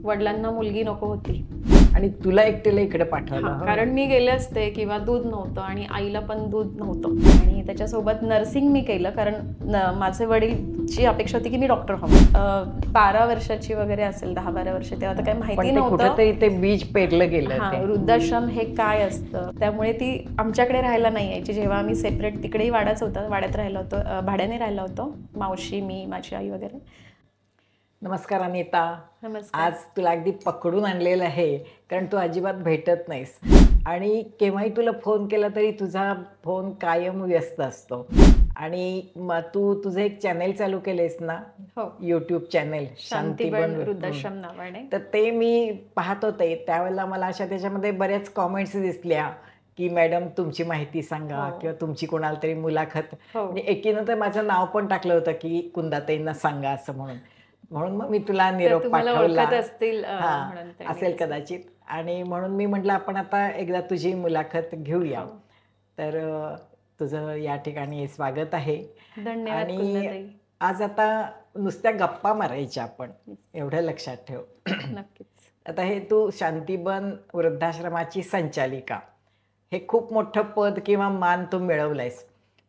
वडिलांना मुलगी नको होती आणि तुला एकट्याला इकडे पाठवलं. कारण मी गेले असते किंवा दूध नव्हतं आणि आईला पण दूध नव्हतं आणि त्याच्यासोबत नर्सिंग मी केलं कारण माझे वडीलची अपेक्षा होती की मी डॉक्टर व्हावं. 12 वर्षाची वगैरे असेल, 10-12 वर्ष, तेव्हा तर काही माहिती नव्हतं. कुठेतरी ते बीज पेरलं गेलं. वृद्धाश्रम हे काय असतं, त्यामुळे ती आमच्याकडे राहायला नाही यायची. जेव्हा आम्ही सेपरेट तिकडेही वाडाच होता, वाड्यात राहिलो होतो, भाड्याने राहिलो होतो, मावशी, मी, माझी आई वगैरे. नमस्कार अनिता. नमस्कार. आज तुला अगदी पकडून आणलेलं आहे कारण तू अजिबात भेटत नाहीस आणि केव्हाही तुला फोन केला तरी तुझा फोन कायम व्यस्त असतो. आणि तू तुझं एक चॅनेल चालू केलेस ना, यूट्यूब चॅनेल शांतीबन वृद्धाश्रम नावाने. तर ते मी पाहत होते त्यावेळेला मला अशा त्याच्यामध्ये बऱ्याच कॉमेंट्स दिसल्या की मॅडम तुमची माहिती सांगा किंवा तुमची कोणाला तरी मुलाखत. म्हणजे एकीनं तर माझं नाव पण टाकलं होतं की कुंदाताईंना सांगा असं म्हणून मग मी तुला निरोप पाठवला. असेल कदाचित. आणि म्हणून मी म्हटलं आपण आता एकदा तुझी मुलाखत घेऊया. तर तुझं या ठिकाणी स्वागत आहे. धन्यवाद. आणि आज आता नुसत्या गप्पा मारायच्या आपण, एवढं लक्षात ठेव. नक्कीच. आता हे तू शांतीबन वृद्धाश्रमाची संचालिका, हे खूप मोठं पद किंवा मान तू मिळवलंयस.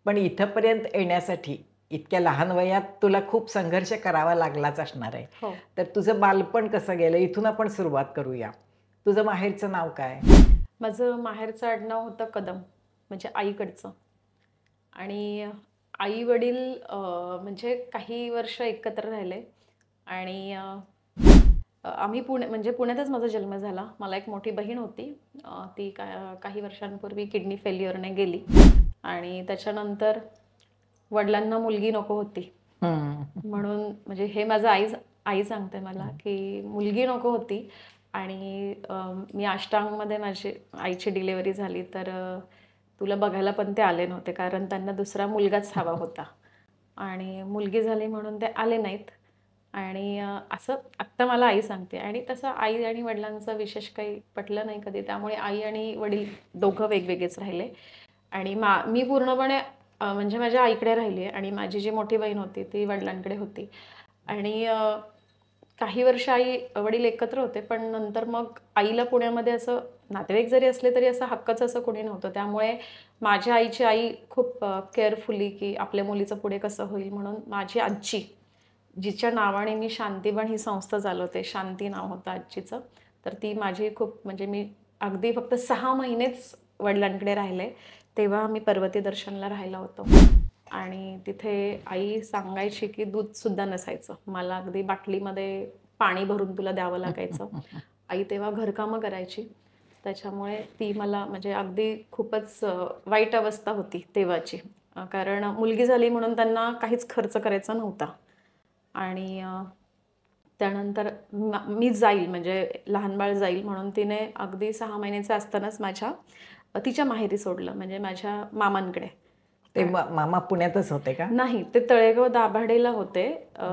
पण इथंपर्यंत येण्यासाठी इतक्या लहान वयात तुला खूप संघर्ष करावा लागलाच असणार आहे. तर तुझं बालपण कसं गेलं, इथून आपण सुरुवात करूया. तुझं माहेरचं नाव काय? माझं माहेरचं आडनाव होतं कदम, म्हणजे आईकडचं. आणि आई वडील म्हणजे काही वर्ष एकत्र राहिले आणि आम्ही पुण्यातच माझा जन्म झाला. मला एक मोठी बहीण होती, ती काही वर्षांपूर्वी किडनी फेल्युअरने गेली आणि त्याच्यानंतर वडिलांना मुलगी नको होती म्हणून, म्हणजे हे माझं आई सांगते मला की मुलगी नको होती. आणि मी अष्टांगमध्ये माझी आईची डिलिव्हरी झाली तर तुला बघायला पण ते आले नव्हते कारण त्यांना दुसरा मुलगाच हवा होता आणि मुलगी झाली म्हणून ते आले नाहीत. आणि असं आत्ता मला आई सांगते. आणि तसं आई आणि वडिलांचं विशेष काही पटलं नाही कधी, त्यामुळे आई आणि वडील दोघं वेगवेगळेच राहिले. आणि मी पूर्णपणे म्हणजे माझ्या आईकडे राहिली आणि माझी जी मोठी बहीण होती ती वडिलांकडे होती. आणि काही वर्ष आई वडील एकत्र होते, पण नंतर मग आईला पुण्यामध्ये असं नातेवाईक जरी असले तरी असं हक्काचं असं कोणी नव्हतं. त्यामुळे माझ्या आईची आई खूप केअरफुली की आपल्या मुलीचं पुढे कसं होईल म्हणून माझी आजी, जिच्या नावाने मी शांतीबन ही संस्था चालवते, शांती नाव होतं आजीचं, तर ती माझी खूप, म्हणजे मी अगदी फक्त 6 महिनेच वडिलांकडे राहिले, तेव्हा मी पर्वती दर्शनला राहिला होतो. आणि तिथे आई सांगायची की दूधसुद्धा नसायचं, मला अगदी बाटलीमध्ये पाणी भरून तुला द्यावं लागायचं. आई तेव्हा घरकामं करायची, त्याच्यामुळे ती मला, म्हणजे अगदी खूपच वाईट अवस्था होती तेव्हाची. कारण मुलगी झाली म्हणून त्यांना काहीच खर्च करायचा नव्हता. आणि त्यानंतर मी जाईल, म्हणजे लहान बाळ जाईल म्हणून तिने अगदी 6 महिन्याचं असतानाच तिच्या माहेरी सोडलं, म्हणजे माझ्या मामांकडे. ते मामा पुण्यातच होते का? नाही, ते तळेगाव दाभाडेला होते.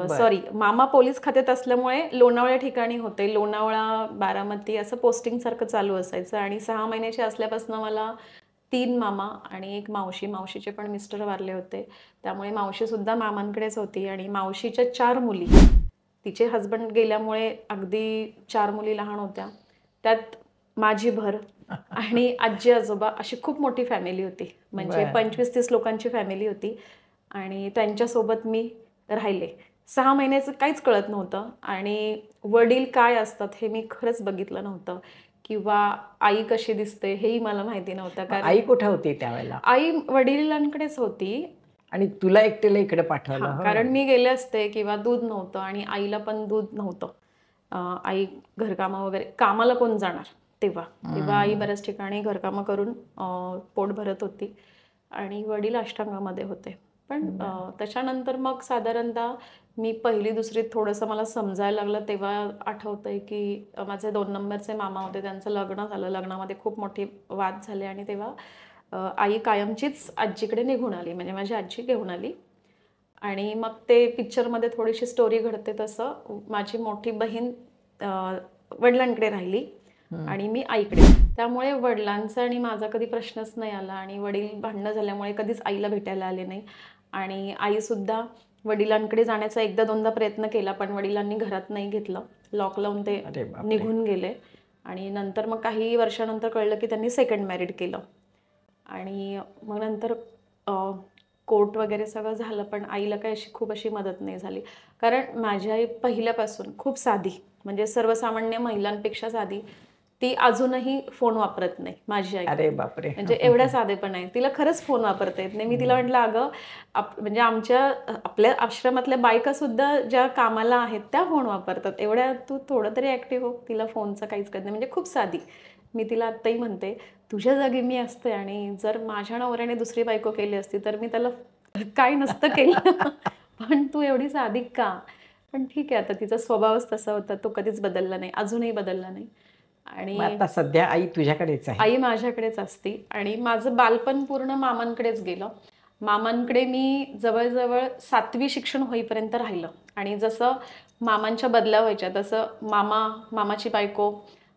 सॉरी, मामा पोलीस खात्यात असल्यामुळे लोणावळ्या ठिकाणी होते. लोणावळा, बारामती असं पोस्टिंग सारखं चालू असायचं. आणि 6 महिन्याची असल्यापासून मला 3 मामा आणि एक मावशी, मावशीचे पण मिस्टर वारले होते, त्यामुळे मावशीसुद्धा मामांकडेच होती. आणि मावशीच्या 4 मुली, तिचे हजबंड गेल्यामुळे अगदी 4 मुली लहान होत्या, त्यात माझी भर. आणि आजी आजोबा, अशी खूप मोठी फॅमिली होती, म्हणजे 25-30 लोकांची फॅमिली होती. आणि त्यांच्यासोबत मी राहिले. 6 महिन्याचं काहीच कळत नव्हतं आणि वडील काय असतात हे मी खरंच बघितलं नव्हतं, किंवा आई कशी दिसते हेही मला माहिती नव्हतं. कारण आई कुठे होती त्यावेळेला? आई वडिलांकडेच होती. आणि तुला एकट्याला इकडे पाठवलं? कारण मी गेले असते किंवा दूध नव्हतं आणि आईला पण दूध नव्हतं. आई घरकामं वगैरे, कामाला कोण जाणार तेव्हा आई बऱ्याच ठिकाणी घरकामं करून पोट भरत होती आणि वडील अष्टांगामध्ये होते. पण त्याच्यानंतर मग साधारणतः मी 1ली-2रीत थोडंसं मला समजायला लागलं, तेव्हा आठवतंय की माझे 2 नंबरचे मामा होते, त्यांचं लग्न झालं. लग्नामध्ये खूप मोठे वाद झाले आणि तेव्हा आई कायमचीच आजीकडे निघून आली, म्हणजे माझी आजी घेऊन आली. आणि मग ते पिक्चरमध्ये थोडीशी स्टोरी घडते तसं माझी मोठी बहीण वडिलांकडे राहिली आणि मी आईकडे. त्यामुळे वडिलांचा आणि माझा कधी प्रश्नच नाही आला. आणि वडील भांडणं झाल्यामुळे कधीच आईला भेटायला आले नाही. आणि आईसुद्धा वडिलांकडे जाण्याचा एकदा दोनदा प्रयत्न केला, पण वडिलांनी घरात नाही घेतलं, लॉक लावून ते अरे बापरे. निघून गेले. आणि नंतर मग काही वर्षानंतर कळलं की त्यांनी सेकंड मॅरिड केलं. आणि मग नंतर कोर्ट वगैरे सगळं झालं, पण आईला काही अशी खूप अशी मदत नाही झाली. कारण माझी आई पहिल्यापासून खूप साधी, म्हणजे सर्वसामान्य महिलांपेक्षा साधी. ती अजूनही फोन वापरत नाही माझी आई. अरे बापरे. म्हणजे एवढा साधेपण आहे. तिला खरंच फोन वापरता येत नाही. मी तिला म्हटलं, अगं म्हणजे आपल्या आश्रमातल्या बायका सुद्धा ज्या कामाला आहेत त्या फोन वापरतात, एवढ्या तू थोडं तरी ऍक्टिव्ह हो. तिला फोनचं काहीच कळत नाही, म्हणजे खूप साधी. मी तिला आत्ताही म्हणते, तुझ्या जागी मी असते आणि जर माझ्या नवऱ्याने दुसरी बायको केली असती तर मी त्याला काय नसतं केलं. पण तू एवढी साधी का? पण ठीक आहे, आता तिचा स्वभावच तसा होता, तो कधीच बदलला नाही, अजूनही बदलला नाही. मग आणि आता सध्या आई तुझ्याकडेच आहे. आई माझ्याकडेच असते आणि माझं बालपण पूर्ण मामांकडेच गेलं. मामांकडे मी जवळजवळ 7वी शिक्षण होईपर्यंत राहिलं. आणि जसं मामांच्या बदल्या व्हायच्या तसं मामाची बायको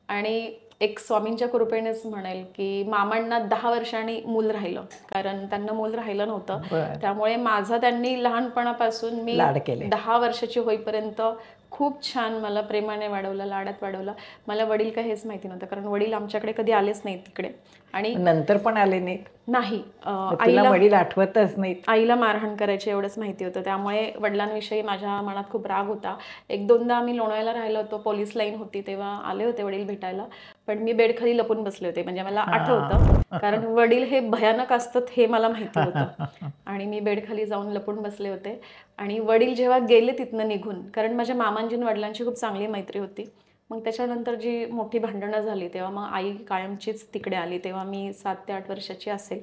आणि एक स्वामींच्या कृपेनेच म्हणेल की मामांना 10 वर्षांनी मूल राहिलं, कारण त्यांना मूल राहिलं नव्हतं. बरं. त्यामुळे माझं त्यांनी लहानपणापासून मी लाड केले. 10 वर्षाची होईपर्यंत खूप छान मला प्रेमाने वाढवलं, लाडात वाढवलं. मला वडील काय हेच माहिती नव्हतं, कारण वडील आमच्याकडे कधी आलेच नाहीत तिकडे. आणि नंतर पण आले नाहीत? नाही, तुला वडील आठवतच नाहीत? आईला मारहाण करायची एवढंच माहिती होतं. त्यामुळे वडिलांविषयी माझ्या मनात खूप राग होता. एक दोनदा आम्ही लोणावळ्याला राहिलो होतो, पोलीस लाईन होती, तेव्हा आले होते वडील भेटायला, पण मी बेडखाली लपून बसले होते. म्हणजे मला आठवतं, कारण वडील हे भयानक असतात हे मला माहिती होतं. आणि मी बेडखाली जाऊन लपून बसले होते. आणि वडील जेव्हा गेले तिथनं निघून, कारण माझ्या मामांची आणि वडिलांची खूप चांगली मैत्री होती, मग त्याच्यानंतर जी मोठी भांडणं झाली तेव्हा मग आई कायमचीच तिकडे आली. तेव्हा मी 7 ते 8 वर्षाची असेल.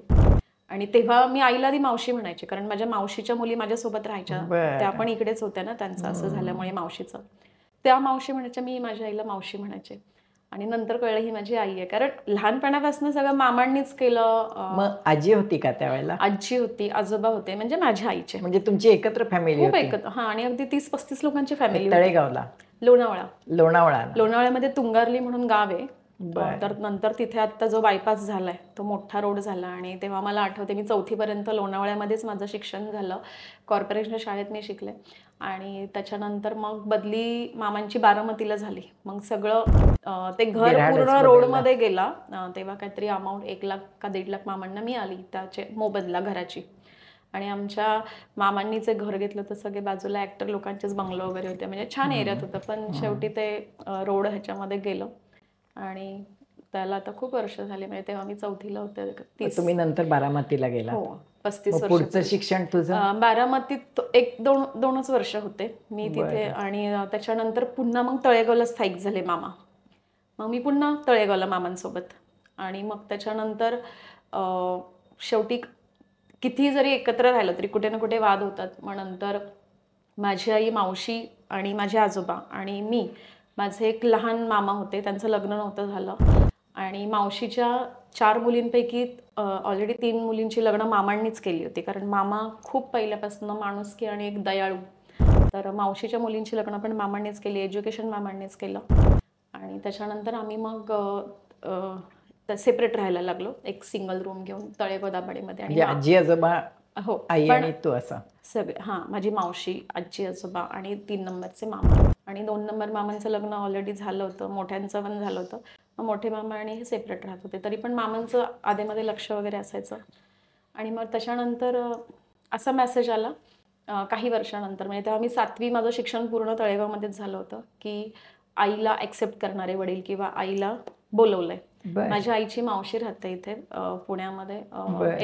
आणि तेव्हा मी आईला आधी मावशी म्हणायचे, कारण माझ्या मावशीच्या मुली माझ्यासोबत राहायच्या, त्या पण इकडेच होत्या ना, त्यांचं असं झाल्यामुळे मावशीचं. त्या मावशी म्हणायच्या, मी माझ्या आईला मावशी म्हणायचे. आणि नंतर कळलं ही माझी आई आहे, कारण लहानपणापासून सगळं मामांनीच केलं. मग आजी होती का त्यावेळेला? आजी होती, आजोबा होते, म्हणजे माझ्या आईचे. म्हणजे तुमची एकत्र फॅमिली खूप होती? एकत्र, हा. आणि अगदी 30-35 लोकांची फॅमिली होती. तळेगावला? लोणावळा. लोणावळा. लोणावळ्यामध्ये तुंगारली म्हणून गाव आहे. बरं. तर नंतर तिथे आता जो बायपास झालाय तो मोठा रोड झाला. आणि तेव्हा मला आठवते, मी 4थी पर्यंत लोणावळ्यामध्येच माझं शिक्षण झालं. कॉर्पोरेशन शाळेत मी शिकले. आणि त्याच्यानंतर मग बदली मामांची बारामतीला झाली. मग सगळं ते घर पूर्ण रोडमध्ये गेला. तेव्हा काहीतरी अमाऊंट 1 लाख का 1.5 लाख मामांना मिळाली त्याचे मोबदला घराची. आणि आमच्या मामांनी जे घर घेतलं तर सगळे बाजूला ऍक्टर लोकांचेच बंगलो वगैरे होते, म्हणजे छान एरियात होतं. पण शेवटी ते रोड ह्याच्यामध्ये गेलं. आणि त्याला आता खूप वर्ष झाले, म्हणजे तेव्हा मी 4थीला होते. तुम्ही नंतर बारामतीला गेला? हो, 35 वर्ष. पुढचं शिक्षण तुझं? बारामतीत 1-2च वर्ष होते मी तिथे. आणि त्याच्यानंतर पुन्हा मग तळेगावला स्थायिक झाले मामा. मग मी पुन्हा तळेगावला मामांसोबत. आणि मग त्याच्यानंतर शेवटी किती जरी एकत्र राहिलं तरी कुठे ना कुठे वाद होतात. मग नंतर माझी आई, मावशी आणि माझे आजोबा आणि मी, माझे एक लहान मामा होते, त्यांचं लग्न नव्हतं झालं. आणि मावशीच्या 4 मुलींपैकी ऑलरेडी 3 मुलींची लग्न मामांनीच केली होती, कारण मामा खूप पहिल्यापासून माणुसकी आणि एक दयाळू. तर मावशीच्या मुलींची लग्न पण मामांनीच केली, एज्युकेशन मामांनीच केलं. आणि त्याच्यानंतर आम्ही मग सेपरेट राहायला लागलो, एक सिंगल रूम घेऊन तळेगाव दाभाडेमध्ये. आणि आजी आजोबा, हो, आई आणि तू असं सगळे. हां, माझी मावशी, आजी आजोबा आणि 3 नंबरचे मामा. आणि 2 नंबर मामांचं लग्न ऑलरेडी झालं होतं, मोठ्यांचं पण झालं होतं. मग मोठे मामा आणि हे सेपरेट राहत होते, तरी पण मामांचं आधेमध्ये लक्ष वगैरे असायचं. आणि मग त्याच्यानंतर असा मेसेज आला काही वर्षानंतर, म्हणजे तेव्हा मी 7वी माझं शिक्षण पूर्ण तळेगावमध्येच झालं होतं, की आईला ॲक्सेप्ट करणारे वडील किंवा आईला बोलवलंय. माझ्या आईची मावशी राहते इथे पुण्यामध्ये,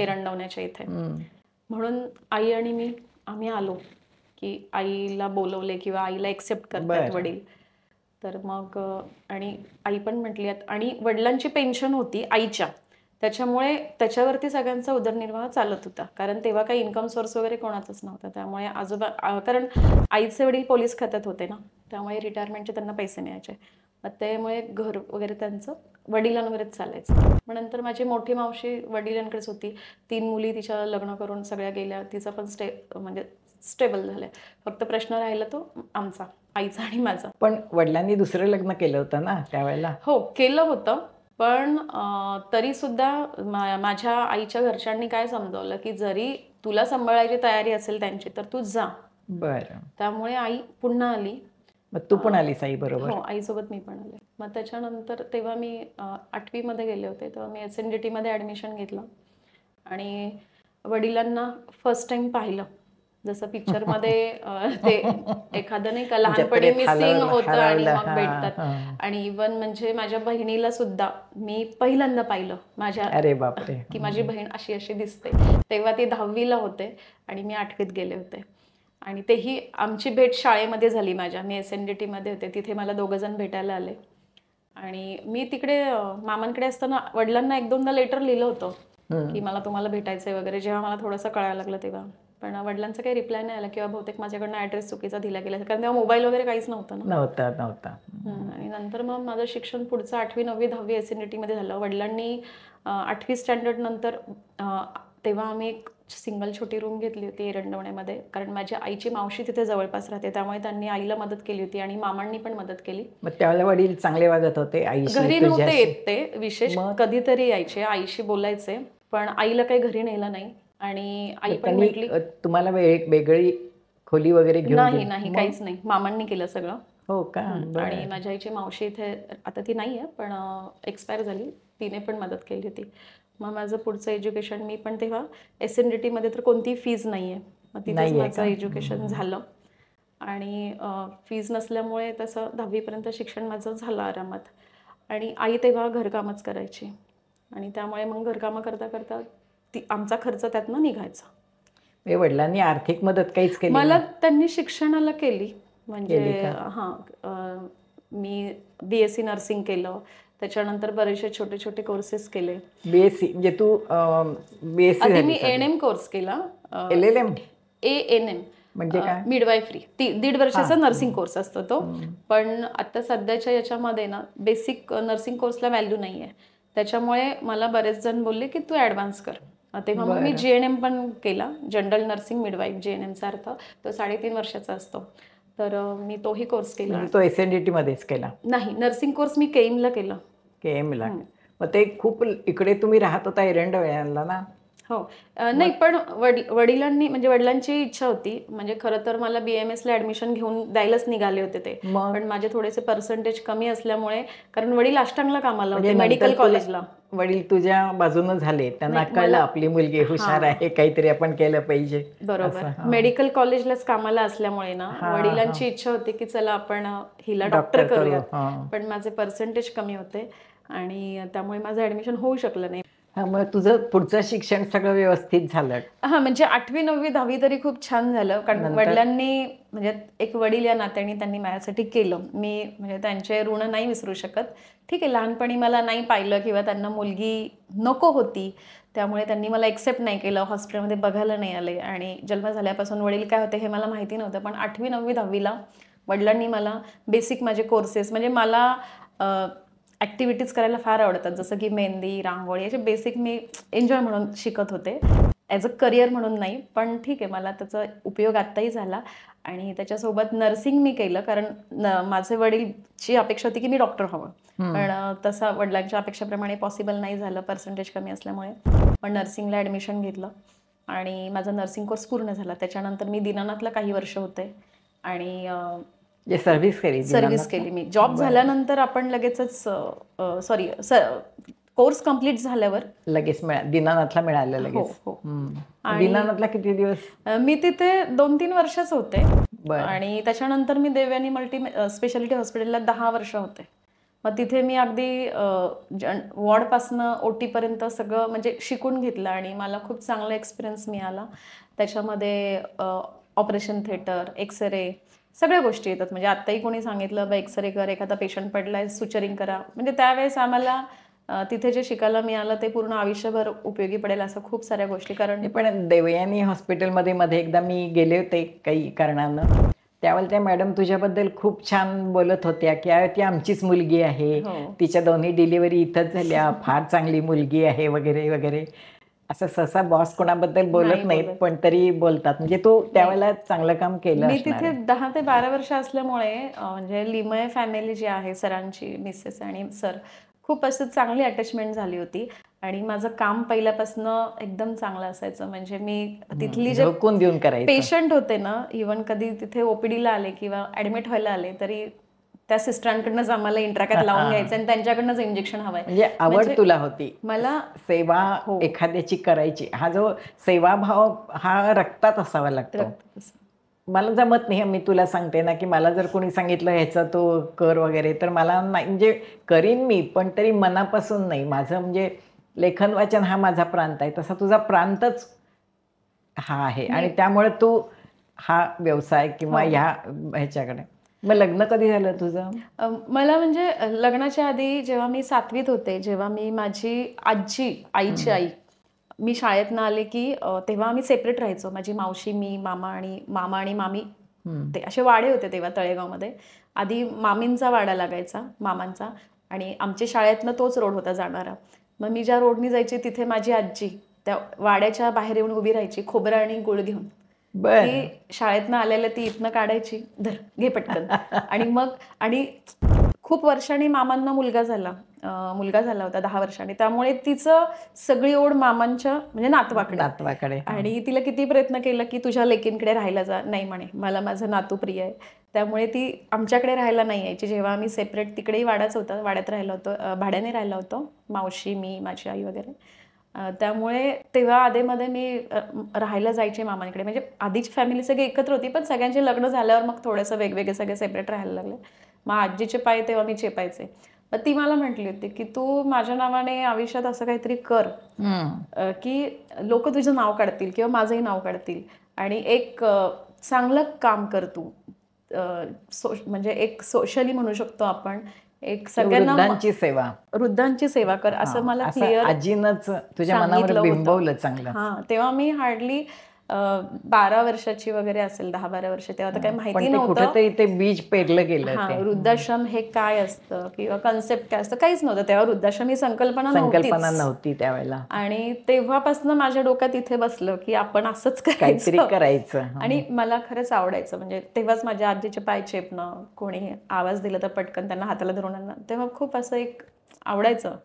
एरंडवण्याच्या इथे. म्हणून आई आणि आम्ही आलो, की आईला बोलवले किंवा आईला एक्सेप्ट करतात वडील. तर मग आणि आई पण म्हटली. आणि वडिलांची पेन्शन होती आईच्या, त्याच्यामुळे त्याच्यावरती सगळ्यांचा उदरनिर्वाह चालत होता, कारण तेव्हा काही इन्कम सोर्स वगैरे कोणाचाच नव्हता. त्यामुळे आजोबा, कारण आईचे वडील पोलीस खात्यात होते ना, त्यामुळे रिटायरमेंटचे त्यांना पैसे मिळायचे. मग त्यामुळे घर वगैरे त्यांचं वडिलांवरच चालायचं. मग नंतर माझी मोठी मावशी वडिलांकडेच होती. 3 मुली तिच्या लग्न करून सगळ्या गेल्या, तिचं पण म्हणजे स्टेबल झालंय. फक्त प्रश्न राहिला तो आमचा, आईचा आणि माझा. पण वडिलांनी दुसरं लग्न केलं होतं ना त्यावेळेला? हो, केलं होतं. पण तरी सुद्धा माझ्या आईच्या घरच्यांनी काय समजावलं, की जरी तुला सांभाळायची तयारी असेल त्यांची तर तू जा, बरं. त्यामुळे आई पुन्हा आली. मग तू पण आलीस आई बरोबर? हो, आईसोबत मी पण आले. मग त्याच्यानंतर तेव्हा मी 8वी गेले होते, तेव्हा मी SNDTमध्ये ॲडमिशन घेतलं आणि वडिलांना फर्स्ट टाइम पाहिलं. जसं पिक्चरमध्ये ते एखादं नाही का लहानपणी मिसिंग होतं आणि मग भेटतात. आणि इवन म्हणजे माझ्या बहिणीला सुद्धा मी पहिल्यांदा पाहिलं माझ्या, अरे बापरे, की माझी बहीण अशी अशी दिसते. तेव्हा ती 10वीला होते आणि मी 8वीत गेले होते. आणि तेही आमची भेट शाळेमध्ये झाली माझ्या. मी SNDTमध्ये होते, तिथे मला 2 जण भेटायला आले. आणि मी तिकडे मामांकडे असताना वडिलांना 1-2दा लेटर लिहिलं होतं की मला तुम्हाला भेटायचंय वगैरे, जेव्हा मला थोडंसं कळायला लागलं तेव्हा. पण वडिलांचा काही रिप्लाय नाही आला किंवा बहुतेक माझ्याकडनं ॲड्रेस चुकीचा दिला गेला, कारण तेव्हा मोबाईल वगैरे काहीच नव्हतं ना. नव्हता. आणि नंतर मग माझं शिक्षण पुढचं 8वी, 9वी, 10वी SNDTमध्ये झालं. वडिलांनी 8वी स्टँडर्ड नंतर तेव्हा आम्ही एक सिंगल छोटी रूम घेतली होती एरंडवण्यामध्ये, कारण माझ्या आईची मावशी तिथे जवळपास राहते, त्यामुळे त्यांनी आईला मदत केली होती आणि मामांनी पण मदत केली. मग त्यावेळेला वडील चांगले वागत होते आईशी? घरी नव्हते येत ते, विशेष कधीतरी यायचे, आईशी बोलायचे, पण आईला काही घरी नेलं नाही. आणि आई पण म्हटली तुम्हाला वेगळी खोली वगैरे घेऊन? नाही, काहीच नाही, मामांनी केलं सगळं. हो का? आणि माझ्या आईची मावशी इथे आता ती नाही आहे, पण एक्सपायर झाली, तिने पण मदत केली होती. मग माझं पुढचं एज्युकेशन, मी पण तेव्हा SNDTमध्ये तर कोणतीही फीज नाही आहे, मग तिथेच माझं एज्युकेशन झालं. आणि फीज नसल्यामुळे तसं 10वीपर्यंत शिक्षण माझं झालं आरामात. आणि आई तेव्हा घरकामच करायची आणि त्यामुळे मग घरकामं करता करता आमचा खर्च त्यातनं निघायचा. वडिलांनी आर्थिक मदत काहीच केली? मला त्यांनी शिक्षणाला केली, म्हणजे मी BSc नर्सिंग केलं, त्याच्यानंतर बरेचसे छोटे छोटे कोर्सेस केले. BSc म्हणजे तू BSc आधी मी ANM कोर्स केला. LLM? ANM म्हणजे काय? मिडवायफरी. 1.5 वर्षाचा नर्सिंग कोर्स असतो तो. पण आता सध्याच्या याच्यामध्ये ना बेसिक नर्सिंग कोर्सला व्हॅल्यू नाही आहे, त्याच्यामुळे मला बरेच जण बोलले की तू ॲडव्हान्स कर. तेव्हा मग मी GNM पण केला, जनरल नर्सिंग मिडवाईफ. GNMचा अर्थ तो 3.5 वर्षाचा असतो, तर मी तोही कोर्स केला. तो SNDTमध्येच केला? नाही, नर्सिंग कोर्स मी KEMला केला. KEMला. मग ते खूप इकडे तुम्ही राहत होता एरंडवण्याला ना? हो, नाही, पण वडिलांनी, म्हणजे वडिलांची इच्छा होती, म्हणजे खरं तर मला BMSला ॲडमिशन घेऊन द्यायलाच निघाले होते ते, पण माझे थोडेसे पर्सेंटेज कमी असल्यामुळे, कारण वडील अष्टांगला कामाला होते मेडिकल कॉलेजला. वडील तुझ्या बाजूनं झाले, त्यांना कळलं आपली मुलगी हुशार आहे, काहीतरी आपण केलं पाहिजे. बरोबर, मेडिकल कॉलेजलाच कामाला असल्यामुळे ना वडिलांची इच्छा होती की चला आपण हिला डॉक्टर करूयात, पण माझे पर्सेंटेज कमी होते आणि त्यामुळे माझं ॲडमिशन होऊ शकलं नाही. मग तुझं पुढचं शिक्षण सगळं व्यवस्थित झालं? म्हणजे 8वी, 9वी, 10वी तरी खूप छान झालं, कारण वडिलांनी, म्हणजे एक वडील या नात्याने त्यांनी माझ्यासाठी केलं. मी म्हणजे त्यांचे ऋण नाही विसरू शकत. ठीक आहे, लहानपणी मला नाही पाहिलं किंवा त्यांना मुलगी नको होती, त्यामुळे त्यांनी मला एक्सेप्ट नाही केलं, हॉस्पिटलमध्ये बघायला नाही आले. आणि जन्म झाल्यापासून वडील काय होते हे मला माहिती नव्हतं, पण 8वी, 9वी, 10वीला वडिलांनी मला बेसिक माझे कोर्सेस, म्हणजे मला ॲक्टिव्हिटीज करायला फार आवडतात, जसं की मेहंदी, रांगोळी, असे बेसिक मी एन्जॉय म्हणून शिकत होते, ॲज अ करिअर म्हणून नाही. पण ठीक आहे, मला त्याचा उपयोग आत्ताही झाला. आणि त्याच्यासोबत नर्सिंग मी केलं, कारण माझे वडीलची अपेक्षा होती की मी डॉक्टर व्हावं, पण तसा वडिलांच्या अपेक्षेप्रमाणे पॉसिबल नाही झालं, पर्सेंटेज कमी असल्यामुळे. पण नर्सिंगला ॲडमिशन घेतलं आणि माझा नर्सिंग कोर्स पूर्ण झाला. त्याच्यानंतर मी दीनानाथला काही वर्ष होते आणि सर्व्हिस केली मी. जॉब झाल्यानंतर आपण लगेचच कोर्स कंप्लीट झाल्यावर लगेच दीनानाथला मिळालं लगेच? हो. दीनानाथला किती दिवस? मी तिथे 2-3 वर्षच होते आणि त्याच्यानंतर मी देवयानी मल्टी स्पेशालिटी हॉस्पिटलला 10 वर्ष होते. मग तिथे मी अगदी वॉर्डपासनं OT पर्यंत सगळं म्हणजे शिकून घेतलं आणि मला खूप चांगला एक्सपिरियन्स मिळाला. त्याच्यामध्ये ऑपरेशन थिएटर, एक्सरे, सगळ्या गोष्टी येतात. म्हणजे आत्ताही कोणी सांगितलं बा एक्सरे कर, एखादा पेशंट पडलाय सुचरिंग करा, म्हणजे त्यावेळेस आम्हाला तिथे जे शिकायला मिळालं ते पूर्ण आयुष्यभर उपयोगी पडेल असं खूप साऱ्या गोष्टी. कारण पण देवयानी हॉस्पिटलमध्ये मध्ये एकदा मी गेले होते काही कारणानं, त्यावेळेला त्या मॅडम तुझ्याबद्दल खूप छान बोलत होत्या की ती आमचीच मुलगी आहे, तिच्या 2 डिलिव्हरी इथंच झाल्या, फार चांगली मुलगी आहे वगैरे वगैरे. असं सहसा बॉस कोणाबद्दल बोलत नाहीत, पण तरी बोलतात. म्हणजे तू त्यावेळेला चांगलं काम केलं. मी तिथे 10 ते 12 वर्ष असल्यामुळे, म्हणजे लिमये फॅमिली जी आहे, सरांची मिसेस आणि सर, खूप असं चांगली अटॅचमेंट झाली होती आणि माझं काम पहिल्यापासून एकदम चांगलं असायचं. म्हणजे मी तिथली जे झोकून देऊन करायचं. पेशंट होते ना, इव्हन कधी तिथे ओपीडीला आले किंवा ऍडमिट व्हायला आले तरी त्या सिस्टरांकडनंच आम्हाला इंट्राकॅथ लावून घ्यायचं आणि त्यांच्याकडनंच इंजेक्शन हवंय. म्हणजे आवड म्हणजे तुला होती मला सेवा हो. एखाद्याची करायची. हा जो सेवाभाव हा रक्तात असावा लागतो. मला जमत नाही. मी तुला सांगते ना की मला जर कोणी सांगितलं ह्याचा तो कर वगैरे तर मला नाही, म्हणजे करीन मी पण तरी मनापासून नाही. माझं म्हणजे लेखन वाचन हा माझा प्रांत आहे, तसा तुझा प्रांतच हा आहे आणि त्यामुळे तू हा व्यवसाय किंवा ह्या ह्याच्याकडे. मग लग्न कधी झालं तुझं? मला म्हणजे लग्नाच्या आधी जेव्हा मी 7वीत होते, जेव्हा मी माझी आजी, आईची आई, मी शाळेतनं आले की तेव्हा आम्ही सेपरेट राहायचो. माझी मावशी, मी, मामा आणि मामी, ते असे वाडे होते तेव्हा तळेगावमध्ये. आधी मामींचा वाडा लागायचा, मामांचा, आणि आमच्या शाळेतनं तोच रोड होता जाणारा. मग मी ज्या रोडनी जायची तिथे माझी आजी त्या वाड्याच्या बाहेर येऊन उभी राहायची खोबरं आणि गुळ घेऊन. की शाळेतनं आलेलं ती इथनं काढायची, धर घे पटकन. आणि मग आणि खूप वर्षांनी मामांना मुलगा झाला होता 10 वर्षांनी. त्यामुळे तिचं सगळी ओढ मामांच्या म्हणजे नातवाकडे. आणि तिला किती प्रयत्न केला की तुझ्या लेकींकडे राहायला जा, नाही म्हणे मला माझं नातू प्रिय आहे. त्यामुळे ती आमच्याकडे राहायला नाही यायची. जेव्हा आम्ही सेपरेट, तिकडेही वाडाच होता, वाड्यात राहिलो होतो, भाड्याने राहिलो होतो, मावशी, मी, माझी आई वगैरे. त्यामुळे तेव्हा आधेमध्ये मी राहायला जायचे मामांकडे. म्हणजे आधीची फॅमिली सगळी एकत्र होती पण सगळ्यांचे लग्न झाल्यावर मग थोडंसं वेगवेगळे सगळे सेपरेट राहायला लागले. मग आजीचे पाय तेव्हा मी चेपायचे. मग ती मला म्हटली होती की तू माझ्या नावाने आयुष्यात असं काहीतरी कर की लोक तुझं नाव काढतील किंवा माझंही नाव काढतील आणि एक चांगलं काम कर तू. म्हणजे एक सोशली म्हणू शकतो आपण, एक सगळ्यांना वृद्धांची सेवा कर असं मला क्लिअर आजीनंच तुझ्या मनावर बिंबवलं चांगलं. हां, तेव्हा मी हार्डली 12 वर्षाची वगैरे असेल, 10-12 वर्ष. तेव्हा तर काही माहिती नव्हतं. कुठेतरी ते बीज पेरलं गेलं. हां, वृद्धाश्रम हे काय असतं किंवा कन्सेप्ट काय असतं काहीच नव्हतं तेव्हा. वृद्धाश्रम ही संकल्पना नव्हती त्यावेळेला. आणि तेव्हापासून माझ्या डोक्यात इथे बसलं की आपण असंच करायचं. आणि मला खरंच आवडायचं. म्हणजे तेव्हाच माझ्या आजीचे पाय चेपणं, कोणी आवाज दिला तर पटकन त्यांना हाताला धरून आणणं, तेव्हा खूप असं एक आवडायचं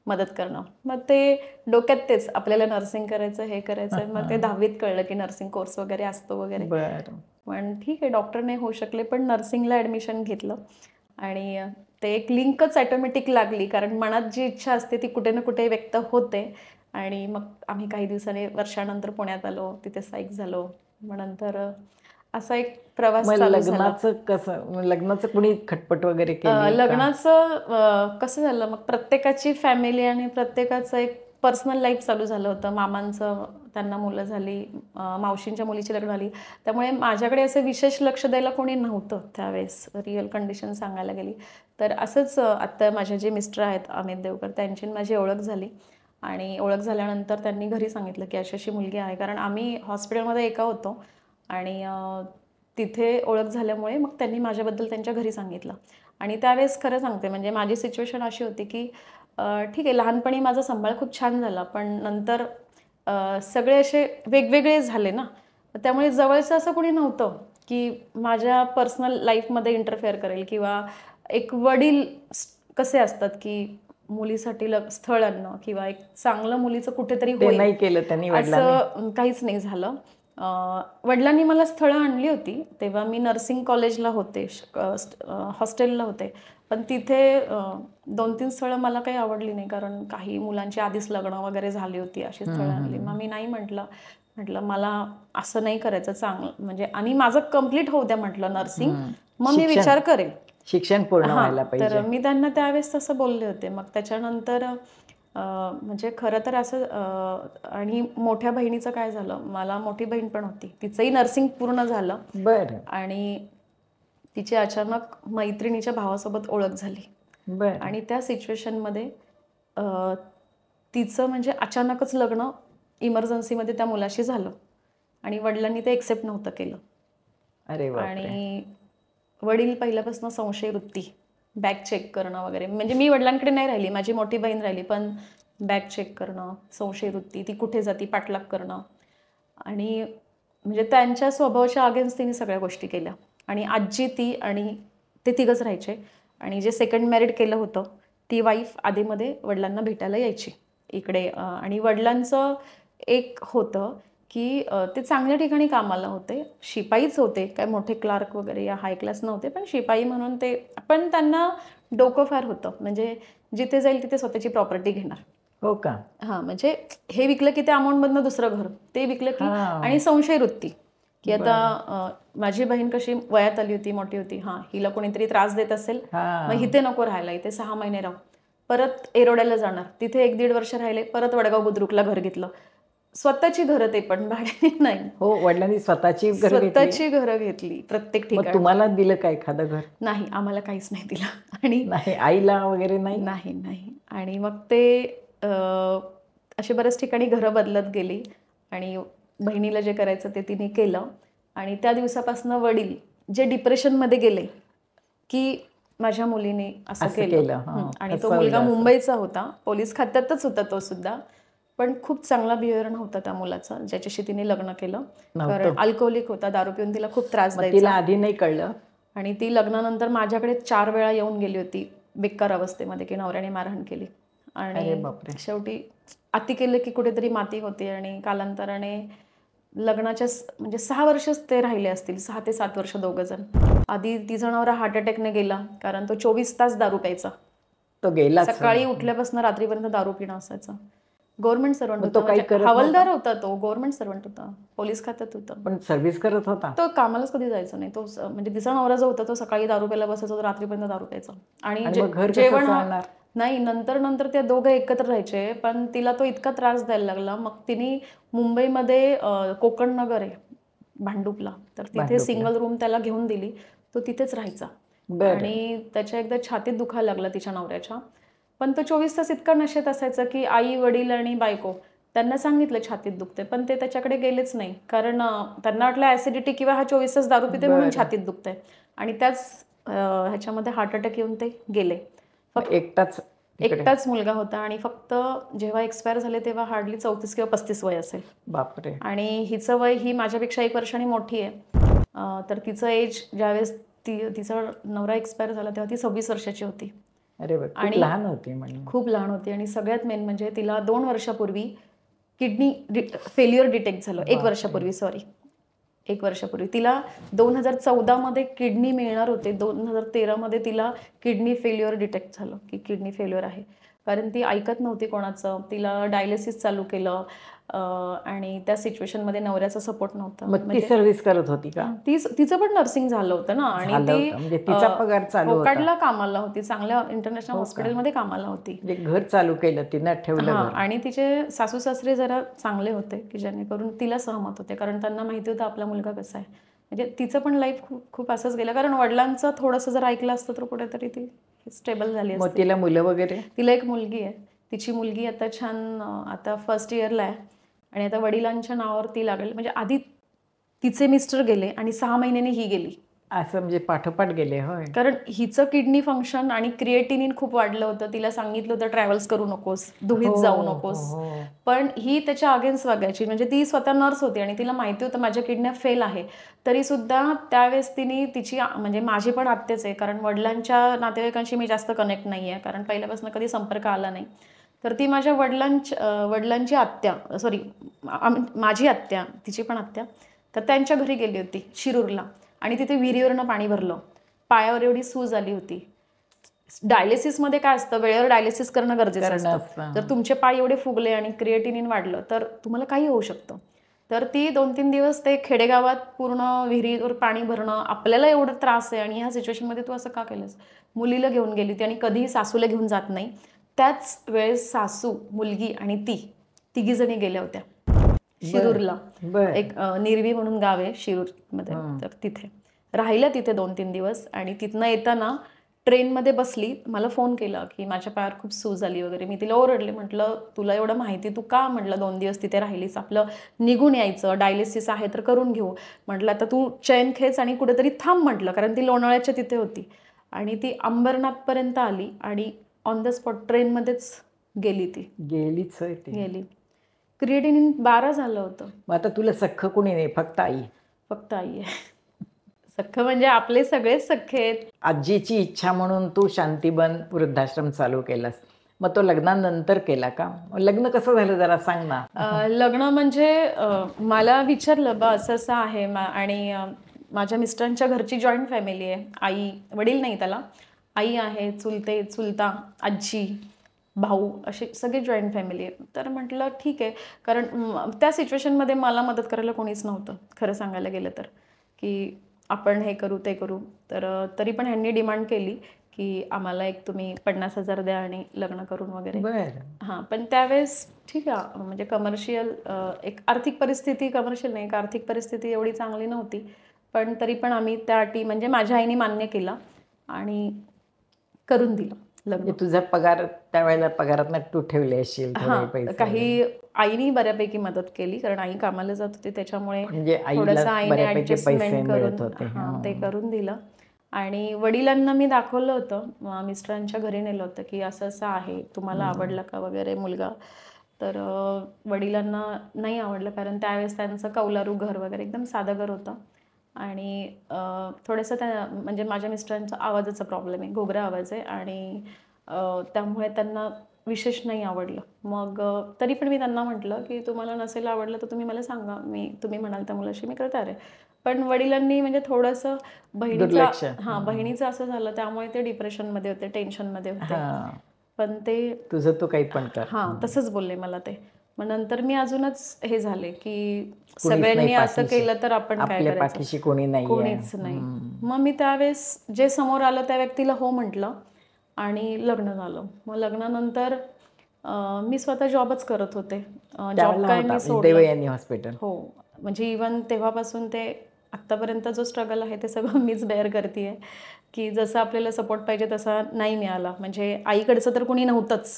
मदत करणं. मग ते डोक्यात तेच आपल्याला नर्सिंग करायचं, हे करायचं. मग ते 10वीत कळलं की नर्सिंग कोर्स वगैरे असतो वगैरे. पण ठीक आहे, डॉक्टर नाही होऊ शकले पण नर्सिंगला ॲडमिशन घेतलं आणि ते एक लिंकच ऑटोमॅटिक लागली. कारण मनात जी इच्छा असते ती कुठे ना कुठे व्यक्त होते. आणि मग आम्ही काही दिवसांनी, वर्षानंतर पुण्यात आलो, तिथे स्थायिक झालो. मग नंतर असा एक प्रवास चालू झाला. लग्नाचं कुणी खटपट वगैरे केली? लग्नाचं कसं झालं, मग प्रत्येकाची फॅमिली आणि प्रत्येकाचं एक पर्सनल लाईफ चालू झालं होतं. मामांचं, त्यांना मुलं झाली, मावशींच्या मुलीची लग्न झाली. त्यामुळे माझ्याकडे असं विशेष लक्ष द्यायला कोणी नव्हतं त्यावेळेस, रिअल कंडिशन सांगायला गेली तर. असंच आत्ता माझे जे मिस्टर आहेत अमित देवकर, त्यांची माझी ओळख झाली. आणि ओळख झाल्यानंतर त्यांनी घरी सांगितलं की अशी अशी मुलगी आहे. कारण आम्ही हॉस्पिटलमध्ये एका होतो आणि तिथे ओळख झाल्यामुळे मग त्यांनी माझ्याबद्दल त्यांच्या घरी सांगितलं. आणि त्यावेळेस खरं सांगते म्हणजे माझी सिच्युएशन अशी होती की ठीक आहे, लहानपणी माझा सांभाळ खूप छान झाला पण नंतर सगळे असे वेगवेगळे झाले ना, त्यामुळे जवळचं असं कोणी नव्हतं की माझ्या पर्सनल लाईफमध्ये इंटरफेअर करेल. किंवा एक वडील कसे असतात की मुलीसाठी स्थळ आणणं किंवा एक चांगलं मुलीचं कुठेतरी नाही केलं त्यांनी, असं काहीच नाही झालं. वडिलांनी मला स्थळं आणली होती. तेव्हा मी नर्सिंग कॉलेजला होते, हॉस्टेलला होते. पण तिथे 2-3 स्थळं मला काही आवडली नाही. कारण काही मुलांची आधीच लग्न वगैरे झाली होती, अशी स्थळं आणली. मग मी नाही म्हटलं मला असं नाही करायचं चांगलं म्हणजे, आणि माझं कम्प्लीट होऊ द्या म्हटलं नर्सिंग, मग मी विचार करेन, शिक्षण पूर्ण व्हायला पाहिजे. तर मी त्यांना त्यावेळेस तसं बोलले होते. मग त्याच्यानंतर म्हणजे खरं तर असं आणि मोठ्या बहिणीचं काय झालं, मला मोठी बहीण पण होती, तिचंही नर्सिंग पूर्ण झालं. आणि तिची अचानक मैत्रिणीच्या भावासोबत ओळख झाली. आणि त्या सिच्युएशनमध्ये तिचं म्हणजे अचानकच लग्न इमर्जन्सीमध्ये त्या मुलाशी झालं आणि वडिलांनी ते एक्सेप्ट नव्हतं केलं. आणि वडील पहिल्यापासून संशय वृत्ती, बॅग चेक करणं वगैरे. म्हणजे मी वडिलांकडे नाही राहिली, माझी मोठी बहीण राहिली, पण बॅग चेक करणं, संशय वृत्ती, ती कुठे जाती पाठलाग करणं. आणि म्हणजे त्यांच्या स्वभावाच्या अगेन्स्ट तिने सगळ्या गोष्टी केल्या. आणि आजी, ती आणि ते तिघंच राहायचे. आणि जे सेकंड मॅरिड केलं होतं ती वाईफ आधीमध्ये वडिलांना भेटायला यायची इकडे. आणि वडिलांचं एक होतं की ते चांगल्या ठिकाणी कामाला होते, शिपाईच होते, काय मोठे क्लार्क वगैरे या हाय क्लास नव्हते, पण शिपाई म्हणून ते. पण त्यांना डोकं फार होतं, म्हणजे जिथे जाईल तिथे स्वतःची प्रॉपर्टी घेणार. हो का? हां, म्हणजे हे विकलं की त्या अमाऊंटमधनं दुसरं घर, ते विकलं की. हा. आणि संशय वृत्ती की आता बरं. माझी बहीण कशी वयात आली होती, मोठी होती, हां हिला कोणीतरी त्रास देत असेल, हा. मग इथे नको राहायला, इथे 6 महिने राहू. परत एरोड्याला जाणार, तिथे 1-1.5 वर्ष राहिले, परत वडगाव बुद्रुकला घर घेतलं. स्वतःची घरं, ते पण भाड्याने नाही, हो, वडिलांनी स्वतःची घर घेतली. स्वतःची घरं घेतली प्रत्येक मग ठिकाणी. तुम्हाला दिलं का एखादं घर? नाही, आम्हाला काहीच नाही दिलं. आणि नाही, आईला वगैरे नाही? नाही नाही. आणि मग ते असे बऱ्याच ठिकाणी घरं बदलत गेली आणि बहिणीला जे करायचं ते तिने केलं. आणि त्या दिवसापासून वडील जे डिप्रेशनमध्ये गेले की माझ्या मुलीने असं केलं. आणि तो मुलगा मुंबईचा होता, पोलीस खात्यातच होता तो सुद्धा, पण खूप चांगला बिहेवियर नव्हता त्या मुलाचा ज्याच्याशी तिने लग्न केलं. कारण अल्कोहोलिक होता, दारू पिऊन तिला खूप त्रास द्यायचा. तिला आधी नाही कळलं? आणि ती लग्नानंतर माझ्याकडे 4 वेळा येऊन गेली होती बेकार अवस्थेमध्ये, की नवऱ्याने मारहाण केली. आणि शेवटी अति केलं की कुठेतरी माती होते. आणि कालांतराने लग्नाच्या म्हणजे 6 वर्षच ते राहिले असतील, 6 ते 7 वर्ष दोघं जण. आधी तिचा नवरा हार्ट अटॅकने गेला, कारण तो 24 तास दारू प्यायचा. तो गेला, सकाळी उठल्यापासून रात्रीपर्यंत दारू पिणं असायचं. गव्हर्नमेंट सर्वंट तो काही होता, हवालदार होता, तो गव्हर्नमेंट सर्वंट होता, पोलीस खात्यात होता. पण सर्व्हिस करत होता तो, कामालाच कधी जायचा नाही तो. म्हणजे तिचा नवरा जो होता तो सकाळी दारू प्यायला बसायचा, रात्रीपर्यंत दारू प्यायचा. आणि जेवण नाही, नंतर त्या दोघं एकत्र राहायचे, पण तिला तो इतका त्रास द्यायला लागला. मग तिने मुंबईमध्ये कोकण नगर आहे भांडुपला, तर तिथे सिंगल रूम त्याला घेऊन दिली, तो तिथेच राहायचा. आणि त्याच्या एकदा छातीत दुखायला लागला तिच्या नवऱ्याच्या. पण तो 24 तास इतका नशेत असायचा की आई, वडील आणि बायको त्यांना सांगितलं छातीत दुखते, पण ते त्याच्याकडे गेलेच नाही, कारण त्यांना वाटलं ऍसिडिटी किंवा हा 24 तास दारू पिते म्हणून छातीत दुखते. आणि त्याच ह्याच्यामध्ये हार्ट अटॅक येऊन ते गेले. एकटाच मुलगा होता. आणि फक्त जेव्हा एक्सपायर झाले तेव्हा हार्डली 34 किंवा 35 वय असेल. बापरे. आणि हिचं वय, ही माझ्यापेक्षा 1 वर्षाने मोठी आहे, तर तिचं एज ज्यावेळेस तिचा नवरा एक्सपायर झाला तेव्हा ती 26 वर्षाची होती. आणि लहान होती, खूप लहान होती. आणि सगळ्यात मेन म्हणजे तिला 2 वर्षापूर्वी किडनी फेल्युअर डिटेक्ट झालं. 1 वर्षापूर्वी तिला 2014 मध्ये किडनी मिळणार होते, 2013 मध्ये तिला किडनी फेल्युअर डिटेक्ट झालं की किडनी फेल्युअर आहे. कारण ती ऐकत नव्हती कोणाचं, तिला डायलिसिस चालू केलं. आणि त्या सिच्युएशनमध्ये नवऱ्याचा सपोर्ट नव्हता. मग ती सर्व्हिस करत होती का? तिचं पण नर्सिंग झालं होतं ना. आणि ती तिचा पगार चालू होता, कोकाडला कामाला होती, चांगल्या इंटरनॅशनल हॉस्पिटलमध्ये कामाला होती. घर चालू केलं तिनं, ठेवलं. आणि तिचे सासू सासरे जरा चांगले होते की जेणेकरून तिला सहमत होते, कारण त्यांना माहिती होतं आपला मुलगा कसा आहे. म्हणजे तिचं पण लाईफ खूप असंच गेलं, कारण वडिलांचं थोडंसं जर ऐकलं असतं तर कुठेतरी ती स्टेबल झाली असती. तिला मुलं वगैरे? तिला एक मुलगी आहे. तिची मुलगी आता छान, आता फर्स्ट इयरला आहे. आणि आता वडिलांच्या नावावर ती लागेल. म्हणजे आधी तिचे मिस्टर गेले आणि 6 महिन्यांनी ही गेली. असं म्हणजे पाठोपाठ गेले? होय. कारण हिचं किडनी फंक्शन आणि क्रिएटिनिन खूप वाढलं होतं. तिला सांगितलं होतं ट्रॅव्हल्स करू नकोस, धुळीत जाऊ नकोस, पण ही त्याच्या अगेन्स्ट वागायची. म्हणजे ती स्वतः नर्स होती आणि तिला माहिती होतं माझ्या किडन्या फेल आहे, तरी सुद्धा त्यावेळेस तिने तिची, म्हणजे माझी पण आत्याच आहे, कारण वडिलांच्या नातेवाईकांशी मी जास्त कनेक्ट नाही आहे, कारण पहिल्यापासून कधी संपर्क आला नाही. तर ती माझ्या वडिलांची आत्या, सॉरी माझी आत्या, तिची पण आत्या, तर त्यांच्या घरी गेली होती शिरूरला. आणि तिथे विहिरीवरनं पाणी भरलं, पायावर एवढी सूज आली होती. डायलिसिसमध्ये काय असतं, वेळेवर डायलिसिस करणं गरजेचं असतं. जर तुमचे पाय एवढे फुगले आणि क्रिएटिनिन वाढलं तर तुम्हाला काही होऊ शकतं. तर ती 2-3 दिवस ते खेडेगावात पूर्ण विहिरीवर पाणी भरणं, आपल्याला एवढा त्रास आहे आणि ह्या सिच्युएशनमध्ये तू असं का केलंस. मुलीला घेऊन गेली ती आणि कधीही सासूला घेऊन जात नाही. त्याच वेळेस सासू, मुलगी आणि ती तिघीजणी गेल्या होत्या शिरूरला. एक निर्वी म्हणून गाव आहे शिरूरमध्ये, तर तिथे राहिल्या तिथे 2-3 दिवस. आणि तिथनं येताना ट्रेनमध्ये बसली, मला फोन केला की माझ्या पायावर खूप सूज आली वगैरे. मी तिला ओरडले, म्हटलं तुला एवढं माहिती, तू का म्हटलं 2 दिवस तिथे राहिलीस, आपलं निघून यायचं, डायलिसिस आहे तर करून घेऊ. म्हटलं आता तू चैन खेच आणि कुठेतरी थांब म्हटलं, कारण ती लोणावळ्याच्या तिथे होती. आणि ती अंबरनाथपर्यंत आली आणि ऑन द स्पॉट ट्रेनमध्येच गेली. ती गेली. क्रिएटिनिन 12 झालं होतं. मग आता तुला सख्ख कोणी नाही, फक्त आई? फक्त आई आहे. सख्ख म्हणजे आपले सगळेच सख्खे आहेत. आजीची इच्छा म्हणून तू शांतीबन वृद्धाश्रम चालू केलास. मग तो लग्नानंतर केला का? लग्न कसं झालं जरा सांग ना. लग्न म्हणजे मला विचारलं बा असं असं आहे आणि माझ्या मिस्टरांच्या घरची जॉईंट फॅमिली आहे. आई वडील नाही त्याला, आई आहे, चुलते चुलता, आजी, भाऊ अशी सगळी जॉईंट फॅमिली आहे. तर म्हटलं ठीक आहे, कारण त्या सिच्युएशनमध्ये मला मदत करायला कोणीच नव्हतं खरं सांगायला गेलं तर, की आपण हे करू ते करू. तर तरी पण ह्यांनी डिमांड केली की आम्हाला एक तुम्ही 50,000 द्या आणि लग्न करून वगैरे. बरं. हां, पण त्यावेळेस ठीक आहे म्हणजे कमर्शियल एक आर्थिक परिस्थिती, कमर्शियल नाही, एक आर्थिक परिस्थिती एवढी चांगली नव्हती. पण तरी पण आम्ही त्या अटी म्हणजे माझ्या आईने मान्य केला आणि करून दिलं लग्न. म्हणजे तुझा पगार त्यावेळेला पगारातनं तू ठेवले असशील थोडे हां, पैसे. काही आईने बऱ्यापैकी मदत केली, कारण आई कामाला जात होती त्याच्यामुळे म्हणजे आईला थोडंसं आईने बऱ्यापैकी पैसे ॲडजस्टमेंट मिळत करून होते. हां, ते करून दिलं. आणि वडिलांना मी दाखवलं होतं, मिस्टरांच्या घरी नेलं होतं की असं असं आहे, तुम्हाला आवडलं का वगैरे मुलगा. तर वडिलांना नाही आवडलं, कारण त्यावेळेस त्यांचं कौलारू घर वगैरे एकदम साधं घर होतं. आणि थोडंसं त्या म्हणजे माझ्या मिस्टरांचा आवाजाचा प्रॉब्लेम आहे, घोगरा आवाज आहे आणि त्यामुळे त्यांना विशेष नाही आवडलं. मग तरी पण मी त्यांना म्हटलं की तुम्हाला नसेल आवडलं तर तुम्ही मला सांगा, तुम्ही म्हणाल त्या मुलाशी मी तयार आहे. पण वडिलांनी म्हणजे थोडंसं दुर्लक्ष. बहिणीचं असं झालं, त्यामुळे ते डिप्रेशनमध्ये होते, टेन्शनमध्ये होते. पण ते तुझं तू काही पण कर. हां, तसंच बोलले मला ते. मग नंतर मी अजूनच हे झाले की कुणीच नाही सगळ्यांनी असं पाठीशी. केलं तर आपण काय आपल्या करायचं, पाठीशी कोणी नाहीये. कोणीच नाही. मग मी त्यावेळेस जे समोर आलं त्या व्यक्तीला हो म्हटलं आणि लग्न झालं. मग लग्नानंतर मी स्वतः जॉबच करत होते. जॉब काय मी सोडलं. देवयानी हॉस्पिटल. हो, म्हणजे इवन तेव्हापासून ते आत्तापर्यंत जो स्ट्रगल आहे ते सगळं मीच बेअर करते आहे, की जसं आपल्याला सपोर्ट पाहिजे तसा नाही मिळाला. म्हणजे आईकडचं तर कोणी नव्हतंच.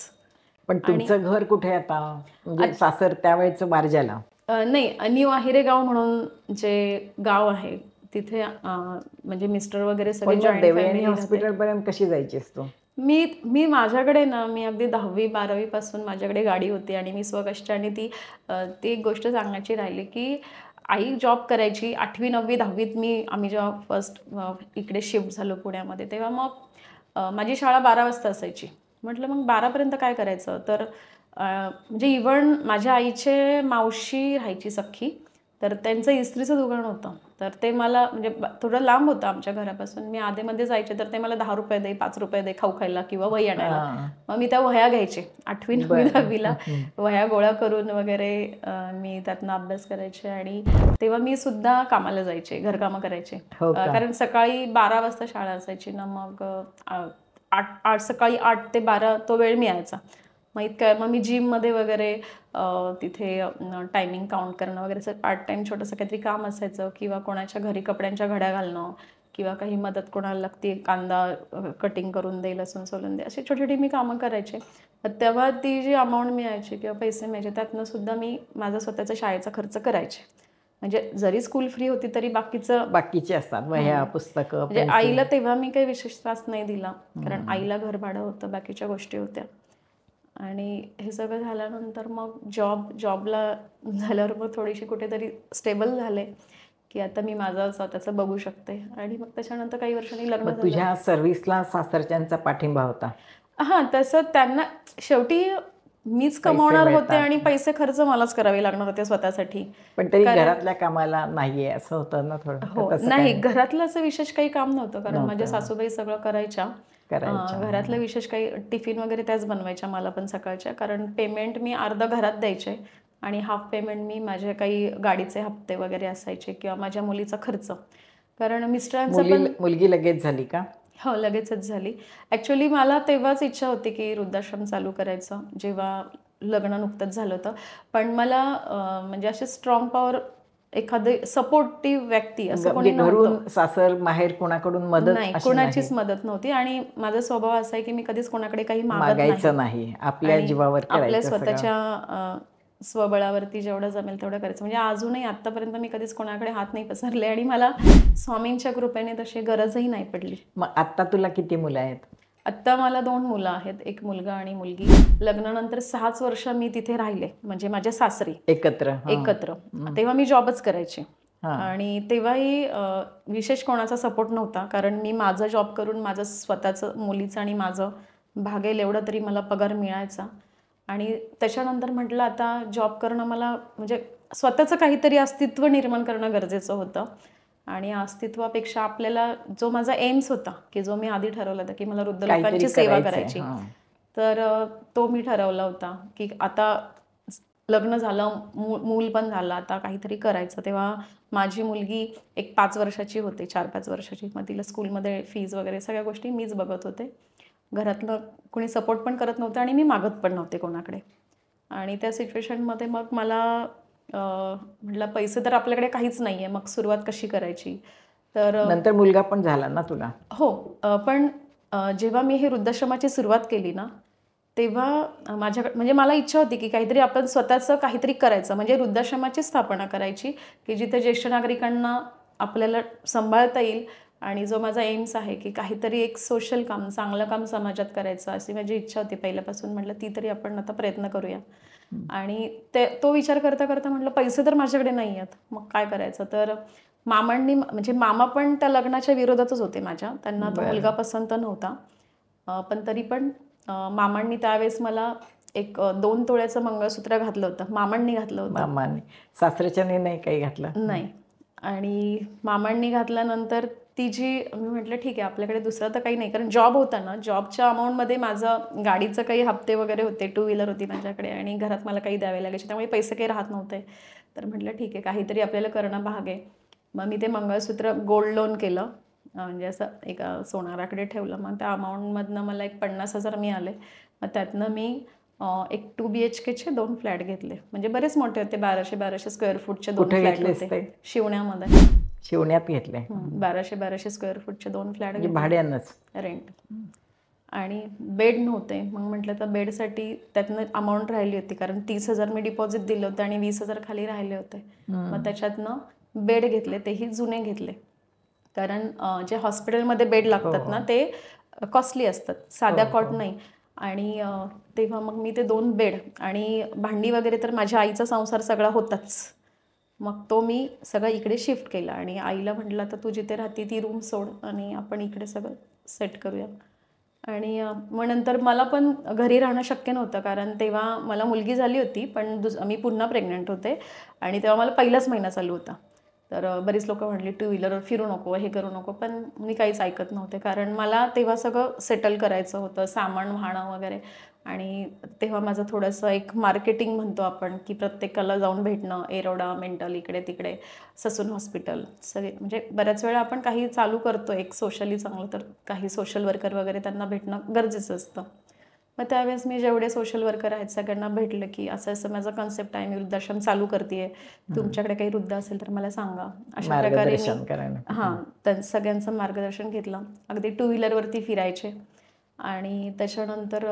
पण तुमचं घर कुठे आता? म्हणजे सासर त्यावेळेचं बारजाला? नाही, न्यू आहिरे गाव म्हणून जे गाव आहे तिथे म्हणजे मिस्टर वगैरे सगळे जॉईंट देवयानी फॅमिली हॉस्पिटल पर्यंत कशी जायचीस तू? मी माझ्याकडे ना, मी अगदी 10वी-12वी पासून माझ्याकडे गाडी होती आणि मी स्वकष्टाने ती एक गोष्ट सांगायची राहिली की आई जॉब करायची. 8वी 9वी 10वीत आम्ही जेव्हा फर्स्ट इकडे शिफ्ट झालो पुण्यामध्ये, तेव्हा मग माझी शाळा 12 वाजता असायची. म्हटलं मग 12पर्यंत काय करायचं. तर म्हणजे इव्हन माझ्या आईचे मावशी राहायची सख्खी, तर त्यांचं इस्त्रीचं दुकान होतं. तर ते मला म्हणजे थोडं लांब होतं आमच्या घरापासून. मी आधेमध्ये जायचे तर ते मला 10 रुपये दे, 5 रुपये दे खाऊ खायला किंवा वही आणायला. मग मी त्या वह्या घ्यायचे. 8वी 9वी 10वीला वह्या गोळा करून वगैरे मी त्यातनं अभ्यास करायचे. आणि तेव्हा मी सुद्धा कामाला जायचे, घरकामं करायचे. कारण सकाळी 12 वाजता शाळा असायची ना, मग सकाळी 8 ते 12 तो वेळ मिळायचा. मग मी जिममध्ये वगैरे तिथे टायमिंग काउंट करणं वगैरे असं पार्ट टाईम छोटंसं काहीतरी काम असायचं, किंवा कोणाच्या घरी कपड्यांच्या घड्या घालणं, किंवा काही मदत कोणाला लागते, कांदा कटिंग करून दे, लसूण सोलून दे, अशी छोटी छोटी मी कामं करायचे. तेव्हा ती जी अमाऊंट मिळायची किंवा पैसे मिळायचे त्यातनं सुद्धा मी माझा स्वतःचा शाळेचा खर्च करायचे. म्हणजे जरी स्कूल फ्री होती तरी बाकीचे असतात वह्या, पुस्तकं. म्हणजे आईला तेव्हा मी काही विशेष त्रास नाही दिला, कारण आईला घर भाडं होतं, बाकीच्या गोष्टी होत्या. आणि हे सगळं झाल्यानंतर मग जॉबला झाल्यावर मग थोडीशी कुठेतरी स्टेबल झाले, की आता मी माझं स्वतःचं बघू शकते. आणि मग त्याच्यानंतर काही वर्षांनी लग्न झालं. तुझ्या सर्व्हिसला सासरच्यांचा पाठिंबा होता? हां, तसं त्यांना शेवटी मीच कमावणार होते आणि पैसे खर्च मलाच करावे लागणार होते स्वतःसाठी. पण तरी घरातल्या कामाला नाहीये असं होतं ना थोडं? हो, नाही, घरातलं असं विशेष काही काम नव्हतं, कारण माझ्या सासूबाई सगळं करायच्या. घरातलं विशेष काही टिफिन वगैरे त्याच बनवायच्या मला पण सकाळच्या, कारण पेमेंट मी अर्ध घरात द्यायचे आणि हाफ पेमेंट मी माझे काही गाडीचे हप्ते वगैरे असायचे किंवा माझ्या मुलीचा खर्च. कारण मिस्टरांचं पण. मुलगी लगेच झाली का? हो, लगेचच झाली. ॲक्च्युली मला तेव्हाच इच्छा होती की वृद्धाश्रम चालू करायचं, जेव्हा लग्न नुकतंच झालं होतं. पण मला म्हणजे असे स्ट्रॉंग पॉवर, एखादी सपोर्टिव्ह व्यक्ती असं कोणी नव्हतं. घरून सासर माहेर कोणाकडून मदत नाही, कोणाचीच मदत नव्हती. आणि माझा स्वभाव असा आहे की मी कधीच कोणाकडे काही मागायचं नाही, आपल्या जीवावर आपल्या स्वतःच्या स्वबळावरती जेवढं जमेल तेवढं करायचं. म्हणजे अजूनही आतापर्यंत मी कधीच कोणाकडे हात नाही पसरले आणि मला स्वामींच्या कृपेने तशी गरजही नाही पडली. मग आता तुला किती मुलं आहेत? आत्ता मला 2 मुलं आहेत, एक मुलगा आणि मुलगी. लग्नानंतर 6च वर्ष मी तिथे राहिले, म्हणजे माझ्या सासरी एकत्र. तेव्हा मी जॉबच करायचे. आणि तेव्हाही विशेष कोणाचा सपोर्ट नव्हता, कारण मी माझा जॉब करून माझं स्वतःचं मुलीचं आणि माझं भागेल एवढं तरी मला पगार मिळायचा. आणि त्याच्यानंतर म्हटलं आता जॉब करणं मला म्हणजे स्वतःचं काहीतरी अस्तित्व निर्माण करणं गरजेचं होतं. आणि अस्तित्वापेक्षा आपल्याला जो माझा एम्स होता, की जो मी आधी ठरवला होता की मला वृद्ध लोकांची सेवा करायची, तर तो मी ठरवला होता की आता लग्न झालं, मूल पण झालं, आता काहीतरी करायचं. तेव्हा माझी मुलगी एक 5 वर्षाची होते, 4-5 वर्षाची. मग तिला स्कूलमध्ये फीज वगैरे सगळ्या गोष्टी मीच बघत होते. घरातलं कोणी सपोर्ट पण करत नव्हतं आणि मी मागत पण नव्हते कोणाकडे. आणि त्या सिच्युएशनमध्ये मग मला म्हटलं पैसे तर आपल्याकडे काहीच नाही आहे, मग सुरुवात कशी करायची. तर नंतर मुलगा पण झाला ना तुला? हो, पण जेव्हा मी हे वृद्धाश्रमाची सुरुवात केली ना, तेव्हा माझ्याकडे म्हणजे मला इच्छा होती की काहीतरी आपण स्वतःचं काहीतरी करायचं, म्हणजे वृद्धाश्रमाची स्थापना करायची की जिथे ज्येष्ठ नागरिकांना आपल्याला सांभाळता येईल. आणि जो माझा एम्स आहे की काहीतरी एक सोशल काम, चांगलं काम समाजात करायचं, अशी माझी इच्छा होती पहिल्यापासून. म्हटलं ती तरी आपण आता प्रयत्न करूया. आणि तो विचार करता करता म्हटलं पैसे तर माझ्याकडे नाही आहेत, मग काय करायचं. तर मामांनी, म्हणजे मामा पण त्या लग्नाच्या विरोधातच होते माझ्या, त्यांना तो मुलगा पसंत नव्हता. पण तरी पण मामांनी त्यावेळेस मला एक 2 तोळ्याचं मंगळसूत्र घातलं होतं. मामांनी घातलं होतं. मामांनी, सासऱ्याच्याने नाही काही घातलं? नाही. आणि मामांनी घातल्यानंतर ती जी मी म्हटलं ठीक आहे, आपल्याकडे दुसरं तर काही नाही, कारण जॉब होता ना, जॉबच्या अमाऊंटमध्ये माझं गाडीचं काही हप्ते वगैरे होते, 2 व्हीलर होती माझ्याकडे आणि घरात मला काही द्यावे लागायचे, त्यामुळे पैसे काही राहत नव्हते. तर म्हटलं ठीक आहे, काहीतरी आपल्याला करणं भाग आहे. मग मी ते मंगळसूत्र गोल्ड लोन केलं, म्हणजे असं एका सोनाराकडे ठेवलं. मग त्या अमाऊंटमधनं मला एक 50,000 मिळाले. मग त्यातनं मी एक 2 BHKचे 2 फ्लॅट घेतले, म्हणजे बरेच मोठे होते, 1200 स्क्वेअर फूटचे 2 फ्लॅट होते शिवण्यामध्ये. शिवण्यात घेतले? 1200 स्क्वेअर फूटचे 2 फ्लॅट भाड्यानंच, रेंट. आणि बेड नव्हते, मग म्हटलं तर बेडसाठी त्यातनं अमाऊंट राहिली होती, कारण 30,000 मी डिपॉझिट दिलं होतं आणि 20,000 खाली राहिले होते. मग त्याच्यातनं बेड घेतले, तेही जुने घेतले, कारण जे हॉस्पिटलमध्ये बेड लागतात ना ते कॉस्टली असतात, साध्या कॉट नाही. आणि तेव्हा मग मी ते 2 बेड आणि भांडी वगैरे तर माझ्या आईचा संसार सगळा होताच, मग तो मी सगळं इकडे शिफ्ट केला. आणि आईला म्हटलं तर तू जिथे राहते ती रूम सोड आणि आपण इकडे सगळं सेट करूया. आणि मग नंतर मला पण घरी राहणं शक्य नव्हतं, कारण तेव्हा मला मुलगी झाली होती, पण मी पुन्हा प्रेग्नंट होते आणि तेव्हा मला पहिलाच महिना चालू होता. तर बरीच लोकं म्हटली 2 व्हीलरवर फिरू नको, हे करू नको, पण मी काहीच ऐकत नव्हते, कारण मला तेव्हा सगळं सेटल करायचं होतं, सामान वाहणं वगैरे. आणि तेव्हा माझं थोडंसं एक मार्केटिंग म्हणतो आपण, की प्रत्येकाला जाऊन भेटणं, एरोडा, मेंटल, इकडे तिकडे, ससून हॉस्पिटल, सगळे म्हणजे बऱ्याच वेळा आपण काही चालू करतो एक सोशली चांगलं, तर काही सोशल वर्कर वगैरे त्यांना भेटणं गरजेचं असतं. मग त्यावेळेस मी जेवढे सोशल वर्कर आहेत सगळ्यांना भेटलं की असं असं माझं कन्सेप्ट आहे, मी वृद्धाश्रम चालू करते, तुमच्याकडे काही वृद्ध असेल तर मला सांगा. अशा प्रकारे मी सगळ्यांचं मार्गदर्शन घेतलं. अगदी 2 व्हीलरवरती फिरायचे. आणि त्याच्यानंतर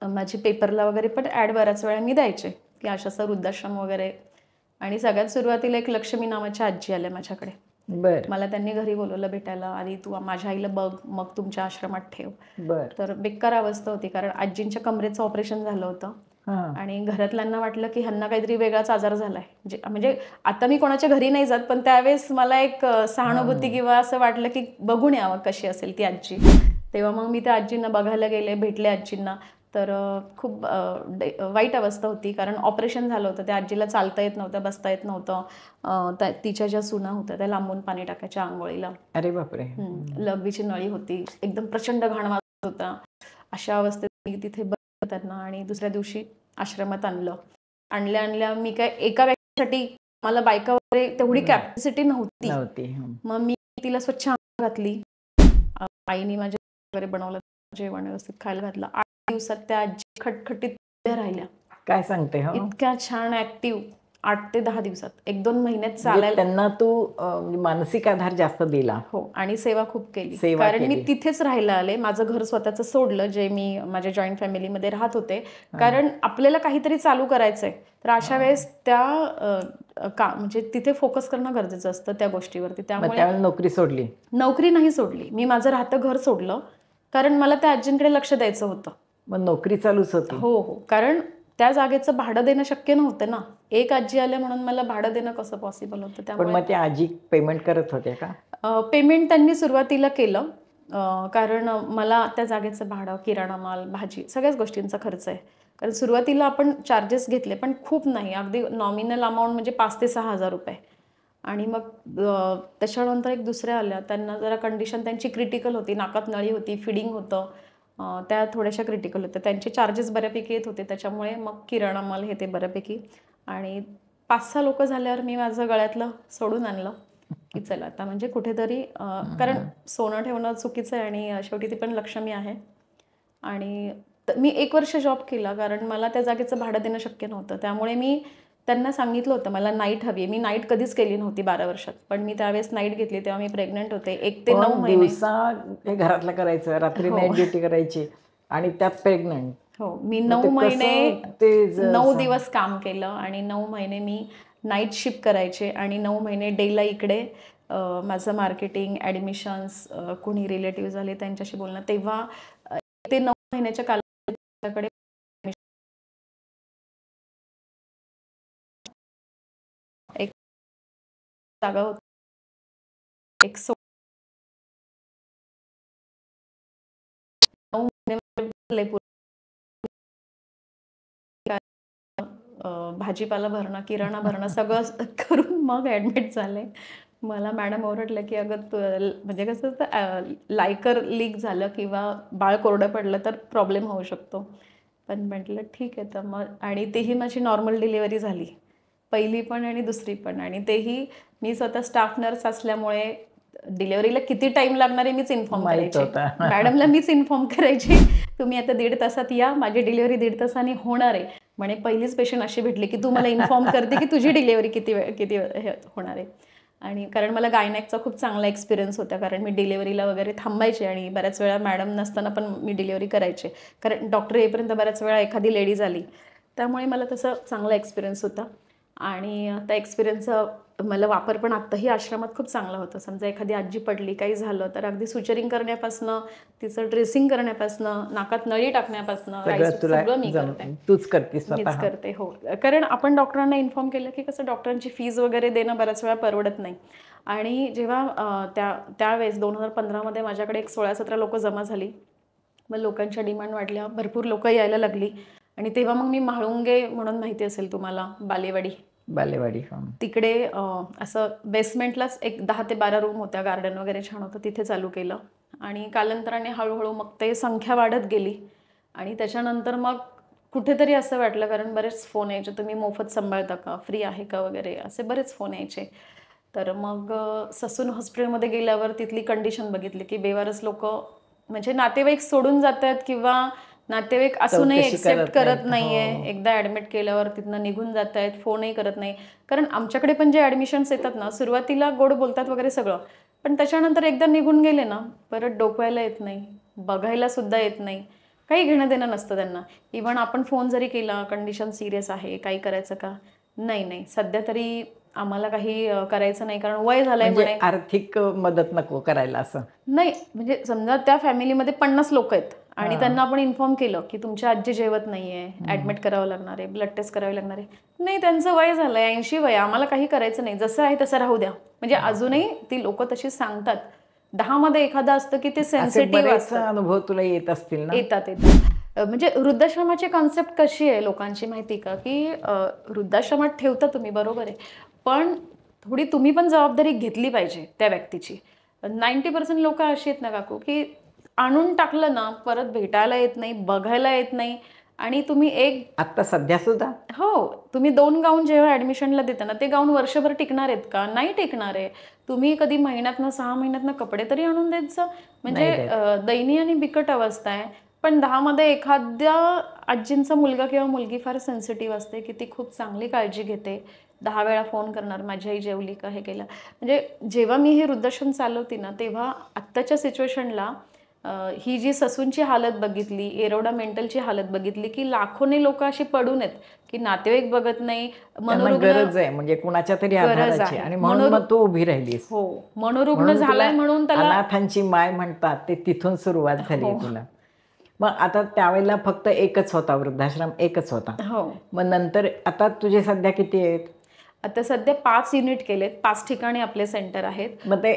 माझी पेपरला वगैरे पण ॲड बऱ्याच वेळा मी द्यायचे की अशाचं वृद्धाश्रम वगैरे. आणि सगळ्यात सुरुवातीला एक लक्ष्मी नावाच्या आजी आल्या माझ्याकडे. मला त्यांनी घरी बोलवलं भेटायला, आधी तू माझ्या आईला बघ, मग तुमच्या आश्रमात ठेव. तर बेकार अवस्था होती, कारण आजींच्या कमरेचं ऑपरेशन झालं होतं आणि घरातल्यांना वाटलं की ह्यांना काहीतरी वेगळाच आजार झालाय. म्हणजे आता मी कोणाच्या घरी नाही जात, पण त्यावेळेस मला एक सहानुभूती किंवा असं वाटलं की बघून यावं कशी असेल ती आजी. तेव्हा मग मी त्या आजींना बघायला गेले, भेटले आजींना. तर खूप वाईट अवस्था होती, कारण ऑपरेशन झालं होतं, त्या आजीला चालता येत नव्हतं, बसता येत नव्हतं. तिच्या ज्या सुना होत्या त्या लांबून पाणी टाकायच्या आंघोळीला. अरे बापरे. लघवीची नळी होती, एकदम प्रचंड घाण वाजत होता. अशा अवस्थेत मी तिथे बघितलं त्यांना आणि दुसऱ्या दिवशी आश्रमात आणल्या. मी काय एका व्यक्तीसाठी, मला बायका वगैरे तेवढी कॅपॅसिटी नव्हती. मग मी तिला स्वच्छ अंघोळ घातली, आईने माझ्या वगैरे बनवलं, जेवण व्यवस्थित खायला घातलं. 8 दिवसात त्या आजी खटखटीत राहिल्या. काय सांगते? इतक्या छान ऍक्टिव्ह, 8 ते 10 दिवसात, 1-2 महिन्यात चालायला. त्यांना तू मानसिक आधार जास्त दिला. हो, आणि सेवा खूप केली, कारण मी तिथेच राहायला आले. माझं घर स्वतःचं सोडलं, जे मी माझ्या जॉईंट फॅमिलीमध्ये राहत होते, कारण आपल्याला काहीतरी चालू करायचंय. तर अशा वेळेस त्या म्हणजे तिथे फोकस करणं गरजेचं असतं त्या गोष्टीवरती. त्यामुळे नोकरी नाही सोडली मी, माझं राहतं घर सोडलं, कारण मला त्या आजींकडे लक्ष द्यायचं होतं. मग नोकरी चालूच होती? हो, कारण त्या जागेचं भाडं देणं शक्य नव्हतं ना. एक आजी आल्या म्हणून मला भाडं देणं कसं पॉसिबल होतं. पण त्यामुळे मग त्या आजी पेमेंट करत होत्या का? पेमेंट त्यांनी सुरुवातीला केलं. कारण मला त्या जागेचं भाडं, किराणा माल, भाजी सगळ्याच गोष्टींचा खर्च आहे. कारण सुरुवातीला आपण चार्जेस घेतले, पण खूप नाही, अगदी नॉमिनल अमाऊंट म्हणजे 5,000 ते 6,000 रुपये. आणि मग त्याच्यानंतर एक दुसऱ्या आल्या, त्यांना जरा कंडिशन त्यांची क्रिटिकल होती, नाकात नळी होती, फिडिंग होतं, त्या थोड्याशा क्रिटिकल होत्या. त्यांचे चार्जेस बऱ्यापैकी येत होते, त्याच्यामुळे मग किराणा माल हे ते बऱ्यापैकी. आणि 5-6 लोक झाल्यावर मी माझं गळ्यातलं सोडून आणलं की चला आता म्हणजे कुठेतरी कारण सोनं ठेवणं चुकीचं आहे आणि शेवटी ती पण लक्ष्मी आहे. आणि मी 1 वर्ष जॉब केला, कारण मला त्या जागेचं भाडं देणं शक्य नव्हतं. त्यामुळे मी त्यांना सांगितलं होतं मला नाईट हवी आहे. मी नाईट कधीच केली नव्हती 12 वर्षात, पण मी त्यावेळेस नाईट घेतली तेव्हा मी प्रेग्नंट होते. 1 ते 9 पण महिने. दिवसा हे घरातलं करायचं, रात्री हो. नाईट ड्युटी करायची आणि त्यात प्रेग्नंट. हो, मी मग 9 ते महिने कसं ते 9 दिवस काम केलं आणि 9 महिने मी नाईट शिफ्ट करायचे आणि 9 महिने डेला इकडे माझं मार्केटिंग, ॲडमिशन्स, कोणी रिलेटिव्ह झाले त्यांच्याशी बोलणं. तेव्हा ते 9 महिन्याच्या कालावधीत माझ्याकडे एक जागा होती. एक 9 महिने भाजीपाला भरणं, किराणा भरणं सगळं करून मग ॲडमिट झाले. मला मॅडम ओरडल्या की अगं तू म्हणजे कसं असतं लायकर लीक झालं किंवा बाळ कोरडं पडलं तर प्रॉब्लेम होऊ शकतो. पण म्हटलं ठीक आहे तर मग. आणि तेही माझी नॉर्मल डिलिव्हरी झाली, पहिली पण आणि दुसरी पण. आणि तेही मी स्वतः स्टाफ नर्स असल्यामुळे डिलिव्हरीला किती टाईम लागणार आहे मीच इन्फॉर्म माहित करायचे. होतं. मॅडमला मीच इन्फॉर्म करायचे, तुम्ही आता 1.5 तासात या, माझी डिलिव्हरी 1.5 तासांनी होणार आहे. म्हणे पहिलीच पेशंट अशी भेटली की तू मला इन्फॉर्म करते की तुझी डिलिव्हरी किती हे होणार आहे. आणि कारण मला गायनॅकचा खूप चांगला एक्सपिरियन्स होता, कारण मी डिलिव्हरीला वगैरे थांबायचे आणि बऱ्याच वेळा मॅडम नसताना पण मी डिलिव्हरी करायचे, कारण डॉक्टर येईपर्यंत बऱ्याच वेळा एखादी लेडीज आली. त्यामुळे मला तसं चांगला एक्सपिरियन्स होता. आणि त्या एक्सपिरियन्सचा मला वापर पण आत्ताही आश्रमात खूप चांगला होता. समजा एखादी आजी पडली, काही झालं तर अगदी सुचरिंग करण्यापासनं, तिचं ड्रेसिंग करण्यापासनं, नाकात नळी टाकण्यापासनं, सगळं मी करते. तूच करतेस मीच करते. हो, कारण आपण डॉक्टरांना इन्फॉर्म केलं की कसं डॉक्टरांची फीज वगैरे देणं बऱ्याच वेळा परवडत नाही. आणि जेव्हा त्यावेळेस 2015 मध्ये माझ्याकडे एक 16-17 लोक जमा झाली. मग लोकांच्या डिमांड वाढल्या, भरपूर लोक यायला लागली. आणि तेव्हा मग मी म्हाळुंगे म्हणून माहिती असेल तुम्हाला, बालेवाडी तिकडे असं बेसमेंटलाच एक 10 ते 12 रूम होत्या, गार्डन वगैरे छान होतं, तिथे चालू केलं. आणि कालांतराने हळूहळू मग ते संख्या वाढत गेली. आणि त्याच्यानंतर मग कुठेतरी असं वाटलं, कारण बरेच फोन यायचे, तुम्ही मोफत सांभाळता का, फ्री आहे का वगैरे, असे बरेच फोन यायचे. तर मग ससून हॉस्पिटलमध्ये गेल्यावर तिथली कंडिशन बघितली की बेवारस लोक म्हणजे नातेवाईक सोडून जातात किंवा नातेवाईक असूनही एक्सेप्ट करत नाहीये. एकदा ॲडमिट केल्यावर तिथनं निघून जात आहेत, फोनही करत नाही. कारण आमच्याकडे पण जे ॲडमिशन्स येतात ना, सुरुवातीला गोड बोलतात वगैरे सगळं, पण त्याच्यानंतर एकदा निघून गेले ना, परत डोकवायला येत नाही, बघायला सुद्धा येत नाही, काही घेणं देणं नसतं त्यांना. इव्हन आपण फोन जरी केला, कंडिशन सिरियस आहे, काही करायचं का, नाही सध्या तरी आम्हाला काही करायचं नाही, कारण वय झालंय. म्हणजे आर्थिक मदत नको करायला असं नाही. म्हणजे समजा त्या फॅमिलीमध्ये 50 लोक आहेत आणि त्यांना आपण इन्फॉर्म केलं की तुमच्या आजी जेवत नाहीये, ऍडमिट करावं लागणार आहे, ब्लड टेस्ट करावी लागणार आहे. नाही, त्यांचं वय झालंय, 80 वय, आम्हाला काही करायचं नाही, जसं आहे तसं राहू द्या. म्हणजे अजूनही ती लोक तशी सांगतात. 10 मध्ये एखादं असतं की ते सेन्सिटिव्ह असतं. अनुभव तुला येत असतील ना? येतात. म्हणजे वृद्धाश्रमाची कॉन्सेप्ट कशी आहे लोकांची माहिती का, की वृद्धाश्रमात ठेवता तुम्ही, बरोबर आहे, पण थोडी तुम्ही पण जबाबदारी घेतली पाहिजे त्या व्यक्तीची. 90% लोक अशी आहेत ना काकू, की आणून टाकलं ना, परत भेटायला येत नाही, बघायला येत नाही. आणि तुम्ही आता सध्या सुद्धा तुम्ही 2 गाऊन जेव्हा ॲडमिशनला देता ना, ते गाऊन वर्षभर टिकणार आहेत का? नाही टिकणार आहे. तुम्ही कधी महिन्यातनं 6 महिन्यातनं कपडे तरी आणून द्यायचं. म्हणजे दयनीय आणि बिकट अवस्था आहे. पण 10 मध्ये एखाद्या आजींचा मुलगा किंवा मुलगी फार सेन्सिटिव्ह असते की ती खूप चांगली काळजी घेते, 10 वेळा फोन करणार, माझी आई जेवली का, हे केलं. म्हणजे जेव्हा मी हे वृद्धाश्रम चालवते ना, तेव्हा आत्ताच्या सिच्युएशनला ही जी ससूनची हालत बघितली, येरवडा मेंटलची हालत बघितली, की लाखोने लोक अशी पडून आहेत की नातेवाईक बघत नाही, गरज आहे म्हणजे कुणाच्या तरी आधाराची, आणि म्हणून मग तू उभी राहिलीस. हो, मनोरुग्ण झालाय म्हणून त्याला अनाथांची माय म्हणतात, ते तिथून सुरुवात झाली तुला. मग आता त्यावेळेला फक्त एकच होता वृद्धाश्रम, एकच होता. हो. मग नंतर आता तुझे सध्या किती आहेत? आता सध्या 5 युनिट केलेत, 5 ठिकाणी आपले सेंटर आहेत. मग ते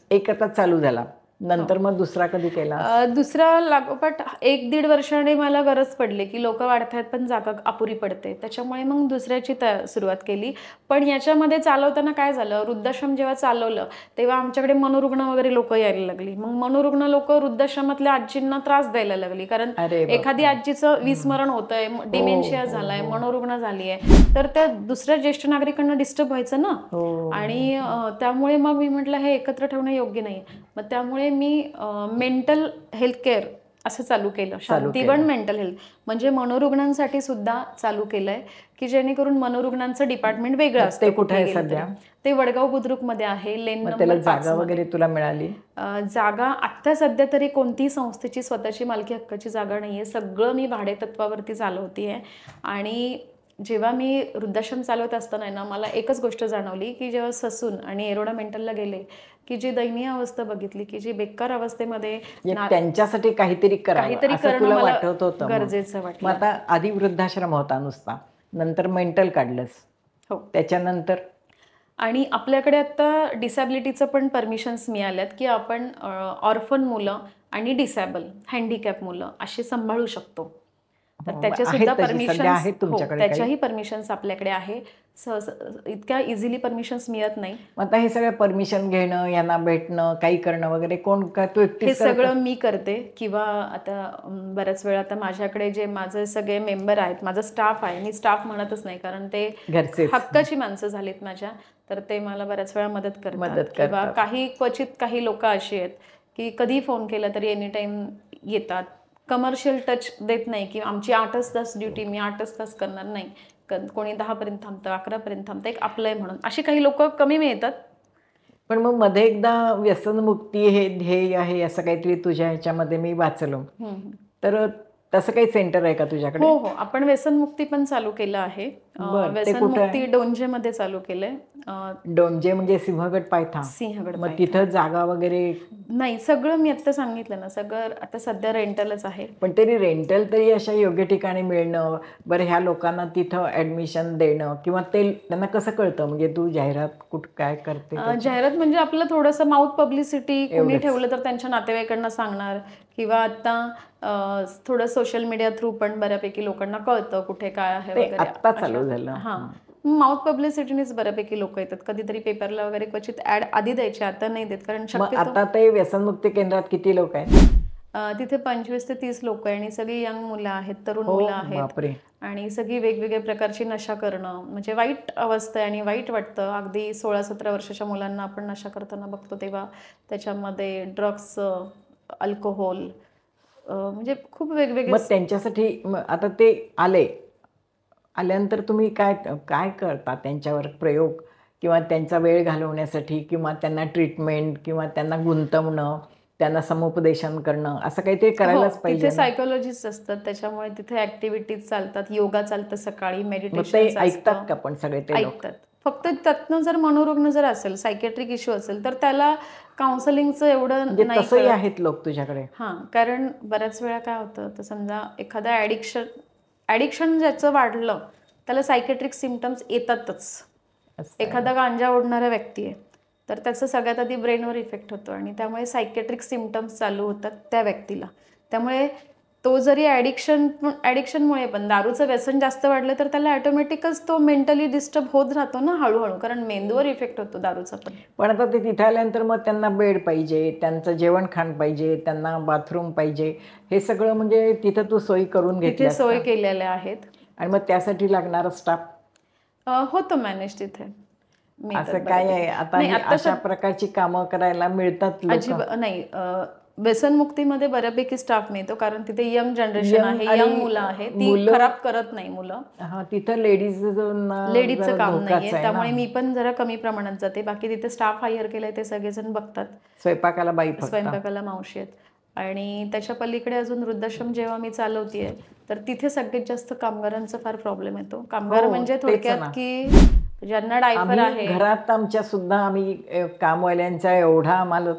एक आता चालू झाला, नंतर मग दुसरा कधी केला? दुसरा लागोपाठ 1-1.5 वर्षाने मला गरज पडली की लोक वाढतायत पण जागा अपुरी पडते, त्याच्यामुळे मग दुसऱ्याची सुरुवात केली. पण याच्यामध्ये चालवताना काय झालं, वृद्धाश्रम जेव्हा चालवलं तेव्हा आमच्याकडे मनोरुग्ण वगैरे लोक यायला लागली. मग मनोरुग्ण लोक वृद्धाश्रमातल्या आजींना त्रास द्यायला लागली, कारण एखादी आजीचं विस्मरण होतंय, डिमेन्शिया झालाय, मनोरुग्ण झाली आहे, तर त्या दुसऱ्या ज्येष्ठ नागरिकांना डिस्टर्ब व्हायचं ना. आणि त्यामुळे मग मी म्हटलं हे एकत्र ठेवणं योग्य नाही. मग त्यामुळे मी मेंटल हेल्थ केअर असं चालू केलं, शांतीवन मेंटल हेल्थ, म्हणजे मनोरुग्णांसाठी सुद्धा चालू केलंय, की जेणेकरून मनोरुग्णांचं डिपार्टमेंट वेगळं असतं. ते कुठे आहे सध्या? ते वडगाव बुद्रुक मध्ये आहे, लेन नंबर 5. जागा वगैरे तुला मिळाली? जागा आता सध्या तरी कोणतीही संस्थेची स्वतःची मालकी हक्काची जागा नाहीये, सगळं मी भाडे तत्वावरती चालवतीये. आणि जेव्हा मी वृद्धाश्रम चालवत असताना ना मला एकच गोष्ट जाणवली, की जेव्हा ससून आणि एरोडा मेंटलला गेले, की जी दयनीय अवस्था बघितली, की जी बेकार अवस्थेमध्ये त्यांच्यासाठी काहीतरी करणं तुला वाटत होतं, गरजेचं वाटलं. मग आता आधी वृद्धाश्रम होता नुसता, नंतर मेंटल काढलंस. हो. त्याच्यानंतर आणि आपल्याकडे आता डिसॅबिलिटीचं पण परमिशन्स मिळाल्यात, की आपण ऑर्फन मुलं आणि डिसॅबल हँडिकॅप मुलं अशी सांभाळू शकतो. तर त्याचे सुद्धा परमिशन्स, त्याच्याही परमिशन्स आपल्याकडे आहे. इतक्या इझिली परमिशन्स मिळत नाही. आता हे सगळं परमिशन घेणं, यांना भेटणं, काही करणं वगैरे कोण काय तू एकटीच? हे सगळं मी करते. किंवा आता बऱ्याच वेळा आता माझ्याकडे जे माझे सगळे मेंबर आहेत, माझा स्टाफ आहे, मी स्टाफ म्हणतच नाही कारण ते हक्काची माणसं झालीत माझ्या, तर ते मला बऱ्याच वेळा मदत करतात. किंवा काही क्वचित काही लोक अशी आहेत की कधी फोन केला तरी एनी टाइम येतात. कमर्शियल टच देत नाही की आमची 8च तास ड्युटी, मी 8च तास करणार नाही, कोणी 10 पर्यंत थांबतं, 11 पर्यंत थांबतं, एक आपलंय म्हणून. अशी काही लोक कमी मिळतात. पण मग मध्ये एकदा व्यसनमुक्ती हे ध्येय आहे असं काहीतरी तुझ्या ह्याच्यामध्ये मी वाचलो, तर तसं काही सेंटर आहे का तुझ्याकडे? हो हो, आपण व्यसनमुक्ती पण चालू केलं आहे. व्यसनमुक्ती डोंजे मध्ये चालू केलंय. डोंजे म्हणजे सिंहगड पायथा? सिंहगड. मग तिथं जागा वगैरे नाही, सगळं मी आता सांगितलं ना, सगळं आता सध्या रेंटलच आहे. पण तरी रेंटल तरी अशा योग्य ठिकाणी मिळणं, बरं ह्या लोकांना तिथं ऍडमिशन देणं, किंवा ते त्यांना कसं कळतं, म्हणजे तू जाहिरात कुठं काय करते? जाहिरात म्हणजे आपलं थोडंसं माउथ पब्लिसिटी कोणी ठेवलं तर त्यांच्या नातेवाईकांना सांगणार, किंवा आता थोडं सोशल मीडिया थ्रू पण बऱ्यापैकी लोकांना कळतं कुठे काय आहे वगैरे. आता चालू झालं. हां, माउथ पब्लिसिटीनेच बऱ्यापैकी लोक येतात. कधीतरी पेपरला वगैरे क्वचित ऍड आधी द्यायचे, आता नाही देत, कारण शक्यतो. आता ते व्यसनमुक्ती केंद्रात किती लोक आहेत? तिथे 25 ते 30 लोक आहे, आणि सगळी यंग मुलं आहेत, तरुण मुलं आहेत, आणि सगळी वेगवेगळ्या प्रकारची नशा करणं, म्हणजे वाईट अवस्था आहे आणि वाईट वाटतं. अगदी 16-17 वर्षाच्या मुलांना आपण नशा करताना बघतो, तेव्हा त्याच्यामध्ये ड्रग्स, अल्कोहोल, म्हणजे खूप वेगवेगळे. मग त्यांच्यासाठी आता ते आल्यानंतर तुम्ही काय काय करता त्यांच्यावर प्रयोग, किंवा त्यांचा वेळ घालवण्यासाठी, किंवा त्यांना ट्रीटमेंट, किंवा त्यांना गुंतवणं, त्यांना समुपदेशन करणं, असं काहीतरी करायलाच पाहिजे. तिथे सायकोलॉजिस्ट असतात, त्याच्यामुळे तिथे ऍक्टिव्हिटीज चालतात, योगा चालतं सकाळी, मेडिटेशन ऐकतात का पण सगळे ते ऐकतात. फक्त त्यातनं जर मनोरुग्ण जर असेल, सायकेट्रिक इश्यू असेल, तर त्याला काउन्सिलिंगचं एवढं नाही. तसंही आहेत लोक तुझ्याकडे? हां, कारण बऱ्याच वेळा काय होतं, तर समजा एखादा ॲडिक्शन ज्याचं वाढलं त्याला सायकेट्रिक सिम्पटम्स येतातच. एखादा गांजा ओढणारा व्यक्ती आहे तर त्याचं सगळ्यात आधी ब्रेनवर इफेक्ट होतो, आणि त्यामुळे सायकेट्रिक सिम्पटम्स चालू होतात त्या व्यक्तीला. त्यामुळे तो जरी ॲडिक्शनमुळे पण दारूचं व्यसन जास्त वाढलं तर त्याला ॲटोमॅटिकच तो मेंटली डिस्टर्ब होत राहतो ना हळूहळू, कारण मेंदूवर इफेक्ट होतो दारूचा पण. पण आता ते तिथे आल्यानंतर मग त्यांना बेड पाहिजे, त्यांचं जेवण खाण पाहिजे, त्यांना बाथरूम पाहिजे, हे सगळं म्हणजे तिथं तू सोयी करून घेतली? तिथे सोय केलेल्या आहेत. आणि मग त्यासाठी लागणारा स्टाफ होतो मॅनेज तिथे. असं काय आहे आता अशा प्रकारची कामं करायला मिळतात? नाही, व्यसनमुक्तीमध्ये बऱ्यापैकी स्टाफ मिळतो, कारण तिथे यंग जनरेशन आहे, यंग मुलं आहे, ती खराब करत नाही मुलं. तिथं लेडीजचं काम नाहीये, त्यामुळे मी पण जरा कमी प्रमाणात जाते. बाकी तिथे स्टाफ हायर केलाय, ते सगळेजण बघतात. स्वयंपाकाला मावशी आहेत. आणि त्याच्या पलीकडे अजून वृद्धाश्रम जेव्हा मी चालवतीये तर तिथे सगळ्यात जास्त कामगारांचा फार प्रॉब्लेम येतो. कामगार म्हणजे थोडक्यात की ज्यांना डायपर आहे घरात, आमच्या सुद्धा आम्ही कामवाल्यांचा एवढा आम्हाला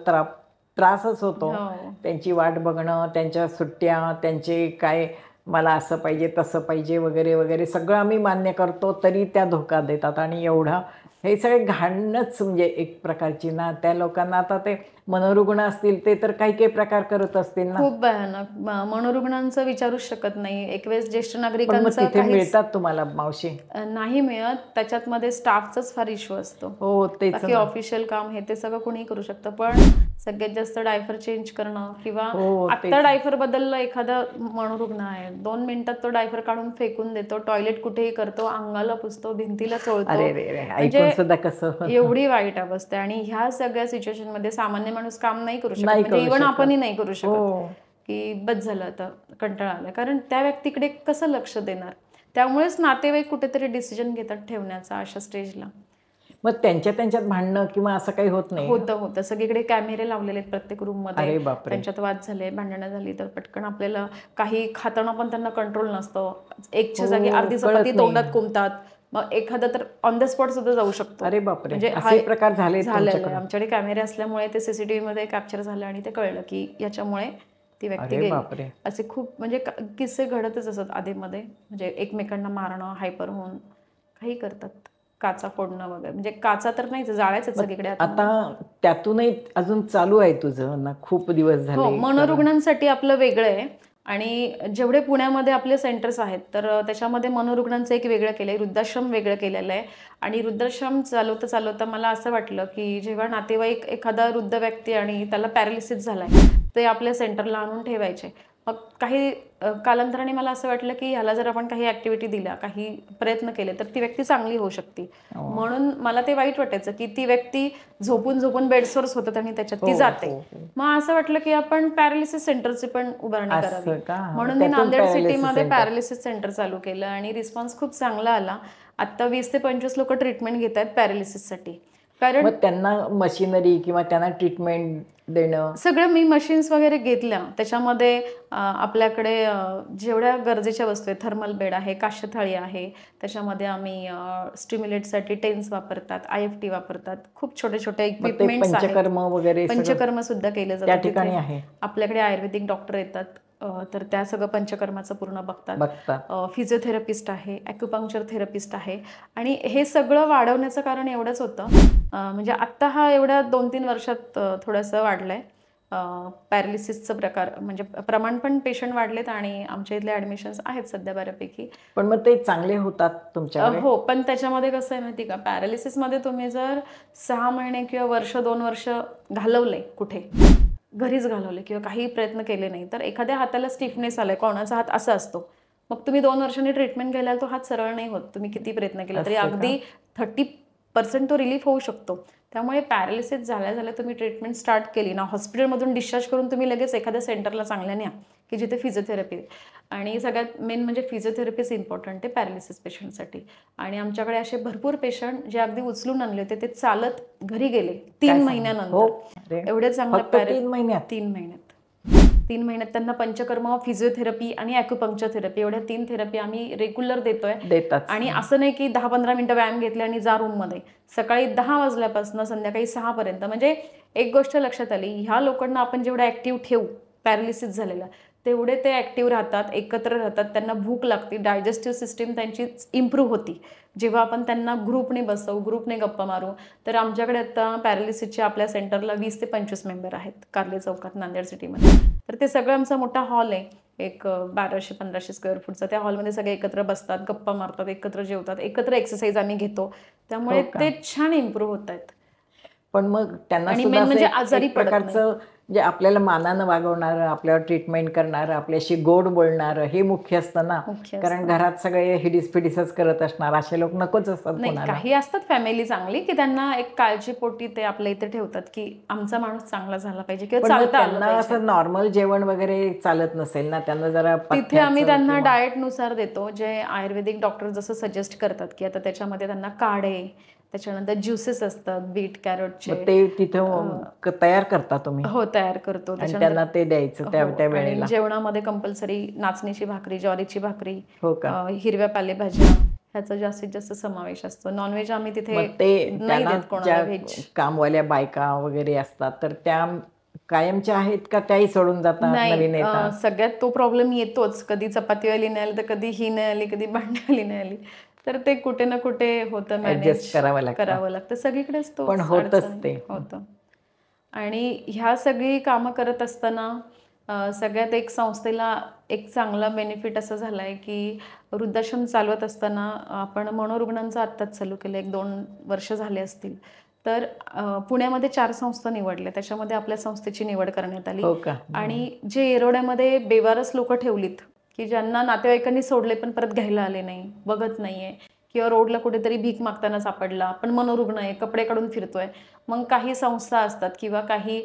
त्रासच होतो. हो. त्यांची वाट बघणं, त्यांच्या सुट्ट्या, त्यांचे काय मला असं पाहिजे तसं पाहिजे वगैरे वगैरे सगळं आम्ही मान्य करतो, तरी त्या धोका देतात. आणि एवढा हे सगळे घाणच म्हणजे एक प्रकारची ना, त्या लोकांना आता ते मनोरुग्ण असतील ते तर काही काही प्रकार करत असतील ना. खूप भयानक. मनोरुग्णांचं विचारूच शकत नाही. एक वेळेस ज्येष्ठ पण मग नागरिकांचं तिथे काहीच मिळतात तुम्हाला मावशी? नाही मिळत. त्याच्यात मध्ये स्टाफचाच फार इश्यू असतो. हो तेच बाकी ना. ऑफिशियल काम हे ते सगळं कोणी करू शकतं, पण सगळ्यात जास्त डायपर चेंज करणं किंवा हो आत्ता तेच. डायपर बदललं, एखादा मनोरुग्ण आहे 2 मिनिटात तो डायपर काढून फेकून देतो, टॉयलेट कुठेही करतो, अंगाला पुसतो, भिंतीला चोळतो. अरे रे रे, म्हणजे ऐकून सुद्धा कसं एवढी वाईट अवस्था आहे. आणि ह्या सगळ्या सिच्युएशन मध्ये सामान्य माणूस काम नाही करू शकत. नाही म्हणजे करू इव्हन शकत. आपणही नाही करू शकत हो. की बस झालं आता, कंटाळा आला. कारण त्या व्यक्तीकडे कसं लक्ष देणार? त्यामुळेच नातेवाईक कुठेतरी डिसिजन घेतात ठेवण्याचा अशा स्टेजला. मग त्यांच्यात भांडणं किंवा असं काही होत नाही? होतं. सगळीकडे कॅमेरे लावलेले आहेत प्रत्येक रूममध्ये. अरे बापरे. त्यांच्यात वाद झाले, भांडणं झाली तर पटकन आपल्याला काही खाताना पण त्यांना कंट्रोल नसतं. एकच्या जागी हो, अर्धी कळत चपाती नाही. तोंडात कोंबतात. मग एखादा तर ऑन द स्पॉट सुद्धा जाऊ शकतो. अरे बापरे, म्हणजे असे प्रकार झाले झालेलं आहे. तुमच्याकडे? आमच्याकडे कॅमेरे असल्यामुळे ते सीसीटीव्ही मध्ये कॅप्चर झालं आणि ते कळलं की याच्यामुळे ती व्यक्ती अरे गेली. बापरे. असे खूप म्हणजे किस्से घडतच असतात आधीमध्ये. म्हणजे एकमेकांना मारणं, हायपर होऊन काही करतात, काचा फोडणं वगैरे. म्हणजे काचा तर नाहीच, जाळ्याच आहेत सगळीकडे आता त्यातूनही अजून चालू आहे तुझं ना, खूप दिवस झाले? हो, मनोरुग्णांसाठी आपलं वेगळं आहे. आणि जेवढे पुण्यामध्ये आपले सेंटर्स आहेत तर त्याच्यामध्ये मनोरुग्णांचं एक वेगळं केलं आहे, वृद्धाश्रम वेगळं केलेलं आहे. आणि वृद्धाश्रम चालवता चालवता मला असं वाटलं की जेव्हा नातेवाईक एखादा वृद्ध व्यक्ती आणि त्याला पॅरालिसिस झालाय, ते आपल्या सेंटरला आणून ठेवायचे. मग काही कालांतराने मला असं वाटलं की ह्याला जर आपण काही ऍक्टिव्हिटी दिल्या, काही प्रयत्न केले तर ती व्यक्ती चांगली होऊ शकते. म्हणून मला ते वाईट वाटायचं की ती व्यक्ती झोपून झोपून बेडसवरच होतात आणि त्याच्यात ती जाते. मग असं वाटलं की आपण पॅरालिसिस सेंटरची पण उभारणी करावी. म्हणून मी नांदेड सिटीमध्ये पॅरालिसिस सेंटर चालू केलं आणि रिस्पॉन्स खूप चांगला आला. आता 20 ते 25 लोक ट्रीटमेंट घेत आहेत पॅरालिसिससाठी. कारण मग त्यांना मशिनरी किंवा त्यांना ट्रीटमेंट देणं सगळं मी मशीन्स वगैरे घेतल्या. त्याच्यामध्ये आपल्याकडे जेवढ्या गरजेच्या वस्तू आहेत, थर्मल बेड आहे, काश्यथाळी आहे, त्याच्यामध्ये आम्ही स्टिम्युलेटसाठी टेन्स वापरतात, IFT वापरतात, खूप छोटे छोटे इक्विपमेंट्स आहेत. पंचकर्म वगैरे पंचकर्म सुद्धा केलं त्या जातं ठिकाणी तिथे. आहे? आपल्याकडे आयुर्वेदिक डॉक्टर येतात, तर त्या सगळं पंचकर्माचं पूर्ण बघतात. फिजिओथेरपिस्ट आहे, ॲक्युपंक्चर थेरपिस्ट आहे. आणि हे सगळं वाढवण्याचं कारण एवढंच होतं, म्हणजे आत्ता हा एवढ्या 2-3 वर्षात थोडंसं वाढलंय पॅरालिसिसचं प्रकार, म्हणजे प्रमाण पण पेशंट वाढलेत आणि आमच्या इथले ॲडमिशन्स आहेत सध्या बऱ्यापैकी. पण मग ते चांगले होतात तुमच्याकडे? हो, पण त्याच्यामध्ये कसं आहे माहिती का, पॅरालिसिसमध्ये तुम्ही जर 6 महिने किंवा वर्ष 2 वर्ष घालवले, कुठे घरीच घालवले किंवा काही प्रयत्न केले नाही, तर एखाद्या हाताला स्टिफनेस आलाय, कोणाचा हात असा असतो, मग तुम्ही 2 वर्षांनी ट्रीटमेंट केल्यावर तो हात सरळ नाही होत. तुम्ही किती प्रयत्न केला तरी अगदी 30% तो रिलीफ होऊ शकतो. त्यामुळे पॅरालिसिस झाल्या तुम्ही ट्रीटमेंट स्टार्ट केली ना, हॉस्पिटलमधून डिस्चार्ज करून तुम्ही लगेच एखाद्या सेंटरला चांगल्या न्या की जिथे फिजिओथेरपी. आणि सगळ्यात मेन म्हणजे फिजिओथेरपीच इम्पॉर्टंट आहे पॅरालिसिस पेशंटसाठी. आणि आमच्याकडे असे भरपूर पेशंट जे अगदी उचलून आणले होते, ते चालत घरी गेले 3 महिन्यानंतर. एवढे चांगलं 3 महिन्यात? 3 महिन्यात 3 महिन्यात त्यांना पंचकर्म, फिजिओथेरपी आणि ॲक्युपंक्चर थेरपी, एवढ्या 3 थेरपी आम्ही रेग्युलर देतात. आणि असं नाही की 10-15 मिनिटं व्यायाम घेतले आणि जा रूममध्ये. सकाळी 10 वाजल्यापासून संध्याकाळी 6 पर्यंत. म्हणजे एक गोष्ट लक्षात आली, ह्या लोकांना आपण जेवढं ॲक्टिव्ह ठेवू पॅरालिसिस झालेला, तेवढे ते ॲक्टिव्ह राहतात, एकत्र राहतात, त्यांना भूक लागते, डायजेस्टिव्ह सिस्टीम त्यांची इम्प्रूव्ह होती. जेव्हा आपण त्यांना ग्रुपने बसवू, ग्रुपने गप्पा मारू. तर आमच्याकडे आता पॅरालिसिसचे आपल्या सेंटरला 20 ते 25 मेंबर आहेत कार्ले चौकात नांदेड सिटीमध्ये. तर ते सगळं आमचा मोठा हॉल आहे, एक 1200-1500 स्क्वेअर फूटचा. त्या हॉलमध्ये सगळे एकत्र बसतात, गप्पा मारतात, एकत्र जेवतात, एकत्र एक्सरसाइज आम्ही घेतो. त्यामुळे ते छान इम्प्रूव्ह होत आहेत. पण मग त्यांना आणि सुद्धा म्हणजे असं आजारी एक पडत प्रकारचं जे आपल्याला मानानं वागवणारं, आपल्यावर ट्रीटमेंट करणारं, आपल्याशी गोड बोलणारं हे मुख्य असतं ना. कारण घरात सगळे हिडीस-फिडीसच करत असणार असे लोक नकोच असतात नाही. कोणाला. काही असतात फॅमिली चांगली की त्यांना एक काळजीपोटी ते आपल्या इथे ठेवतात की आमचा माणूस चांगला झाला पाहिजे किंवा पण मग चालता आलं त्यांना पाहिजे. असं नॉर्मल जेवण वगैरे चालत नसेल ना, त्यांना जरा तिथे आम्ही पथ्याचं त्यांना किंवा- डाएटनुसार देतो, जे आयुर्वेदिक डॉक्टर जसं सजेस्ट करतात की आता त्याच्यामध्ये त्यांना काढे, त्याच्यानंतर ज्युसेस असतात बीट कॅरोटचे. मग ते तिथं तयार करता तुम्ही? हो, तयार करतो. आणि त्यांना ते द्यायचं त्या आणि वेळेला? जेवणामध्ये कंपल्सरी नाचणीची भाकरी, ज्वारीची भाकरी, हो का? हिरव्या पालेभाज्या ह्याचा जास्तीत जास्त समावेश असतो. नॉनव्हेज आम्ही तिथे मग ते नाही त्यांना देत कोणाला ज्या व्हेज. कामवाल्या बायका वगैरे असतात तर त्या कायमच्या आहेत का त्याही सोडून जातात, नवीन नाही, येतात? सगळ्यात तो प्रॉब्लेम येतोच. कधी चपातीवाली नाही आली तर कधी ही नाही आली, कधी भांडीवाली नाही आली. तर ते कुठे ना कुठे होतं, मॅनेज ऍडजस्ट करावं लागतं. करावं लागतं. सगळीकडेच तो पण होतच अडचण ते. होतं. आणि ह्या सगळी कामं करत असताना सगळ्यात एक संस्थेला एक चांगला बेनिफिट असं झाला आहे की वृद्धाश्रम चालवत असताना आपण मनोरुग्णांचं आत्ताच चालू केलं, 1-2 वर्ष झाले असतील. तर पुण्यामध्ये 4 संस्था निवडल्या, त्याच्यामध्ये आपल्या संस्थेची निवड करण्यात आली. हो का? आणि जे येरवड्यामध्ये बेवारस लोक ठेवलीत की ज्यांना नातेवाईकांनी सोडले पण परत घ्यायला आले नाही, बघत नाहीये, किंवा रोडला कुठेतरी भीक मागताना सापडला पण मनोरुग्ण आहे, कपडे काढून फिरतोय. मग काही संस्था असतात किंवा काही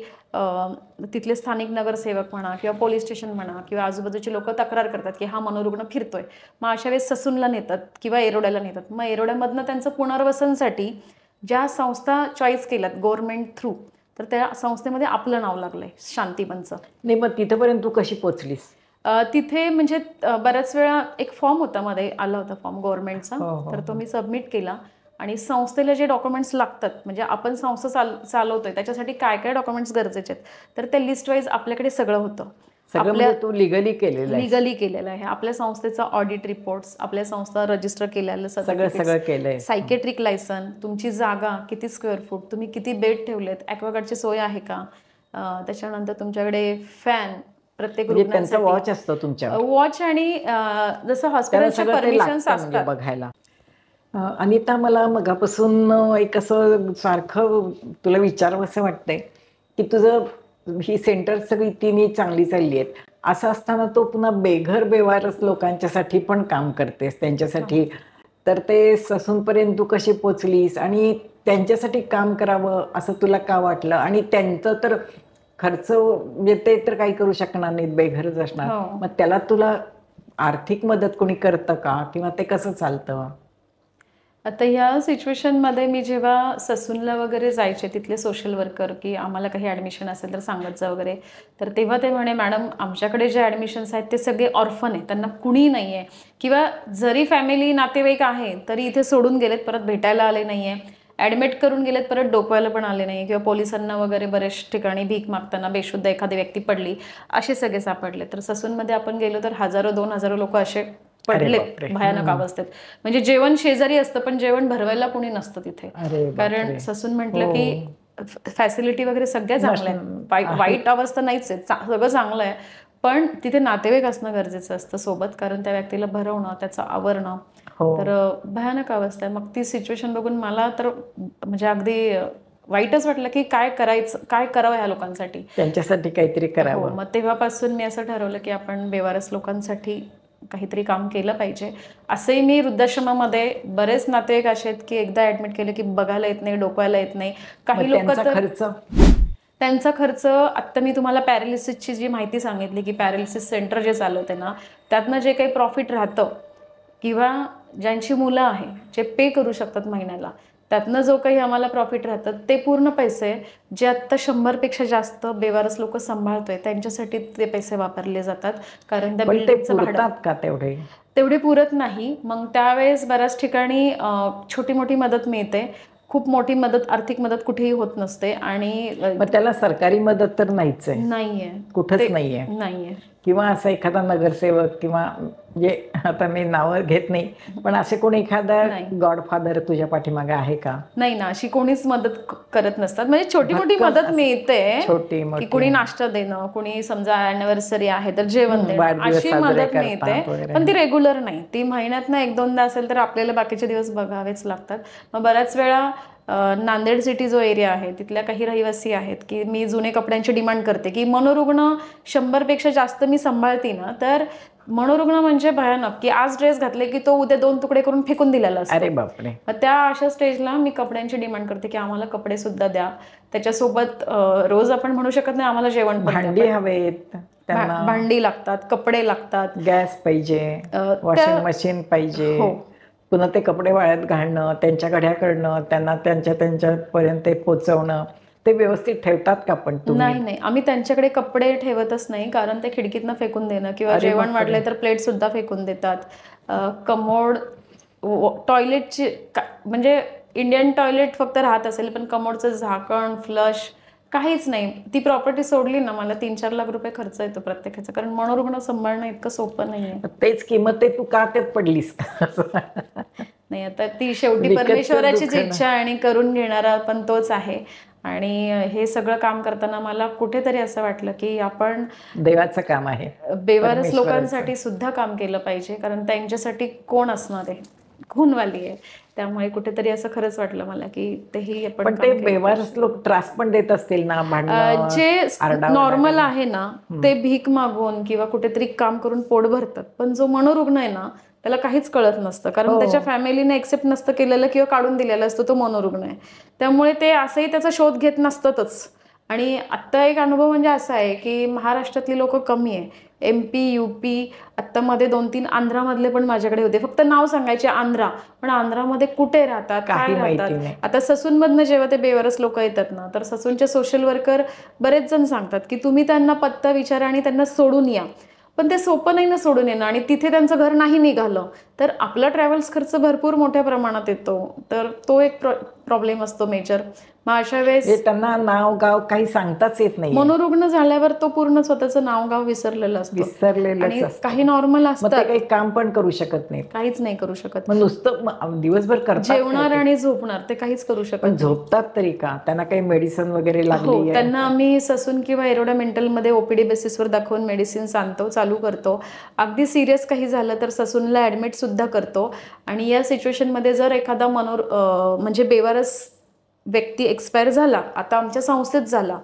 तिथले स्थानिक नगरसेवक म्हणा किंवा पोलीस स्टेशन म्हणा किंवा आजूबाजूचे लोक तक्रार करतात की हा मनोरुग्ण फिरतोय. मग अशा वेळेस ससूनला नेतात किंवा येरोड्याला नेतात. मग येरोड्यामधनं त्यांचं पुनर्वसनसाठी ज्या संस्था चॉईस केल्यात गव्हर्नमेंट थ्रू, तर त्या संस्थेमध्ये आपलं नाव लागलंय, शांतीवनचं. नाही, मग तिथपर्यंत तू कशी पोचलीस? तिथे म्हणजे बऱ्याच वेळा एक फॉर्म होता, मध्ये आला होता फॉर्म गव्हर्नमेंटचा, हो, हो, तर तो मी सबमिट केला. आणि संस्थेला जे डॉक्युमेंट्स लागतात, म्हणजे आपण संस्था चालवतोय त्याच्यासाठी काय काय डॉक्युमेंट्स गरजेचे आहेत, तर ते लिस्ट वाईज आपल्याकडे सगळं होतं. सगळं म्हणजे तू लिगली केलेलं आहे? लिगली केलेलं आहे. आपल्या संस्थेचा ऑडिट रिपोर्ट्स, आपल्या संस्था रजिस्टर केलेलं सगळं केलंय. सायकेट्रिक लायसन, तुमची जागा किती स्क्वेअर फूट, तुम्ही किती बेड ठेवलेत, ॲक्वागार्डची सोय आहे का, त्याच्यानंतर तुमच्याकडे फॅन प्रत्येक म्हणजे त्यांचा रुग्णासाठी वॉच असतो तुमच्यावर? वॉच, आणि जसं हॉस्पिटलच्या परमिशन्स म्हणजे असतात. बघायला. अनिता, मला मगापासून एक असं सारखं तुला विचारावंसं वाटतंय की तुझं ही सेंटर सगळी तिन्ही चांगली चालली आहेत, असं असताना तो पुन्हा बेघर बेवारस लोकांच्यासाठी पण काम करतेस, त्यांच्यासाठी. तर ते ससूनपर्यंत तू कशी पोचलीस आणि त्यांच्यासाठी काम करावं असं तुला का वाटलं? आणि त्यांचं तर खर्च म्हणजे ते तर काही करू शकणार नाहीत, बेघरच असणार. हो. मग त्याला तुला आर्थिक मदत कोणी करतं का, किंवा ते कसं चालतं? आता ह्या सिच्युएशनमध्ये मी जेव्हा ससूनला वगैरे जायचे तिथले सोशल वर्कर, की आम्हाला काही ॲडमिशन असेल तर सांगायचं वगैरे, तर तेव्हा ते म्हणे, मॅडम आमच्याकडे जे ॲडमिशन्स आहेत ते सगळे ऑर्फन आहे, त्यांना कुणी नाही आहे, किंवा जरी फॅमिली नातेवाईक आहे तरी इथे सोडून गेलेत, परत भेटायला आले नाही आहे, ॲडमिट करून गेलेत, परत डोकवायला पण आले नाही, किंवा पोलिसांना वगैरे बरेच ठिकाणी भीक मागताना बेशुद्ध एखादी व्यक्ती पडली, असे सगळे सापडले. तर ससूनमध्ये आपण गेलो तर 1000-2000 लोक असे पडलेत भयानक अवस्थेत. म्हणजे जेवण शेजारी असतं पण जेवण भरवायला कोणी नसतं तिथे. कारण ससून म्हटलं की फॅसिलिटी वगैरे सगळ्या चांगल्या आहेत, वाईट अवस्था नाहीच आहे, सगळं चांगलं आहे, पण तिथे नातेवाईक असणं गरजेचं असतं सोबत, कारण त्या व्यक्तीला भरवणं, त्याचं आवरणं. तर भयानक अवस्था आहे. मग ती सिच्युएशन बघून मला तर म्हणजे अगदी वाईटच वाटलं की काय करावं ह्या लोकांसाठी, त्यांच्यासाठी काहीतरी करावं. मग तेव्हापासून मी असं ठरवलं की आपण बेवारस लोकांसाठी काहीतरी काम केलं पाहिजे. असंही मी वृद्धाश्रमामध्ये बरेच नातेवाईक असे आहेत की एकदा ऍडमिट केले की बघायला येत नाही, डोकवायला येत नाही. काही लोक तर त्यांचा खर्च, आत्ता मी तुम्हाला पॅरालिसिसची जी माहिती सांगितली की पॅरालिसिस सेंटर जे चालवते ना, त्यातनं जे काही प्रॉफिट राहतं किंवा ज्यांची मुलं आहे जे पे करू शकतात महिन्याला, त्यातनं जो काही आम्हाला प्रॉफिट राहतं ते पूर्ण पैसे जे आत्ता 100पेक्षा जास्त बेवारस लोक सांभाळतोय त्यांच्यासाठी ते पैसे वापरले जातात. कारण त्या बिल्डिंगचं भाडं का तेवढे पुरत नाही. मग त्यावेळेस बऱ्याच ठिकाणी छोटी मोठी मदत मिळते, खूप मोठी मदत, आर्थिक मदत कुठेही होत नसते. आणि त्याला सरकारी मदत तर नाहीच आहे, नाहीये, कुठंच नाहीये. किंवा असा एखादा नगरसेवक किंवा म्हणजे आता मी नावं घेत नाही, पण असे कोणी एखादा गॉडफादर तुझ्या पाठीमागे आहे का? नाही ना, अशी कोणीच मदत करत नसतात. म्हणजे छोटी मोठी मदत मिळते, की कोणी नाश्ता देणं, कोणी समजा अॅनिव्हर्सरी आहे तर जेवण देणं, अशी मदत मिळते, पण ती रेग्युलर नाही. ती महिन्यातनं 1-2दा असेल तर आपल्याला बाकीचे दिवस बघावेच लागतात. मग बऱ्याच वेळा नांदेड सिटी जो एरिया आहे तिथल्या काही रहिवासी आहेत की मी जुने कपड्यांची डिमांड करते की मनोरुग्ण 100पेक्षा जास्त मी सांभाळते ना, तर मनोरुग्ण म्हणजे भयानक, की आज ड्रेस घातले की तो उद्या 2 तुकडे करून फेकून दिलेला असतो. अरे बापरे. त्या अशा स्टेजला मी कपड्यांची डिमांड करते की आम्हाला कपडे सुद्धा द्या, त्याच्यासोबत रोज आपण म्हणू शकत नाही आम्हाला जेवण, भांडी हवेत, भांडी लागतात, कपडे लागतात, गॅस पाहिजे, वॉशिंग मशीन पाहिजे, पुन्हा ते कपडे वाळत घालणं, त्यांच्या घड्या करणं, त्यांना त्यांच्यापर्यंत पोहोचवणं. ते व्यवस्थित ठेवतात का? पण नाही, आम्ही त्यांच्याकडे कपडे ठेवतच नाही, कारण ते खिडकीतनं फेकून देणं किंवा जेवण वाढले तर प्लेट सुद्धा फेकून देतात. कमोड, टॉयलेटची म्हणजे इंडियन टॉयलेट फक्त राहत असेल पण कमोडचं झाकण, फ्लश काहीच नाही. ती प्रॉपर्टी सोडली ना, मला 3-4 लाख रुपये खर्च येतो प्रत्येकाचा, कारण मनोरुग्ण सांभाळणं इतकं सोपं नाहीये. तेच किंमत, ते तू का त्यात पडलीस? नाही, आता ती शेवटी विकतचं परमेश्वराचीच दुःख ना. इच्छा आणि करून घेणारा पण तोच आहे. आणि हे सगळं काम करताना मला कुठेतरी असं वाटलं की आपण देवाचं काम आहे, बेवारस परमेश्वराचं. लोकांसाठी सुद्धा काम केलं पाहिजे, कारण त्यांच्यासाठी कोण असणार आहे, खूनवाली आहे. त्यामुळे कुठेतरी असं खरंच वाटलं मला की तेही आपण पण काम ते केलं पाहिजे. बेवारस लोक त्रास पण देत असतील ना, भांडणं, जे आरडाओरडा नॉर्मल करणं. आहे ना, ते भीक मागून किंवा कुठेतरी काम करून पोट भरतात. पण जो मनोरुग्ण आहे ना, त्याला काहीच कळत नसतं, कारण हो. त्याच्या फॅमिलीने एक्सेप्ट नसतं केलेलं किंवा काढून दिलेलं असतं, तो मनोरुग्ण आहे. त्यामुळे ते असंही त्याचा शोध घेत नसतातच. आणि आत्ता एक अनुभव म्हणजे असा आहे की महाराष्ट्रातली लोक कमी आहे. MP, UP, आत्ता मध्ये 2-3 आंध्रामधले पण माझ्याकडे होते. फक्त नाव सांगायचे आंध्रा, पण आंध्रामध्ये कुठे राहतात, काय काही माहिती राहतात. नाही. आता ससूनमधनं जेव्हा ते बेवारस लोक येतात ना, तर ससूनचे सोशल वर्कर बरेच जण सांगतात की तुम्ही त्यांना पत्ता विचारा आणि त्यांना सोडून या. पण ते सोपं नाही ना सोडून येणं, आणि तिथे त्यांचं घर नाही निघालं तर आपला ट्रॅव्हल्स खर्च भरपूर मोठ्या प्रमाणात येतो. तर तो एक प्रॉब्लेम असतो मेजर. मग अशा वेळेस हे त्यांना नाव गाव काही सांगताच येत नाही, मनोरुग्ण झाल्यावर तो पूर्ण स्वतःचं नाव गाव विसरलेलं असतं. विसरलेलंच आणि असतं. काही नॉर्मल मग ते असतात, काही काम पण करू शकत नाहीत. काहीच नाही करू शकत. मग नुसतं दिवसभर करतात काय जेवणार ते? आणि झोपणार, ते काहीच करू शकत पण नाही. झोपतात तरी का? त्यांना काही मेडिसिन वगैरे हो, लागली आहे? त्यांना आम्ही ससून किंवा एरोडा मेंटलमध्ये OPD बेसिसवर दाखवून मेडिसिन्स आणतो, चालू करतो. अगदी सिरियस काही झालं तर ससूनला ॲडमिट सुद्धा करतो. आणि या सिच्युएशनमध्ये जर एखादा म्हणजे बेवारस व्यक्ती एक्सपायर झाला, आता आमच्या संस्थेत झाला,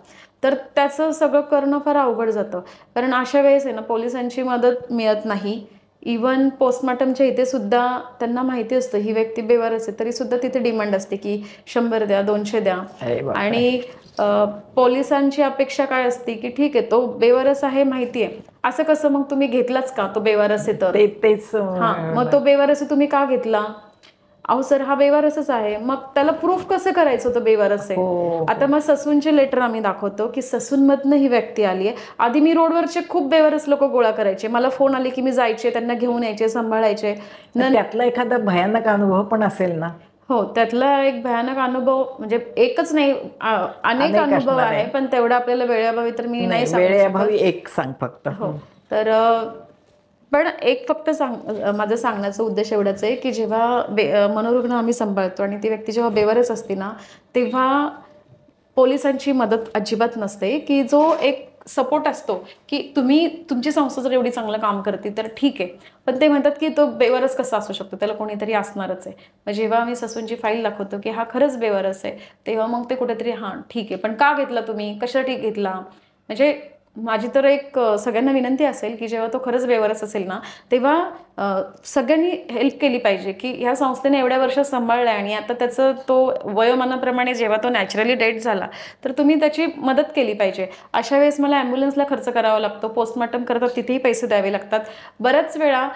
तर त्याचं सगळं करणं फार अवघड जातं. कारण अशा वेळेस आहे ना, पोलिसांची मदत मिळत नाही. इवन पोस्टमॉर्टमच्या इथे सुद्धा त्यांना माहिती असतं ही व्यक्ती बेवारस आहे, तरी सुद्धा तिथे डिमांड असते की 100 द्या, 200 द्या. अरे बापरे. आणि पोलिसांची अपेक्षा काय असते की ठीक आहे, तो बेवारस आहे माहिती आहे, असं कसं मग तुम्ही घेतलाच का, तो बेवारस आहे तर? तेच हां, मग तो बेवारस आहे तुम्ही का घेतला? अहो सर, हा बेवारसच आहे. मग त्याला प्रूफ कसं करायचं होतं बेवारस आहे? हो. आता मग ससूनचे लेटर आम्ही दाखवतो की ससूनमधनं ही व्यक्ती आली आहे. आधी मी रोडवरचे खूप बेवारस लोक गोळा करायचे, मला फोन आले की मी जायचे, त्यांना घेऊन यायचे, सांभाळायचे. त्यातला एखादा भयानक अनुभव पण असेल ना? हो, त्यातला एक भयानक अनुभव म्हणजे एकच नाही, अनेक अनुभव असणार आहे. आहे, पण तेवढं आपल्याला वेळेअभावी तर मी नाही सांगू शकत. वेळेअभावी एक सांग फक्त. हो, तर पण एक फक्त माझं सांगण्याचा उद्देश एवढाच आहे की जेव्हा मनोरुग्ण आम्ही सांभाळतो आणि ती व्यक्ती जेव्हा बेवारस असते ना, तेव्हा पोलिसांची मदत अजिबात नसते. की जो एक सपोर्ट असतो की तुमची संस्था जर एवढी चांगलं काम करते तर ठीक आहे, पण ते म्हणतात की तो बेवारस कसा असू शकतो, त्याला कोणीतरी असणारच आहे. मग जेव्हा आम्ही ससूनची फाईल दाखवतो की हा खरंच बेवारस आहे, तेव्हा मग ते कुठेतरी हां ठीक आहे, पण का घेतला तुम्ही, कशासाठी घेतला? म्हणजे माझी तर एक सगळ्यांना विनंती असेल की जेव्हा तो खरंच बेवारस असेल ना, तेव्हा सगळ्यांनी हेल्प केली पाहिजे की ह्या संस्थेने एवढ्या वर्षात सांभाळलं आहे आणि आता त्याचं तो वयोमानाप्रमाणे जेव्हा तो नॅचरली डेथ झाला तर तुम्ही त्याची मदत केली पाहिजे. अशा वेळेस मला ॲम्ब्युलन्सला खर्च करावा लागतो, पोस्टमॉर्टम करतात तिथेही पैसे द्यावे लागतात. बऱ्याच वेळा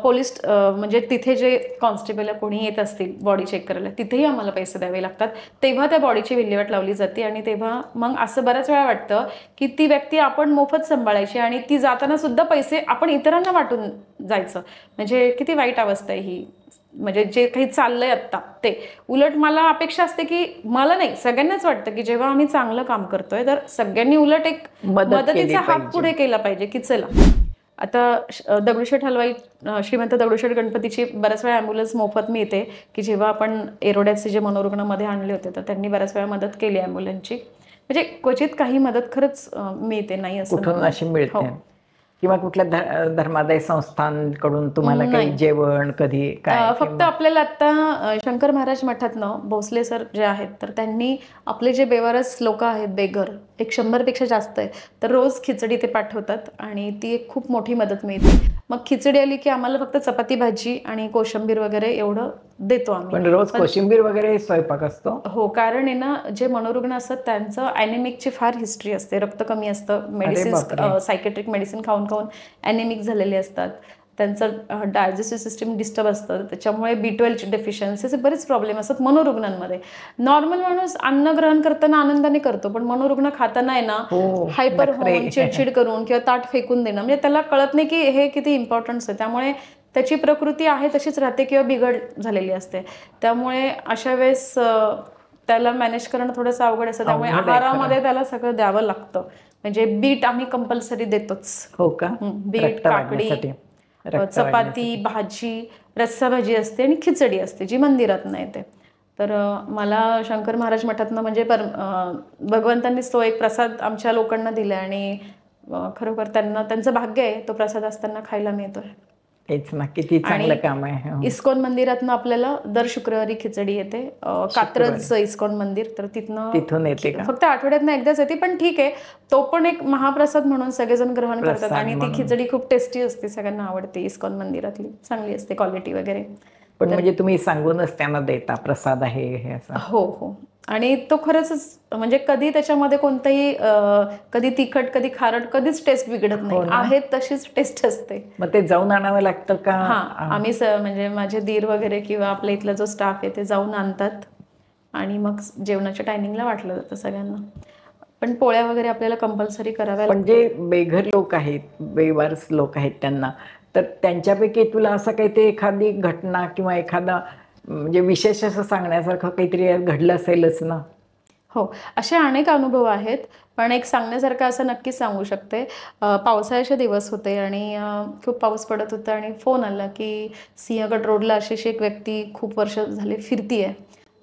पोलीस म्हणजे तिथे जे कॉन्स्टेबल कोणी येत असतील बॉडी चेक करायला, तिथेही आम्हाला पैसे द्यावे लागतात. तेव्हा त्या बॉडीची विल्हेवाट लावली जाते आणि तेव्हा मग असं बऱ्याच वेळा वाटतं की ती व्यक्ती आपण मोफत सांभाळायची आणि ती जाताना सुद्धा पैसे आपण इतरांना वाटून जायचं. म्हणजे किती वाईट अवस्था आहे ही. म्हणजे जे काही चाललंय आत्ता ते उलट मला अपेक्षा असते की मला नाही, सगळ्यांनाच वाटतं की जेव्हा आम्ही चांगलं काम करतोय तर सगळ्यांनी उलट एक मदतीचा हात पुढे केला पाहिजे की चला. आता दगडूशेठ हलवाई श्रीमंत दगडूशेठ गणपतीची बऱ्याच वेळा ॲम्ब्युलन्स मोफत मिळते की जेव्हा आपण एरोड्याचे जे मनोरुग्णमध्ये आणले होते तर त्यांनी बऱ्याच वेळा मदत केली ॲम्ब्युलन्सची. म्हणजे क्वचित काही मदत खरंच मिळते, नाही असं कुठून अशी मिळते? किंवा कुठल्या धर्मादाय संस्थांकडून तुम्हाला काही जेवण कधी काय? फक्त आपल्याला आता शंकर महाराज मठातनं भोसले सर जे आहेत तर त्यांनी आपले जे बेवारस लोक आहेत बेघर, एक 100पेक्षा जास्त आहे, तर रोज खिचडी ते पाठवतात आणि ती एक खूप मोठी मदत मिळते. मग खिचडी आली की आम्हाला फक्त चपाती भाजी आणि कोशिंबीर वगैरे एवढं देतो आम्ही. पण रोज कोशिंबीर वगैरे स्वयंपाक असतो? हो, कारण आहे ना, जे मनोरुग्ण असतात त्यांचं ॲनेमिकची फार हिस्ट्री असते, रक्त कमी असतं, मेडिसिन्स सायकेट्रिक मेडिसिन खाऊन खाऊन ॲनेमिक झालेले असतात, त्यांचं डायजेस्टिव्ह सिस्टीम डिस्टर्ब असतं, त्याच्यामुळे B12 डेफिशियन्सी असे बरेच प्रॉब्लेम असतात मनोरुग्णांमध्ये. नॉर्मल माणूस अन्न ग्रहण करताना आनंदाने करतो, पण मनोरुग्ण खाताना आहे ना हायपर होऊन चिडचिड करून किंवा ताट फेकून देणं, म्हणजे त्याला कळत नाही की हे किती इम्पॉर्टन्स आहे. त्यामुळे त्याची प्रकृती आहे तशीच राहते किंवा बिघड झालेली असते. त्यामुळे अशा वेळेस त्याला मॅनेज करणं थोडंसं अवघड असतं, त्यामुळे अवघड आहे खरं. आहारामध्ये त्याला सगळं द्यावं लागतं. म्हणजे बीट आम्ही कंपल्सरी देतोच. हो का? बीट, रक्त काकडी, वाढण्यासाठी. रक्त चपाती, वाढण्यासाठी. भाजी, रस्सा भाजी असते आणि खिचडी असते जी मंदिरातनं येते. तर मला शंकर महाराज मठातनं म्हणजे भगवंतांनीच तो एक प्रसाद आमच्या लोकांना दिला आणि खरोखर त्यांचं भाग्य आहे तो प्रसाद असताना खायला मिळतोय. तेच ना, किती चांगलं काम आहे. हो. इस्कॉन मंदिरातनं आपल्याला दर शुक्रवारी खिचडी येते. कात्रज इस्कॉन मंदिर, तर तिथून येते का? फक्त आठवड्यातनं एकदाच येते, पण ठीक आहे, तो पण एक महाप्रसाद म्हणून सगळेजण ग्रहण करतात आणि ती खिचडी खूप टेस्टी असते, सगळ्यांना आवडते. इस्कॉन मंदिरातली चांगली असते क्वालिटी वगैरे. पण म्हणजे तुम्ही सांगूनच त्यांना देता प्रसाद आहे हे असं? हो हो. आणि तो खरंच म्हणजे कधी त्याच्यामध्ये कोणतंही कधी तिखट कधी खारट कधीच टेस्ट बिघडत नाही. आहे तशीच टेस्ट असते. मग ते जाऊन आणावं लागतं का? आम्ही म्हणजे माझे दीर वगैरे किंवा आपल्या इथला जो स्टाफ आहे ते जाऊन आणतात आणि मग जेवणाच्या टायमिंगला वाटलं जातं सगळ्यांना. पण पोळ्या वगैरे आपल्याला कंपल्सरी कराव्या लागतात. म्हणजे बेघर लोक आहेत, बेवारस लोक आहेत त्यांना, तर त्यांच्यापैकी तुला असं काही ते एखादी घटना किंवा एखादा म्हणजे विशेष असं सांगण्यासारखं काहीतरी घडलं असेलच ना? हो, असे अनेक अनुभव आहेत, पण एक सांगण्यासारखं असं नक्कीच सांगू शकते. पावसाळ्याचे दिवस होते आणि खूप पाऊस पडत होता आणि फोन आला की सिंहगड रोडला अशी एक व्यक्ती खूप वर्ष झाली फिरतीये.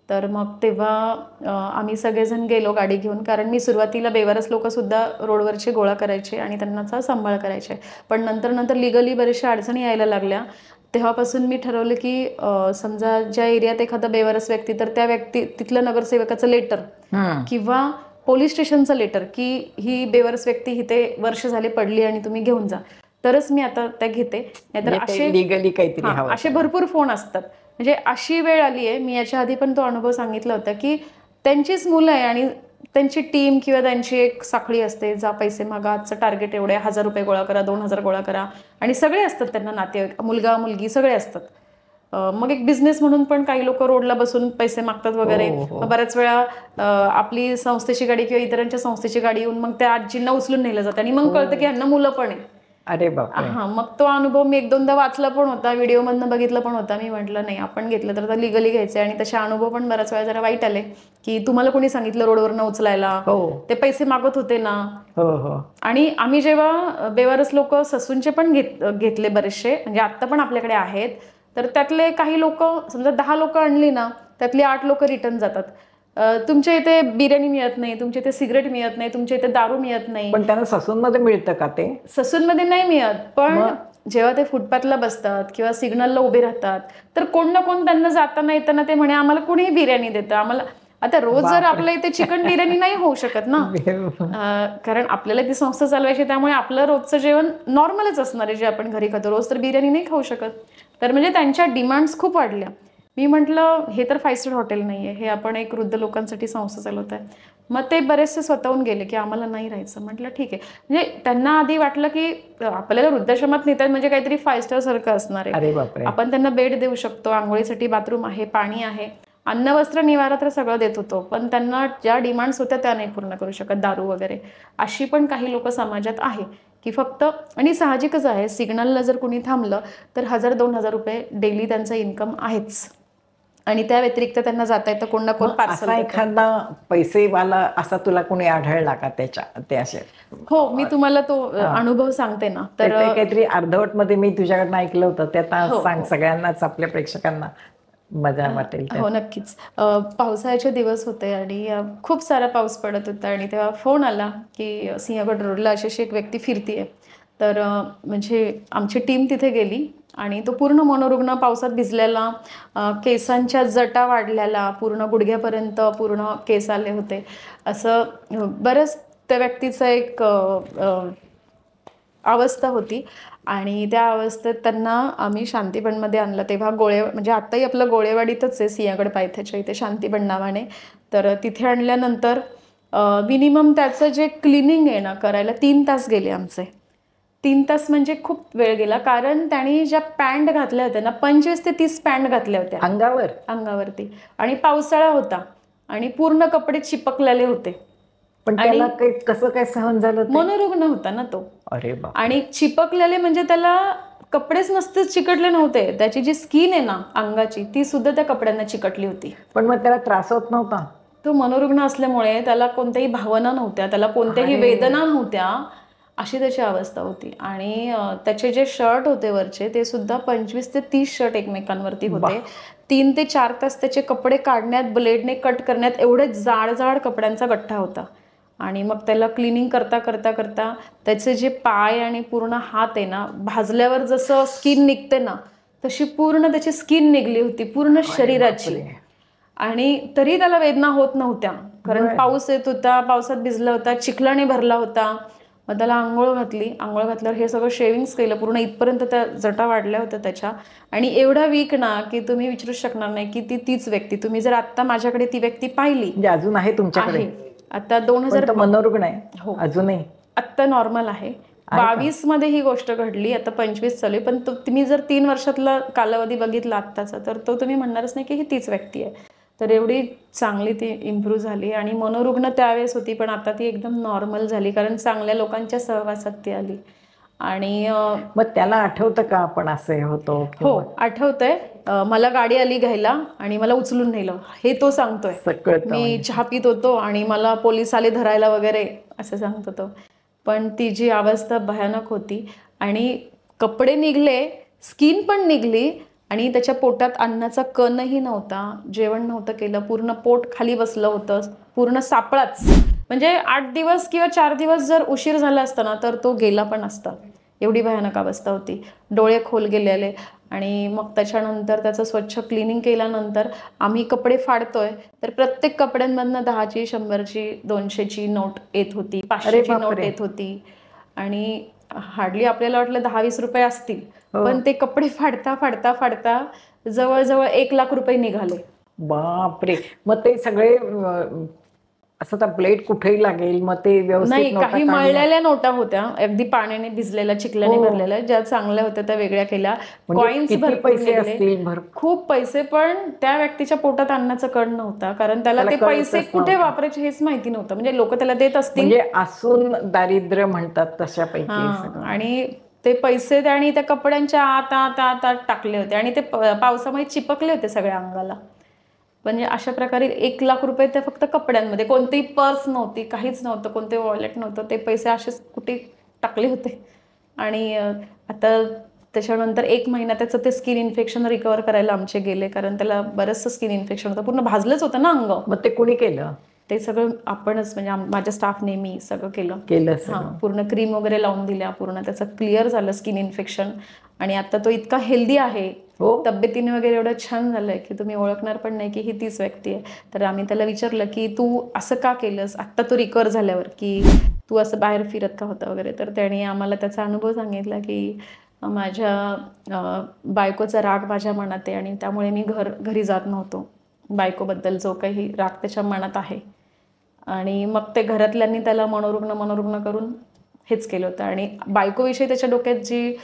तर मग तेव्हा आम्ही सगळेजण गेलो गाडी घेऊन, कारण मी सुरुवातीला बेवारस लोकंसुद्धा रोडवरचे गोळा करायचे आणि त्यांनाचा सांभाळ करायचे. पण नंतर लिगली बऱ्याचशा अडचणी यायला लागल्या. तेव्हापासून मी ठरवलं की समजा ज्या एरियात एखादा बेवारस व्यक्ती, तर त्या व्यक्ती तिथल्या नगरसेवकाचं लेटर किंवा पोलीस स्टेशनचं लेटर की ही बेवारस व्यक्ती इथे वर्ष झाले पडली आणि तुम्ही घेऊन जा, तरच मी आता त्या घेते. नाहीतर असे भरपूर फोन असतात. म्हणजे अशी वेळ आली आहे, मी याच्या आधी पण तो अनुभव सांगितला होता की त्यांचीच मुलं आहे आणि त्यांची टीम किंवा त्यांची एक साखळी असते, जा पैसे मागा, आजचं टार्गेट एवढे, 1000 रुपये गोळा करा, 2000 गोळा करा, आणि सगळे असतात त्यांना नातेवाईक, मुलगा मुलगी सगळे असतात. मग एक बिझनेस म्हणून पण काही लोक रोडला बसून पैसे मागतात वगैरे. बऱ्याच वेळा आपली संस्थेची गाडी किंवा इतरांच्या संस्थेची गाडी येऊन मग त्या आजींना उचलून नेलं जातं आणि मग कळतं की ह्यांना मुलं पण आहे. अरे बापरे. मग तो अनुभव मी 1-2दा वाचला पण होता, व्हिडिओमधनं बघितलं पण होता. मी म्हटलं नाही, आपण घेतलं तर लिगली घ्यायचं. आणि तसे अनुभव पण बऱ्याच वेळा जरा वाईट आले की तुम्हाला कोणी सांगितलं रोडवरनं उचलायला, ते पैसे मागत होते ना. आणि आम्ही जेव्हा बेवारस लोक ससूनचे पण घेतले बरेचसे, म्हणजे आत्ता पण आपल्याकडे आहेत, तर त्यातले काही लोक, समजा 10 लोक आणली ना, त्यातली 8 लोक रिटर्न जातात. तुमच्या इथे बिर्याणी मिळत नाही, तुमच्या इथे सिगरेट मिळत नाही, तुमच्या इथे दारू मिळत नाही. पण त्यांना ससूनमध्ये मिळतं का ते? ससूनमध्ये नाही मिळत, पण जेव्हा ते फुटपाथला बसतात किंवा सिग्नलला उभे राहतात, तर कोण ना कोण त्यांना जाताना येताना ते म्हणे आम्हाला कोणीही बिर्याणी देतं. आम्हाला आता रोज जर आपल्या इथे चिकन बिर्याणी नाही होऊ शकत ना, कारण आपल्याला ती संस्था चालवायची, त्यामुळे आपलं रोजचं जेवण नॉर्मलच असणार आहे जे आपण घरी खातो. रोज तर बिर्याणी नाही खाऊ शकत. तर म्हणजे त्यांच्या डिमांड्स खूप वाढल्या. मी म्हटलं हे तर 5 स्टार हॉटेल नाही आहे, हे आपण एक वृद्ध लोकांसाठी संस्था चालवत आहे. मग ते बरेचसे स्वतःहून गेले की आम्हाला नाही राहायचं. म्हटलं ठीक आहे. म्हणजे त्यांना आधी वाटलं की आपल्याला वृद्धाश्रमात नेतात म्हणजे काहीतरी 5 स्टार सारखं असणार आहे. आपण त्यांना बेड देऊ शकतो, आंघोळीसाठी बाथरूम आहे, पाणी आहे, अन्न वस्त्र निवारा तर सगळं देत होतो, पण त्यांना ज्या डिमांड्स होत्या त्या नाही पूर्ण करू शकत, दारू वगैरे. अशी पण काही लोक समाजात आहे की फक्त, आणि साहजिकच आहे, सिग्नलला जर कुणी थांबलं तर 1000-2000 रुपये डेली त्यांचा इन्कम आहेच, आणि त्या व्यतिरिक्त त्यांना जाता येतं कोण ना कोण पार्सल. एखादा पैसेवाला असा तुला कोणी आढळला का त्याच्या ते असे? हो, मी तुम्हाला तो अनुभव सांगते ना. तर काहीतरी अर्धवट मध्ये मी तुझ्याकडनं ऐकलं होतं, ते आता सांग सगळ्यांनाच, आपल्या प्रेक्षकांना मजा वाटेल. हो नक्कीच. पावसाळ्याचे दिवस होते आणि खूप सारा पाऊस पडत होता आणि तेव्हा फोन आला की सिंहगड रोडला अशी एक व्यक्ती फिरतीये. तर म्हणजे आमची टीम तिथे गेली आणि तो पूर्ण मनोरुग्ण, पावसात भिजलेला, केसांच्या जटा वाढलेला, पूर्ण गुडघ्यापर्यंत पूर्ण केस आले होते, असं बरंच त्या व्यक्तीचं एक अवस्था होती. आणि त्या अवस्थेत त्यांना आम्ही शांतीबनमध्ये आणलं. तेव्हा म्हणजे आत्ताही आपलं गोळेवाडीतच आहे, सिंहगड पायथ्याच्या इथे शांतीबन नावाने. तर तिथे आणल्यानंतर मिनिमम त्याचं जे क्लिनिंग आहे ना करायला 3 तास गेले आमचे. 3 तास म्हणजे खूप वेळ गेला, कारण त्यांनी ज्या पॅन्ट घातल्या होत्या ना, 25 ते 30 पॅन्ट घातल्या होत्या अंगावरती, आणि पावसाळा होता आणि पूर्ण कपडे चिपकलेले होते. पण त्याला कसं काय सहन झालं? मनोरुग्ण होता ना तो. अरे बाप. आणि चिपकलेले म्हणजे त्याला कपडेच नसतेच चिकटले नव्हते, त्याची जी स्किन आहे ना अंगाची ती सुद्धा त्या कपड्यांना चिकटली होती. पण मग त्याला त्रास होत नव्हता? तो मनोरुग्ण असल्यामुळे त्याला कोणत्याही भावना नव्हत्या, त्याला कोणत्याही वेदना नव्हत्या, अशी त्याची अवस्था होती. आणि त्याचे जे शर्ट होते वरचे ते सुद्धा 25 ते 30 शर्ट एकमेकांवरती होते. 3 ते 4 तास त्याचे कपडे काढण्यात, ब्लेडने कट करण्यात, एवढे जाड जाड कपड्यांचा गठ्ठा होता. आणि मग त्याला क्लिनिंग करता करता करता त्याचे जे पाय आणि पूर्ण हात आहे ना, भाजल्यावर जसं स्किन निघते ना, तशी पूर्ण त्याची स्किन निघली होती पूर्ण शरीराची. आणि तरी त्याला वेदना होत नव्हत्या, कारण पाऊस येत होता, पावसात भिजला होता, चिखलाने भरला होता. मग त्याला आंघोळ घातली. आंघोळ घातल्यावर हे सगळं शेविंग्स केलं, पूर्ण इथपर्यंत त्या जटा वाढल्या होत्या त्याच्या. आणि एवढा वीक ना की तुम्ही विचारू शकणार नाही की तीच व्यक्ती. तुम्ही जर आता माझ्याकडे ती व्यक्ती पाहिली, अजून आहे तुमच्याकडे? आता 2000 मनोरुग्ण आहे. हो, अजूनही आत्ता नॉर्मल आहे. 22 मध्ये ही गोष्ट घडली, आता 25 चालू आहे. पण तुम्ही जर 3 वर्षातला कालावधी बघितला आत्ताचा, तर तो तुम्ही म्हणणारच नाही की ही तीच व्यक्ती आहे. तर एवढी चांगली ती इम्प्रूव्ह झाली. आणि मनोरुग्ण त्यावेळेस होती, पण आता ती एकदम नॉर्मल झाली, कारण चांगल्या लोकांच्या सहवासात ती आली. आणि मग त्याला आठवतं का आपण असे होतो? हो, आठवतंय. मला गाडी आली घ्यायला आणि मला उचलून नेलं, हे तो सांगतोय. मी चहा पित होतो आणि मला पोलीस आले धरायला वगैरे, असं सांगतो तो. पण ती जी अवस्था भयानक होती. आणि कपडे निघले, स्किन पण निघली, आणि त्याच्या पोटात अन्नाचा कणही नव्हता, जेवण नव्हतं केलं, पूर्ण पोट खाली बसलं होतं, पूर्ण सापळाच. म्हणजे 8 दिवस किंवा 4 दिवस जर उशीर झाला असता ना, तर तो गेला पण असता. एवढी भयानक अवस्था होती. डोळे खोल गेलेले. आणि मग त्याच्यानंतर त्याचं स्वच्छ क्लिनिंग केल्यानंतर आम्ही कपडे फाडतोय, तर प्रत्येक कपड्यांमधनं 10ची, 100ची, 200ची नोट येत होती, 500ची नोट येत होती. आणि हार्डली आपल्याला वाटलं 10-20 रुपये असतील, पण ते कपडे फाडता फाडता फाडता जवळजवळ 1 लाख रुपये निघाले. बापरे! मग ते सगळे असं तर ब्लेड कुठेही लागेल, मग ते व्यवस्थित नाही, काही मळलेल्या नोटा होत्या, अगदी पाण्याने भिजलेल्या, चिखलाने भरलेल्या. ज्या चांगल्या होत्या त्या वेगळ्या केल्या. कॉइन्स भरपूर निघाले, खूप पैसे. पण त्या व्यक्तीच्या पोटात अन्नाचं कण नव्हता, कारण त्याला ते पैसे कुठे वापरायचे हेच माहिती नव्हतं. म्हणजे लोक त्याला देत असतील, म्हणजे असून दारिद्र्य म्हणतात तशापैकी. आणि ते पैसे आणि त्या कपड्यांच्या आत आत आत आत टाकले होते, आणि ते पावसामुळे चिपकले होते सगळ्या अंगाला. म्हणजे अशा प्रकारे 1 लाख रुपये त्या फक्त कपड्यांमध्ये. कोणतीही पर्स नव्हती, काहीच नव्हतं, कोणते वॉलेट नव्हतं. ते पैसे असेच कुठे टाकले होते. आणि आता त्याच्यानंतर 1 महिना त्याचं ते स्किन इन्फेक्शन रिकवर करायला आमचे गेले, कारण त्याला बरंचसं स्किन इन्फेक्शन होतं, पूर्ण भाजलंच होतं ना अंग. मग ते कुणी केलं? ते सगळं आपणच, म्हणजे माझ्या स्टाफने, मी सगळं केलं. हां, पूर्ण क्रीम वगैरे लावून दिल्या, पूर्ण त्याचं क्लिअर झालं स्किन इन्फेक्शन. आणि आता तो इतका हेल्दी आहे, तब्येतीने वगैरे एवढं छान झालंय की तुम्ही ओळखणार पण नाही की ही तीच व्यक्ती आहे. तर आम्ही त्याला विचारलं की तू असं का केलंस आत्ता तो रिकवर झाल्यावर, की तू असं बाहेर फिरत का होता वगैरे. तर त्याने आम्हाला त्याचा अनुभव सांगितला की माझ्या बायकोचा राग माझ्या मनात आहे, आणि त्यामुळे मी घरी जात नव्हतो. बायकोबद्दल जो काही राग त्याच्या मनात आहे. आणि मग ते घरातल्यांनी त्याला मनोरुग्ण करून हेच केलं होतं. आणि बायकोविषयी त्याच्या डोक्यात जी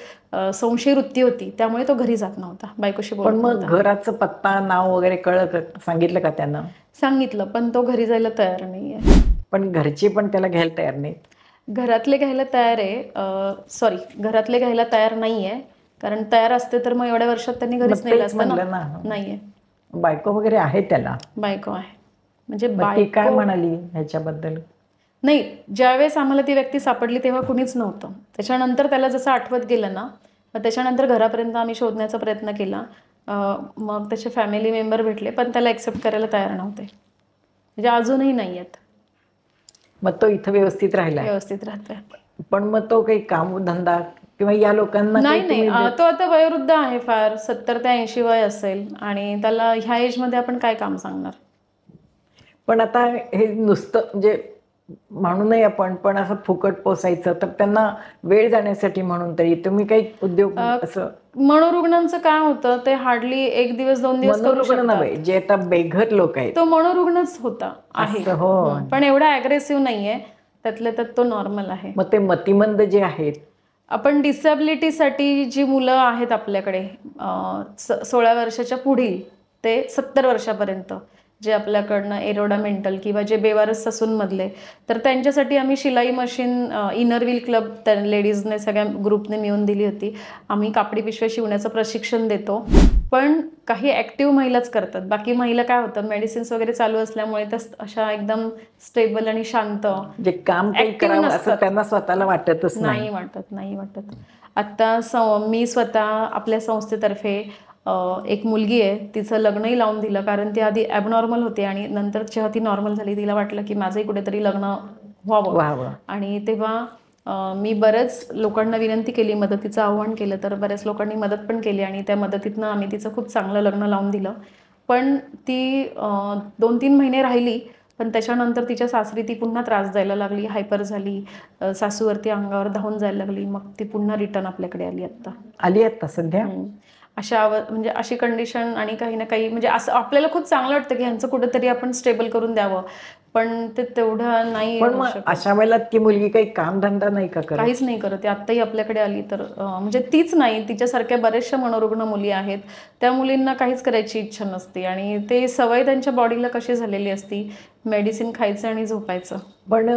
संशय वृत्ती होती, त्यामुळे तो घरी जात नव्हता, बायकोशी बोलत नव्हता. पण मग घराचं पत्ता, नाव वगैरे सांगितलं का त्यांना? सांगितलं, पण तो घरी जायला तयार नाहीये. पण घरचे पण त्याला घ्यायला तयार नाहीत? घरातले घ्यायला तयार आहे, घरातले घ्यायला तयार नाहीये, कारण तयार असते तर मग एवढ्या वर्षात त्यांनी घरीच नेलं असतं ना. नाहीये. बायको वगैरे आहे त्याला? बायको आहे. म्हणजे ती काय म्हणाली ह्याच्याबद्दल? नाही, ज्यावेळेस आम्हाला ती व्यक्ती सापडली तेव्हा कुणीच नव्हतं. त्याच्यानंतर त्याला जसं आठवत गेलं ना, मग त्याच्यानंतर घरापर्यंत आम्ही शोधण्याचा प्रयत्न केला. मग त्याचे फॅमिली मेंबर भेटले, पण त्याला एक्सेप्ट करायला तयार नव्हते. म्हणजे अजूनही नाही आहेत. मग तो इथं व्यवस्थित राहिला? व्यवस्थित राहतोय. पण मग तो काही कामधंदा किंवा या लोकांना? नाही, तो आता वयोवृद्ध आहे फार, 70 ते 80 वय असेल, आणि त्याला ह्या एजमध्ये आपण काय काम सांगणार. पण आता हे नुसतं म्हणजे म्हणूनही आपण पण असं फुकट पोसायचं, तर त्यांना वेळ जाण्यासाठी म्हणून तरी तुम्ही काही उद्योग असं? मनोरुग्णांचं काय होतं, ते हार्डली 1 दिवस 2 दिवस करू शकतात. जे आता बेघर लोक आहेत, तो मनोरुग्णच होता आहे, पण एवढा ॲग्रेसिव्ह नाहीये, त्यातल्या त्यात तो नॉर्मल आहे. मग ते मतिमंद जे आहेत, आपण डिसेबिलिटीसाठी जी मुलं आहेत आपल्याकडे 16 वर्षाच्या पुढील ते 70 वर्षापर्यंत, जे आपल्याकडनं एरोडा मेंटल किंवा जे बेवारस ससूनमधले, तर त्यांच्यासाठी आम्ही शिलाई मशीन इनर व्हील क्लब त्या लेडीजने सगळ्या ग्रुपने मिळून दिली होती. आम्ही कापडी पिशव्या शिवण्याचं प्रशिक्षण देतो. पण काही ॲक्टिव्ह महिलाच करतात. बाकी महिला काय होतं, मेडिसिन्स वगैरे चालू असल्यामुळे त्या अशा एकदम स्टेबल आणि शांत जे काम काही Active करावं असं नसतात. त्यांना स्वतःला वाटतच नाही. नाही वाटत. आत्ता मी स्वतः आपल्या संस्थेतर्फे एक मुलगी आहे, तिचं लग्नही लावून दिलं. कारण ती आधी ॲबनॉर्मल होती आणि नंतर जेव्हा ती नॉर्मल झाली, तिला वाटलं की माझंही कुठेतरी लग्न व्हावं. आणि तेव्हा मी बऱ्याच लोकांना विनंती केली, मदतीचं आव्हान केलं, तर बऱ्याच लोकांनी मदत पण केली आणि त्या मदतीतनं आम्ही तिचं खूप चांगलं लग्न लावून दिलं. पण ती 2-3 महिने राहिली, पण त्याच्यानंतर तिच्या सासरी ती पुन्हा त्रास द्यायला लागली, हायपर झाली, सासूवरती अंगावर धावून जायला लागली. मग ती पुन्हा रिटर्न आपल्याकडे आली आता सध्या. म्हणजे अशी कंडिशन आणि काही ना काही म्हणजे असं आपल्याला खूप चांगलं वाटतं की ह्यांचं कुठेतरी आपण स्टेबल करून द्यावं, पण ते तेवढं नाही. पण मग अशा वेळेला ती मुलगी काही कामधंदा नाही का करत? काहीच नाही करत. आत्ताही आपल्याकडे आली तर म्हणजे तीच नाही, तिच्यासारख्या बऱ्याचशा मनोरुग्ण मुली आहेत, त्या मुलींना काहीच करायची इच्छा नसते आणि ते सवय त्यांच्या बॉडीला कशी झालेली असती, मेडिसिन खायचं आणि झोपायचं. पण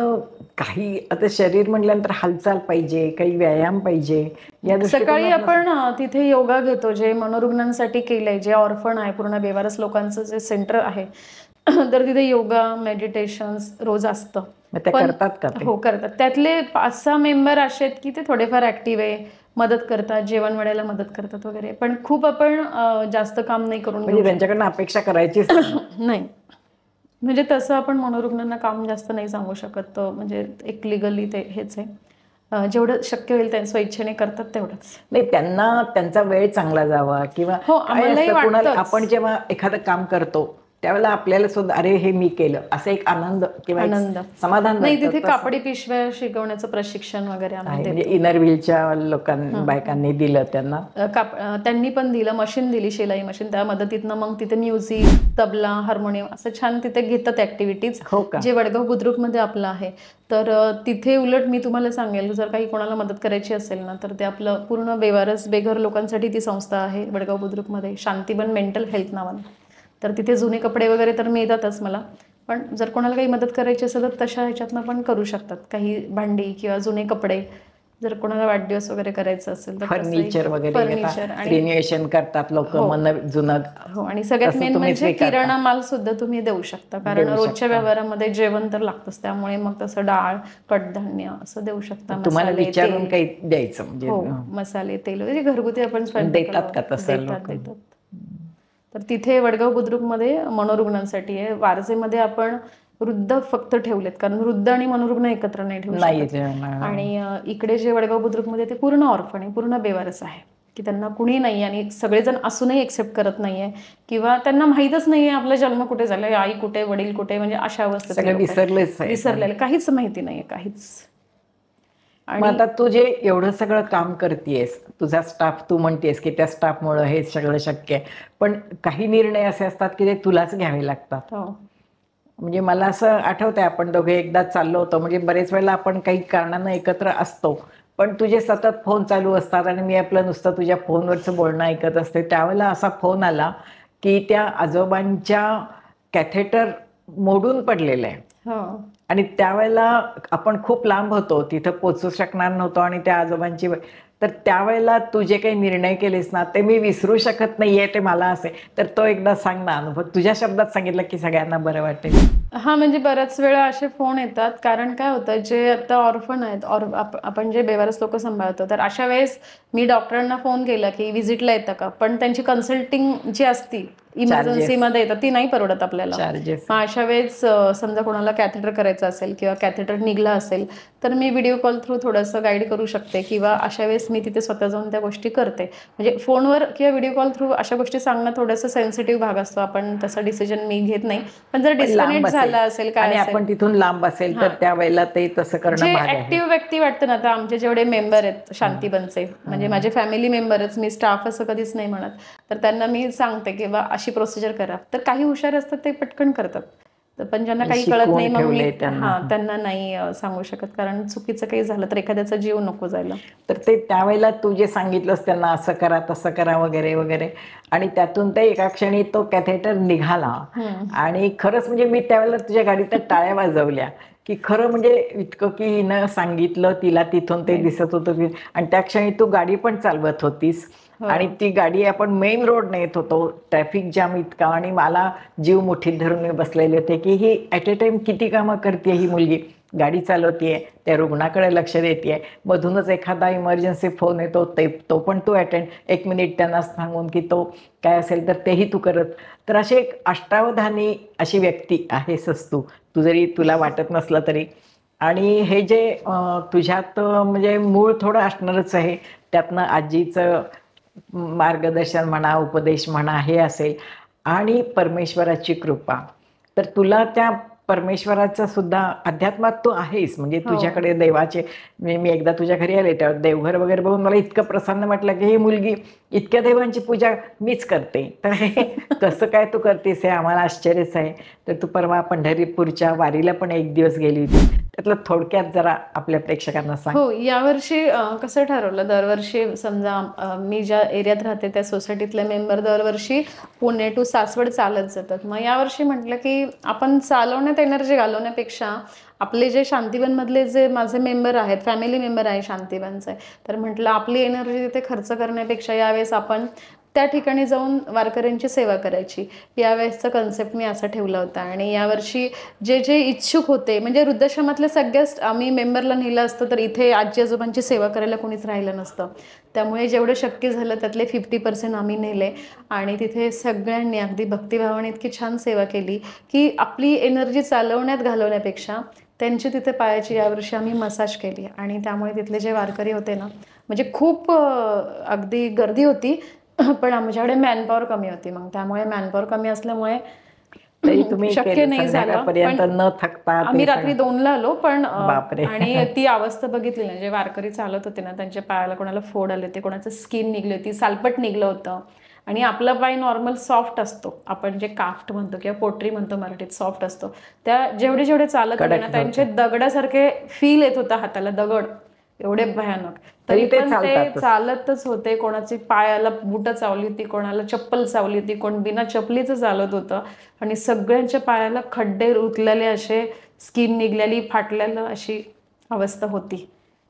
काही आता शरीर म्हटल्यानंतर हालचाल पाहिजे, काही व्यायाम पाहिजे. सकाळी आपण तिथे योगा घेतो, जे मनोरुग्णांसाठी केलंय, जे ऑर्फन आहे, पूर्ण बेवारस लोकांचं जे सेंटर आहे, तर तिथे योगा, मेडिटेशन्स रोज असतं. करतात का ते? हो, करतात. त्यातले 5-6 मेंबर असे आहेत की ते थोडेफार ॲक्टिव्ह आहे, मदत करतात, जेवण वाढायला मदत करतात वगैरे. पण खूप आपण जास्त काम नाही करून म्हणजे त्यांच्याकडनं अपेक्षा करायचीच नाही. म्हणजे तसं आपण मनोरुग्णांना काम जास्त नाही सांगू शकत. म्हणजे एक लिगली ते हेच आहे. जेवढं शक्य होईल त्या स्वइच्छेने करतात तेवढंच. नाही, त्यांना त्यांचा वेळ चांगला जावा किंवा आपण जेव्हा एखादं काम करतो त्यावेळेला आपल्याला सुद्धा अरे हे मी केलं असं एक आनंद किंवा समाधान. नाही, तिथे कापडी पिशव्या शिकवण्याचं प्रशिक्षण वगैरे म्हणजे इनर व्हीलच्या बायकांनी दिलं त्यांना. त्यांनी पण दिलं, मशीन दिली, शिलाई मशीन. त्या मदतीतनं मग तिथे म्युझिक, तबला, हार्मोनियम असं छान तिथे घेतात ऍक्टिव्हिटीज, जे वडगाव बुद्रुकमध्ये आपलं आहे. तर तिथे उलट मी तुम्हाला सांगेल, जर काही कोणाला मदत करायची असेल ना, तर ते आपलं पूर्ण बेवारस बेघर लोकांसाठी ती संस्था आहे वडगाव बुद्रुकमध्ये, शांतीबन मेंटल हेल्थ नावाने. तर तिथे जुने कपडे वगैरे तर मिळतातच मला, पण जर कोणाला काही मदत करायची असेल तर तशा ह्याच्यातनं पण करू शकतात. काही भांडी किंवा जुने कपडे, जर कोणाला वाढदिवस वगैरे करायचं असेल तर फर्निचर वगैरे रिन्युएशन करतात लोक, जुनं. हो, आणि सगळ्यात मेन म्हणजे किराणा माल सुद्धा तुम्ही देऊ शकता, कारण रोजच्या व्यवहारामध्ये जेवण तर लागतंच. त्यामुळे मग तसं डाळ, कडधान्य असं देऊ शकता. तुम्हाला विचारून काही द्यायचं म्हणजे. हो, मसाले, तेल वगैरे घरगुती आपण देतात का तसं? देतात. तर तिथे वडगाव बुद्रुकमध्ये मनोरुग्णांसाठी आहे. वारजेमध्ये आपण वृद्ध फक्त ठेवलेत, कारण वृद्ध आणि मनोरुग्ण एकत्र नाही ठेवू शकत. आणि इकडे जे वडगाव बुद्रुकमध्ये ते पूर्ण ऑर्फन आहे, पूर्ण बेवारस आहे, की त्यांना कुणी नाही आणि सगळेजण असूनही एक्सेप्ट करत नाहीये किंवा त्यांना माहीतच नाहीये आपला जन्म कुठे झालाय, आई कुठे, वडील कुठे, म्हणजे अशा अवस्थेत विसरलेले, काहीच माहिती नाहीये, काहीच. आणि आता तू जे एवढं सगळं काम करतेस, तुझा स्टाफ, तू म्हणतेस की त्या स्टाफमुळे हे सगळं शक्य आहे, पण काही निर्णय असे असतात की ते तुलाच घ्यावे लागतात. म्हणजे मला असं आठवतंय, आपण दोघे एकदा चाललो होतो, म्हणजे बरेच वेळेला आपण काही कारणानं एकत्र असतो, पण तुझे सतत फोन चालू असतात आणि मी आपलं नुसतं तुझ्या फोनवरचं बोलणं ऐकत असते. त्यावेळेला असा फोन आला की त्या आजोबांच्या कॅथेटर मोडून पडलेलं आहे आणि त्यावेळेला आपण खूप लांब होतो, तिथं पोचू शकणार नव्हतो आणि त्या आजोबांची, तर त्यावेळेला तू जे काही निर्णय केलेस ना ते मी विसरू शकत नाहीये, ते मला असे. तर तो एकदा सांग ना अनुभव, तुझ्या शब्दात सांगितलं की सगळ्यांना बरं वाटेल. म्हणजे बऱ्याच वेळा असे फोन येतात, कारण काय होतं, जे आता ऑर्फन आहेत, आपण जे बेवारस लोक सांभाळतो, तर अशा वेळेस मी डॉक्टरांना फोन केला की व्हिजिटला येतं का, पण त्यांची कन्सल्टिंग जी असती इमर्जन्सीमध्ये येतात ती नाही परवडत आपल्याला. अशा वेळेस समजा कोणाला कॅथेटर करायचं असेल किंवा कॅथेटर निघला असेल तर मी व्हिडिओ कॉल थ्रू थोडंसं गाईड करू शकते, किंवा अशा वेळेस मी तिथे स्वतः जाऊन त्या गोष्टी करते. म्हणजे फोनवर किंवा व्हिडिओ कॉल थ्रू अशा गोष्टी सांगणं थोडंसं सेन्सिटिव्ह भाग असतो, आपण तसा डिसिजन मी घेत नाही. पण जर डिस्कनेक्ट झाला असेल काय, आपण तिथून लांब असेल तर त्यावेळेला ते तसं करणं. जे ऍक्टिव्ह व्यक्ती वाटतं ना, आता आमचे जेवढे मेंबर आहेत शांतीबनचे, म्हणजे माझे फॅमिली मेंबरच, मी स्टाफ असं कधीच नाही म्हणत, तर त्यांना मी सांगते की बा अशी प्रोसिजर करा. तर काही हुशार असतात ते पटकन करतात, पण ज्यांना काही कळत शिकवून नाही मग मी ठेवलंय त्यांना. त्यांना नाही सांगू शकत, कारण चुकीचं काही झालं तर एखाद्याचा जीव नको जायला. तर ते त्यावेळेला तू जे सांगितलंस त्यांना असं करा तसं करा वगैरे वगैरे, आणि त्यातून ते एका क्षणी तो कॅथेटर निघाला. आणि खरंच म्हणजे मी त्यावेळेला तुझ्या गाडीत टाळ्या वाजवल्या की खरं म्हणजे इतकं की हिनं सांगितलं, तिला तिथून ते दिसत होतं की, आणि त्या क्षणी तू गाडी पण चालवत होतीस आणि ती गाडी आपण मेन रोडने येत होतो, ट्रॅफिक जाम इतका, आणि मला जीव मुठीत धरून मी बसलेले होते की ही ॲट ए टाइम किती कामं करते ही मुलगी. गाडी चालवतीये, त्या रुग्णाकडे लक्ष देते, मधूनच एखादा इमर्जन्सी फोन येतो तो पण तू अटेंड, 1 मिनिट त्यांना सांगून की तो काय असेल तर तेही तू करत. तर अशी एक अष्टावधानी अशी व्यक्ती आहेसच तू जरी तुला वाटत नसलं तरी. आणि हे जे तुझ्यात म्हणजे मूळ थोडं असणारच आहे, त्यातनं आजीचं मार्गदर्शन म्हणा, उपदेश म्हणा, हे असेल, आणि परमेश्वराची कृपा. तर तुला त्या परमेश्वराचा सुद्धा अध्यात्मात तू आहेस, म्हणजे तुझ्याकडे देवाचे, मी एकदा तुझ्या घरी आले तेव्हा देवघर वगैरे बघून मला इतकं प्रसन्न वाटलं की ही मुलगी इतक्या देवांची पूजा मीच करते, तर हे कसं काय तू करतेस हे आम्हाला आश्चर्यच आहे. तर तू परवा पंढरपूरच्या वारीला पण एक दिवस गेली होती, त्यातलं थोडक्यात जरा आपल्या प्रेक्षकांना सांग. हो, यावर्षी कसं ठरवलं, दरवर्षी समजा मी ज्या एरियात राहते त्या सोसायटीतले मेंबर दरवर्षी पुणे टू सासवड चालत जातात. मग यावर्षी म्हटलं की आपण चालवण्यात एनर्जी घालवण्यापेक्षा आपले जे शांतिवनमधले जे माझे मेंबर आहेत, फॅमिली मेंबर आहे शांतिवनचे, तर म्हटलं आपली एनर्जी तिथे खर्च करण्यापेक्षा यावेळेस आपण त्या ठिकाणी जाऊन वारकऱ्यांची सेवा करायची. यावेळेसचा कन्सेप्ट मी असा ठेवला होता. आणि यावर्षी जे जे इच्छुक होते, म्हणजे वृद्धाश्रमातले सगळ्याच आम्ही मेंबरला नेलं असतं तर इथे आजी आजोबांची सेवा करायला कोणीच राहिलं नसतं. त्यामुळे जेवढं शक्य झालं त्यातले 50% आम्ही नेले आणि तिथे सगळ्यांनी अगदी भक्तिभावाने इतकी छान सेवा केली की आपली एनर्जी चालवण्यात घालवण्यापेक्षा त्यांची तिथे पायाची यावर्षी आम्ही मसाज केली. आणि त्यामुळे तिथले जे वारकरी होते ना, म्हणजे खूप अगदी गर्दी होती, पण आमच्याकडे मॅनपॉवर कमी होती. मग त्यामुळे मॅनपॉवर कमी असल्यामुळे तरी तुम्ही शक्य नाही झालं. संध्याकाळपर्यंत न थकता आम्ही रात्री 2ला आलो, पण बापरे. आणि ती अवस्था बघितली ना, जे वारकरी चालत होते ना, त्यांच्या पायाला कोणाला फोड आले होते, कोणाचं स्किन निघली होती, सालपट निघलं होतं. आणि आपला पाय नॉर्मल सॉफ्ट असतो, आपण जे काफ्ट म्हणतो किंवा पोटरी म्हणतो मराठीत, सॉफ्ट असतो. त्या जेवढे जेवढे चालत होते ना, त्यांचे दगडासारखे फील येत होता हाताला, दगड एवढे भयानक. तरी पण ते चालतच होते. कोणाची पायाला बुटं चावली होती, कोणाला चप्पल चावली होती, कोण बिना चपलीचं चालत होतं. आणि सगळ्यांच्या पायाला खड्डे रुतलेले, असे स्किन निघलेली, फाटलेलं अशी अवस्था होती.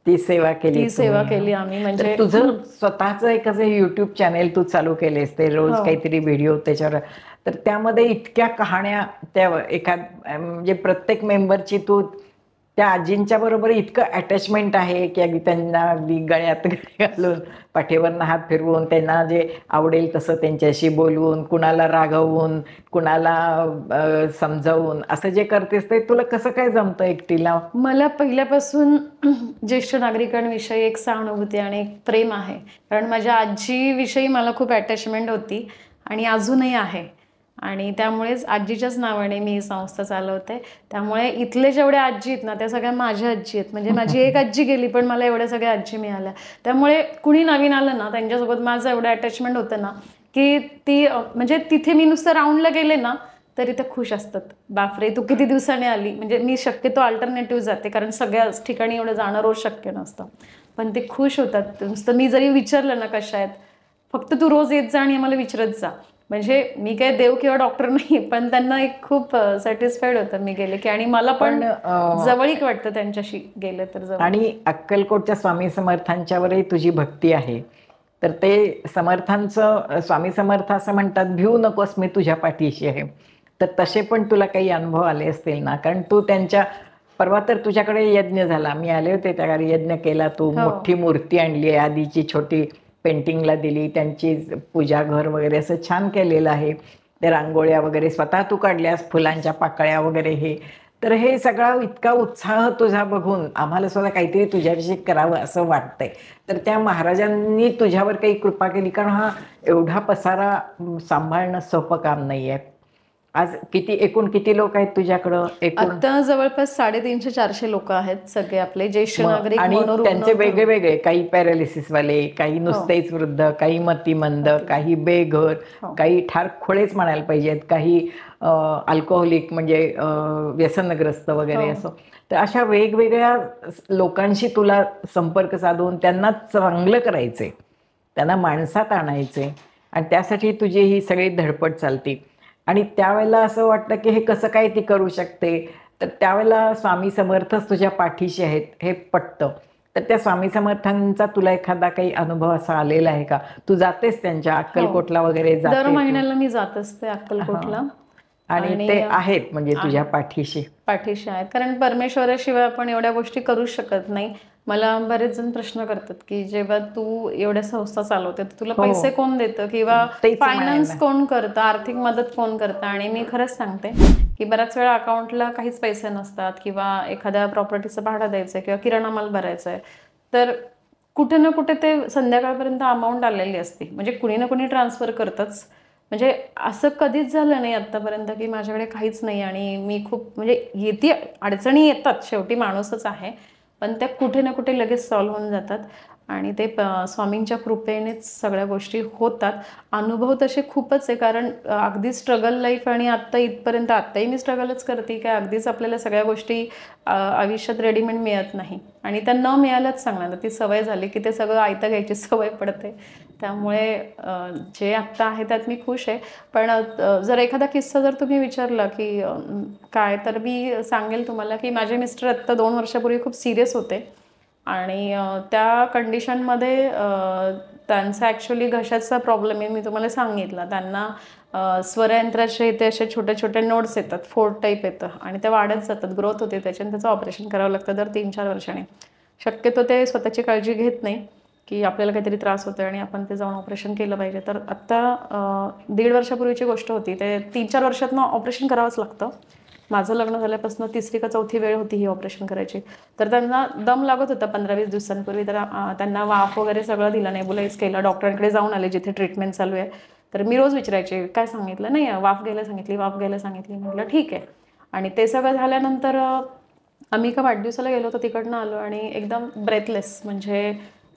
ती सेवा केली आम्ही. म्हणजे तुझं स्वतःच एक असं युट्यूब चॅनेल तू चालू केलेस, ते रोज काहीतरी व्हिडिओ त्याच्यावर, तर त्यामध्ये इतक्या कहाण्या, त्या म्हणजे प्रत्येक मेंबरची तू त्या आजींच्या बरोबर इतकं अटॅचमेंट आहे की अगदी त्यांना अगदी गळ्यात घालून, पाठीवरनं हात फिरवून, त्यांना जे आवडेल तसं त्यांच्याशी बोलवून, कुणाला रागवून, कुणाला समजावून, असं जे करतेस ते तुला कसं काय जमतं एकटीला? मला पहिल्यापासून ज्येष्ठ नागरिकांविषयी एक सहानुभूती आणि एक प्रेम आहे. कारण माझ्या आजीविषयी मला खूप अटॅचमेंट होती आणि अजूनही आहे. आणि त्यामुळेच आजीच्याच नावाने मी ही संस्था चालवते. त्यामुळे इथले जेवढ्या आजी आहेत ना, त्या सगळ्या माझ्या आजी आहेत. म्हणजे माझी एक आजी गेली, पण मला एवढ्या सगळ्या आजी मिळाल्या. त्यामुळे कुणी नवीन आलं ना, त्यांच्यासोबत माझं एवढं अटॅचमेंट होतं ना की ती म्हणजे तिथे मी नुसतं राऊंडला गेले ना तरी ते खुश असतात. बापरे, तू किती दिवसांनी आली. म्हणजे मी शक्यतो अल्टरनेटिव्ह जाते, कारण सगळ्याच ठिकाणी एवढं जाणं रोज शक्य नसतं. पण ते खुश होतात. नुसतं मी जरी विचारलं ना कशा आहेत, फक्त तू रोज येत जा आणि आम्हाला विचारत जा. म्हणजे मी काय देव किंवा डॉक्टर नाही, पण त्यांना एक खूप सॅटिस्फाईड होतं मी गेले की. आणि मला पण जवळीक वाटतं त्यांच्याशी गेलं तर. आणि अक्कलकोटच्या स्वामी समर्थांच्यावरही तुझी भक्ती आहे, तर ते समर्थांचं, स्वामी समर्थ असं म्हणतात, भिवू नकोस, मी तुझ्या पाठीशी आहे. तर तसे पण तुला काही अनुभव आले असतील ना, कारण तू त्यांच्या, परवा तर तुझ्याकडे यज्ञ झाला, मी आले होते त्या घरी, यज्ञ केला, तू मोठी मूर्ती आणली आहे, आधीची छोटी पेंटिंगला दिली, त्यांची पूजा घर वगैरे असं छान केलेलं आहे. त्या रांगोळ्या वगैरे स्वतः तू काढल्यास, फुलांच्या पाकळ्या वगैरे हे. तर हे सगळा इतका उत्साह तुझा बघून आम्हाला सुद्धा काहीतरी तुझ्याविषयी करावं असं वाटतंय. तर त्या महाराजांनी तुझ्यावर काही कृपा केली, कारण हा एवढा पसारा सांभाळणं सोपं काम नाही आहे. आज एकूण किती लोक आहेत तुझ्याकडं एकूण? आता जवळपास 350-400 लोक आहेत, सगळे आपले ज्येष्ठ नागरिक, आणि मनोरुग्ण, त्यांचे वेगळे वेगळे, काही पॅरालिसिस वाले, काही नुसतेच वृद्ध, काही मतिमंद, काही बेघर, काही ठारखोळेच म्हणायला पाहिजेत, काही अल्कोहोलिक म्हणजे व्यसनग्रस्त वगैरे असं. तर अशा वेगवेगळ्या लोकांशी तुला संपर्क साधून त्यांना चांगलं करायचंय, त्यांना माणसात आणायचंय, आणि त्यासाठी तुझी ही सगळी धडपड चालते. आणि त्यावेळेला असं वाटतं की हे कसं काय ती करू शकते, तर त्यावेळेला स्वामी समर्थच तुझ्या पाठीशी आहेत हे पटतं. तर त्या स्वामी समर्थांचा तुला एखादा काही अनुभव असा आलेला आहे का? तू जातेस त्यांच्या अक्कलकोटला वगैरे दर जाते महिन्याला मी जात असते अक्कलकोटला. आणि ते आहेत म्हणजे तुझ्या पाठीशी आहेत, कारण परमेश्वराशिवाय आपण एवढ्या गोष्टी करू शकत नाही. मला बरेच जण प्रश्न करतात की जेव्हा तू एवढ्या संस्था चालवते तर तुला पैसे कोण देतं, किंवा फायनान्स कोण करतं, आर्थिक मदत कोण करतं. आणि मी खरंच सांगते की बऱ्याच वेळा अकाउंटला काहीच पैसे नसतात, किंवा एखाद्या प्रॉपर्टीचं भाडं द्यायचं आहे, किंवा किराणा माल भरायचा आहे, तर कुठे ना कुठे ते संध्याकाळपर्यंत अमाऊंट आलेली असते. म्हणजे कुणी ना कुणी ट्रान्सफर करतच. म्हणजे असं कधीच झालं नाही आत्तापर्यंत की माझ्याकडे काहीच नाही आणि मी खूप म्हणजे अडचणी येतात, शेवटी माणूसच आहे, पण त्या कुठे ना कुठे लगेच सॉल्व्ह होऊन जातात. आणि ते स्वामींच्या कृपेनेच सगळ्या गोष्टी होतात. अनुभव तसे खूपच आहे, कारण अगदी स्ट्रगल लाईफ, आणि आत्ता इथपर्यंत आत्ताही मी स्ट्रगलच करते, काय अगदीच आपल्याला सगळ्या गोष्टी आयुष्यात रेडीमेड मिळत नाही. आणि त्या न मिळाल्याच सांगणार, ती सवय झाली की ते सगळं आयतं घ्यायची सवय पडते. त्यामुळे जे आत्ता आहे त्यात मी खुश आहे. पण जर एखादा किस्सा जर तुम्ही विचारला की काय, तर मी सांगेल तुम्हाला की माझे मिस्टर आत्ता 2 वर्षापूर्वी खूप सिरियस होते, आणि त्या कंडिशनमध्ये त्यांचा ॲक्च्युली घशाचा प्रॉब्लेम आहे, मी तुम्हाला सांगितलं. त्यांना स्वरयंत्राचे इथे असे छोटे छोटे नोड्स येतात, 4 टाईप येतं, आणि ते वाढत जातात, ग्रोथ होते त्याच्याने, त्याचं ऑपरेशन करावं लागतं दर 3-4 वर्षांनी. शक्यतो ते स्वतःची काळजी घेत नाही की आपल्याला काहीतरी त्रास होतो आणि आपण ते जाऊन ऑपरेशन केलं पाहिजे. तर आत्ता 1.5 वर्षापूर्वीची गोष्ट होती, ते 3-4 वर्षातनं ऑपरेशन करावंच लागतं. माझं लग्न झाल्यापासून 3री का 4थी वेळ होती ही ऑपरेशन करायची. तर त्यांना दम लागत होता 15-20 दिवसांपूर्वी. तर त्यांना वाफ वगैरे सगळं दिलं, नेबुलाइज केलं, डॉक्टरांकडे जाऊन आले जिथे ट्रीटमेंट चालू आहे. तर मी रोज विचारायचे काय सांगितलं, नाही वाफ घ्यायला सांगितली, वाफ घ्यायला सांगितली. म्हटलं ठीक आहे. आणि ते सगळं झाल्यानंतर आम्ही एका वाढदिवसाला गेलो होतो, तिकडनं आलो आणि एकदम ब्रेथलेस, म्हणजे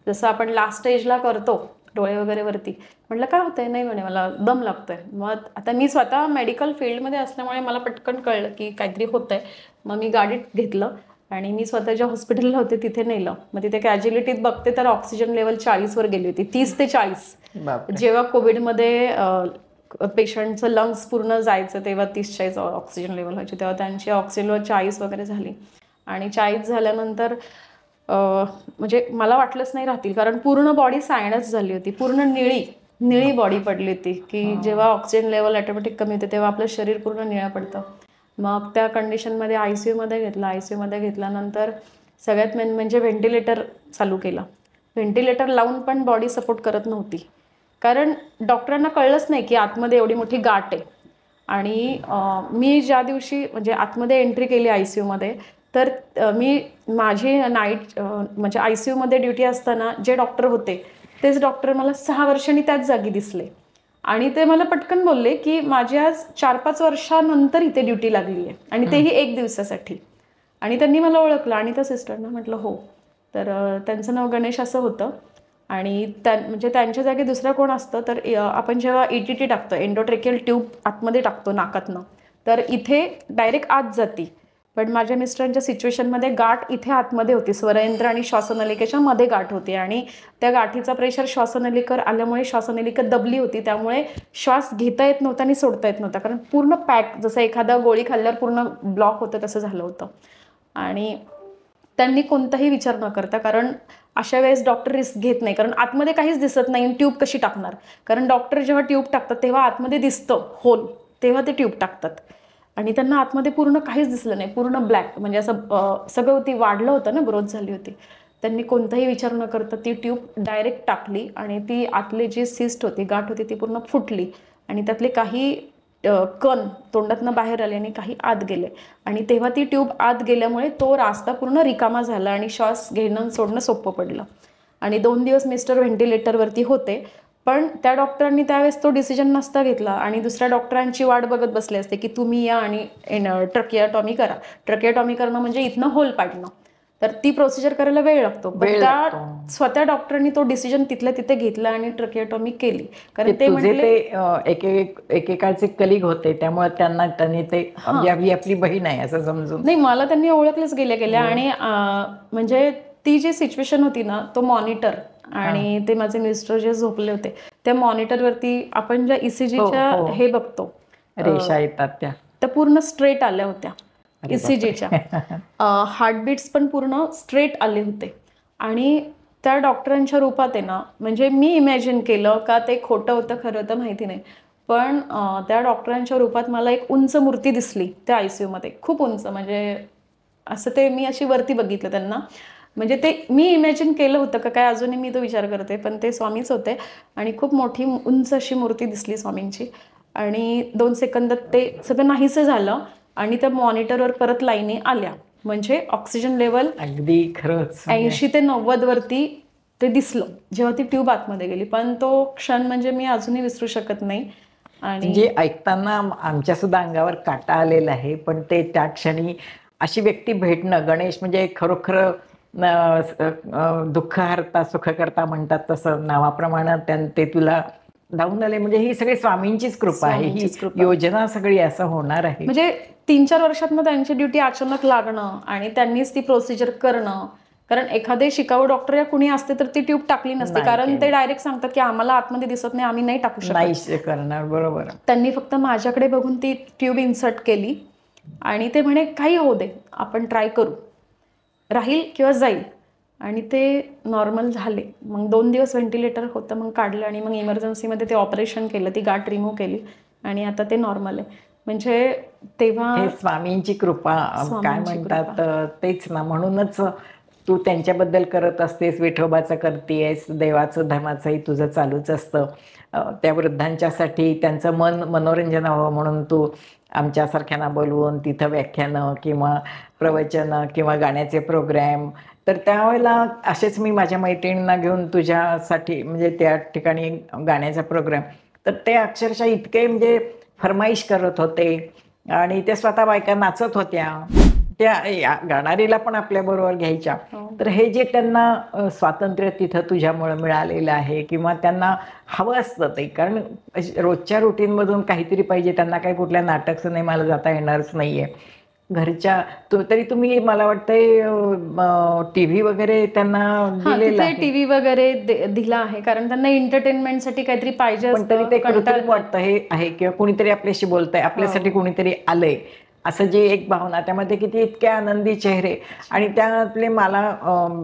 जसं आपण लास्ट स्टेजला करतो डोळे वगैरे वरती. म्हटलं काय होतंय, नाही म्हणे मला दम लागतोय. मग आता मी स्वतः मेडिकल फील्डमध्ये असल्यामुळे मला पटकन कळलं की काहीतरी होतंय. मग मी गाडीत घेतलं आणि मी स्वतःच्या हॉस्पिटलला होते तिथे नेलं. मग तिथे कॅज्युलिटीत बघते तर ऑक्सिजन लेवल 40वर गेली होती, 30 ते 40. जेव्हा कोविडमध्ये पेशंटचं लंग्स पूर्ण जायचं तेव्हा 30-40 ऑक्सिजन लेवल व्हायची, तेव्हा त्यांची ऑक्सिजन लेवल 40 वगैरे झाली. आणि 40 झाल्यानंतर म्हणजे मला वाटलंच नाही राहतील, कारण पूर्ण बॉडी सायनस झाली होती, पूर्ण निळी बॉडी पडली होती, की जेव्हा ऑक्सिजन लेवल ऑटोमॅटिक कमी होते तेव्हा आपलं शरीर पूर्ण निळं पडतं. मग त्या कंडिशनमध्ये ICUमध्ये घेतलं. ICUमध्ये घेतल्यानंतर सगळ्यात मेन म्हणजे व्हेंटिलेटर चालू केलं. व्हेंटिलेटर लावून पण बॉडी सपोर्ट करत नव्हती, कारण डॉक्टरांना कळलंच नाही की आतमध्ये एवढी मोठी गाठ आहे. आणि मी ज्या दिवशी म्हणजे आतमध्ये एंट्री केली ICUमध्ये, तर मी माझी नाईट म्हणजे ICUमध्ये ड्युटी असताना जे डॉक्टर होते तेच डॉक्टर मला 6 वर्षांनी त्याच जागी दिसले. आणि ते मला पटकन बोलले की माझी आज 4-5 वर्षानंतर इथे ड्युटी लागली आहे, आणि तेही 1 दिवसासाठी. आणि त्यांनी मला ओळखलं आणि त्या सिस्टरना म्हटलं हो. तर त्यांचं नाव गणेश असं होतं. आणि म्हणजे त्यांच्या जागी दुसरं कोण असतं तर आपण जेव्हा ETT टाकतो, एंडोट्रेकियल ट्यूब आतमध्ये टाकतो नाकातनं, तर इथे डायरेक्ट आत जाती. पण माझ्या मिस्टरांच्या सिच्युएशनमध्ये गाठ इथे आतमध्ये होती, स्वरयंत्र आणि श्वासनलिकेच्या मध्ये गाठ होती, आणि त्या गाठीचा प्रेशर श्वासनलिकेवर आल्यामुळे श्वासनलिका दबली होती. त्यामुळे श्वास घेता येत नव्हता आणि सोडता येत नव्हता, कारण पूर्ण पॅक, जसं एखादा गोळी खाल्ल्यावर पूर्ण ब्लॉक होतं तसं झालं होतं. आणि त्यांनी कोणताही विचार न करता, कारण अशा वेळेस डॉक्टर रिस्क घेत नाही, कारण आतमध्ये काहीच दिसत नाही, ट्यूब कशी टाकणार. कारण डॉक्टर जेव्हा ट्यूब टाकतात तेव्हा आतमध्ये दिसतं होल, तेव्हा ते ट्यूब टाकतात. आणि त्यांना आतमध्ये पूर्ण काहीच दिसलं नाही, पूर्ण ब्लॅक, म्हणजे असं सगळं ती वाढलं होतं ना, ग्रोथ झाली होती. त्यांनी कोणताही विचार न करता ती ट्यूब डायरेक्ट टाकली, आणि ती आतली जी सिस्ट होती, गाठ होती, ती पूर्ण फुटली. आणि त्यातले काही कण तोंडातनं बाहेर आले आणि काही आत गेले. आणि तेव्हा ती ट्यूब आत गेल्यामुळे तो रास्ता पूर्ण रिकामा झाला आणि श्वास घेणं सोडणं सोपं पडलं. आणि 2 दिवस मिस्टर व्हेंटिलेटरवरती होते. पण त्या डॉक्टरांनी त्यावेळेस तो डिसिजन नसता घेतला आणि दुसऱ्या डॉक्टरांची वाट बघत बसले असते की तुम्ही या आणि ट्रकियाटॉमी करा. ट्रकियाटॉमी करणं म्हणजे इथनं होल पाडणं, तर ती प्रोसिजर करायला वेळ लागतो. पण वेळ त्या लागतो. स्वतः डॉक्टरांनी तो डिसिजन तिथल्या तिथे घेतला आणि ट्रकियाटॉमी केली. कारण ते तुझे म्हटले ते एकेकाळचे कलिग होते, त्यामुळे त्यांनी ते म्हणजे ही आपली बहीण आहे असं समजून. नाही, मला त्यांनी ओळखलेच गेल्या आणि म्हणजे ती जी सिच्युएशन होती ना, तो मॉनिटर आणि ते माझे मिस्टर जे झोपले होते त्या मॉनिटरवरती आपण ज्या ECGच्या हे बघतो रेषा येतात त्या पूर्ण स्ट्रेट आल्या होत्या. अरे ECGच्या हार्टबीट्स पण पूर्ण स्ट्रेट आले होते. आणि त्या डॉक्टरांच्या रूपात आहे ना, म्हणजे मी इमॅजिन केलं का ते खोटं होतं खरं होतं माहिती नाही, पण त्या डॉक्टरांच्या रूपात मला एक उंच मूर्ती दिसली त्या ICU मध्ये, खूप उंच. म्हणजे असं ते मी अशी वरती बघितलं त्यांना, म्हणजे ते मी इमॅजिन केलं होतं का काय अजूनही मी तो विचार करते, पण ते स्वामीच होते आणि खूप मोठी उंच अशी मूर्ती दिसली स्वामींची. आणि 2 सेकंदात ते सगळं नाहीसं झालं आणि त्या मॉनिटरवर परत लाईनी आल्या. म्हणजे ऑक्सिजन लेवल अगदी खरंच 80 ते 90 वरती ते दिसलं जेव्हा ती ट्यूब आतमध्ये गेली. पण तो क्षण म्हणजे मी अजूनही विसरू शकत नाही. आणि म्हणजे ऐकताना आमच्या सुद्धा अंगावर काटा आलेला आहे. पण ते त्या क्षणी अशी व्यक्ती भेटणं, गणेश म्हणजे खरोखर दुःख हरता सुख करता म्हणतात तसं नावाप्रमाणे ते तुला धावून आले. म्हणजे ही सगळी स्वामींचीच कृपा आहे, ही योजना सगळी असं होणार आहे. म्हणजे 3-4 वर्षातनं त्यांची ड्युटी अचानक लागणं आणि त्यांनीच ती प्रोसिजर करणं. कारण एखादे शिकाऊ डॉक्टर या कुणी असते तर ती ट्यूब टाकली नसते, कारण ते डायरेक्ट सांगतात की आम्हाला आतमध्ये दिसत नाही, आम्ही नाही टाकू शकत. नाही करणार, बरोबर. त्यांनी फक्त माझ्याकडे बघून ती ट्यूब इन्सर्ट केली आणि ते म्हणे काही होऊ दे, आपण ट्राय करू, राहील किंवा जाईल. आणि ते नॉर्मल झाले. मग 2 दिवस व्हेंटिलेटर होतं, मग काढलं आणि मग इमर्जन्सीमध्ये ते ऑपरेशन केलं, ती गाठ रिमूव्ह केली आणि आता ते नॉर्मल आहे. म्हणजे तेव्हा हे स्वामींची कृपा काय म्हणतात तेच ना. म्हणूनच तू त्यांच्याबद्दल करत असतेस, विठोबाचं करतेस, देवाचं धर्माचंही तुझं चालूच असतं. त्या वृद्धांच्यासाठी त्यांचं मनोरंजन व्हावं म्हणून तू आमच्यासारख्यांना बोलवून तिथं व्याख्यानं किंवा प्रवचनं किंवा गाण्याचे प्रोग्रॅम, तर त्यावेळेला असेच मी माझ्या मैत्रिणींना घेऊन तुझ्यासाठी म्हणजे त्या ठिकाणी गाण्याचा प्रोग्राम, तर ते अक्षरशः इतके म्हणजे फरमाईश करत होते आणि त्या स्वतः बायका नाचत होत्या, त्या गाणारीला पण आपल्याबरोबर घ्यायच्या. तर हे जे त्यांना स्वातंत्र्य तिथं तुझ्यामुळे मिळालेलं आहे किंवा त्यांना हवं असतं ते, कारण रोजच्या रुटीनमधून काहीतरी पाहिजे त्यांना. काही कुठल्या नाटक सिनेमाला जाता येणारच नाही आहे घरच्या. तरी तुम्ही मला वाटतंय TV वगैरे त्यांना दिलेला आहे. TV वगैरे दिला आहे, कारण त्यांना एंटरटेनमेंटसाठी काहीतरी पाहिजे पण तरी ते कृत्रिम वाटतं हे आहे किंवा कुणीतरी आपल्याशी बोलतंय, आपल्यासाठी कुणीतरी आलंय असं जे एक भावना. त्यामध्ये किती इतके आनंदी चेहरे. आणि त्यातले मला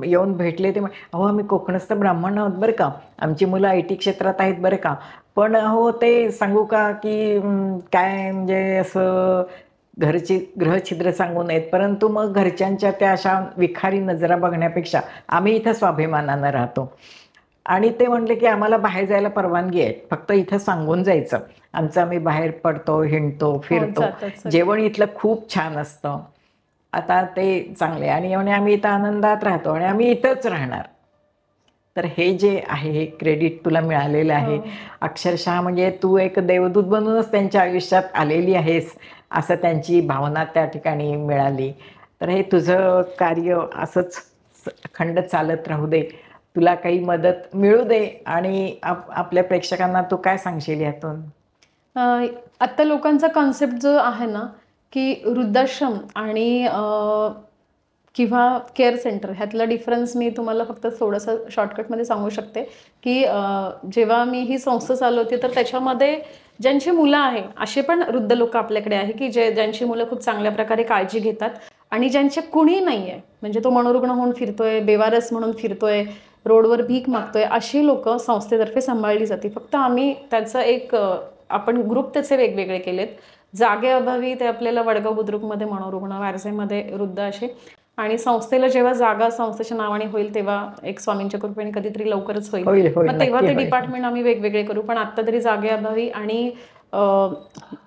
येऊन भेटले ते, अहो आम्ही कोकणस्थ ब्राह्मण आहोत बरं का, आमची मुलं IT क्षेत्रात आहेत बरं का, पण हो ते सांगू का की काय म्हणजे असं घरची ग्रहछिद्र सांगू नयेत, परंतु मग घरच्यांच्या त्या अशा विखारी नजरा बघण्यापेक्षा आम्ही इथं स्वाभिमानानं राहतो. आणि ते म्हटले की आम्हाला बाहेर जायला परवानगी आहे, फक्त इथं सांगून जायचं, आमचं आम्ही बाहेर पडतो, हिंडतो, फिरतो, जेवण इथलं खूप छान असतं. आता ते चांगले आणि आम्ही इथं आनंदात राहतो आणि आम्ही इथंच राहणार. तर हे जे आहे हे क्रेडिट तुला मिळालेलं आहे अक्षरशः. म्हणजे तू एक देवदूत बनूनच त्यांच्या आयुष्यात आलेली आहेस असं त्यांची भावना त्या ठिकाणी मिळाली. तर हे तुझं कार्य असंच अखंड चालत राहू दे, तुला काही मदत मिळू दे. आणि आपल्या प्रेक्षकांना तू काय सांगशील यातून? आत्ता लोकांचा कॉन्सेप्ट जो आहे ना की वृद्धाश्रम आणि किंवा केअर सेंटर ह्यातला डिफरन्स मी तुम्हाला फक्त थोडंसं शॉर्टकटमध्ये सांगू शकते की जेव्हा मी ही संस्था चालवते तर त्याच्यामध्ये ज्यांची मुलं आहे असे पण वृद्ध लोक आपल्याकडे आहे की ज्यांची मुलं खूप चांगल्या प्रकारे काळजी घेतात आणि ज्यांचे कुणी नाही आहे, म्हणजे तो मनोरुग्ण होऊन फिरतोय, बेवारस म्हणून फिरतोय, रोडवर भीक मागतोय, अशी लोक संस्थेतर्फे सांभाळली जाते. फक्त आम्ही त्याचं एक आपण ग्रुप त्याचे वेगवेगळे केलेत. जागेअभावी ते आपल्याला वडगाव बुद्रुकमध्ये मनोरुग्ण, वारजेमध्ये वृद्ध असे. आणि संस्थेला जेव्हा जागा संस्थेच्या नावाने होईल तेव्हा एक स्वामींच्या कृपेने कधीतरी लवकरच होईल, मग तेव्हा ते डिपार्टमेंट आम्ही वेगवेगळे करू. पण आता तरी जागेअभावी आणि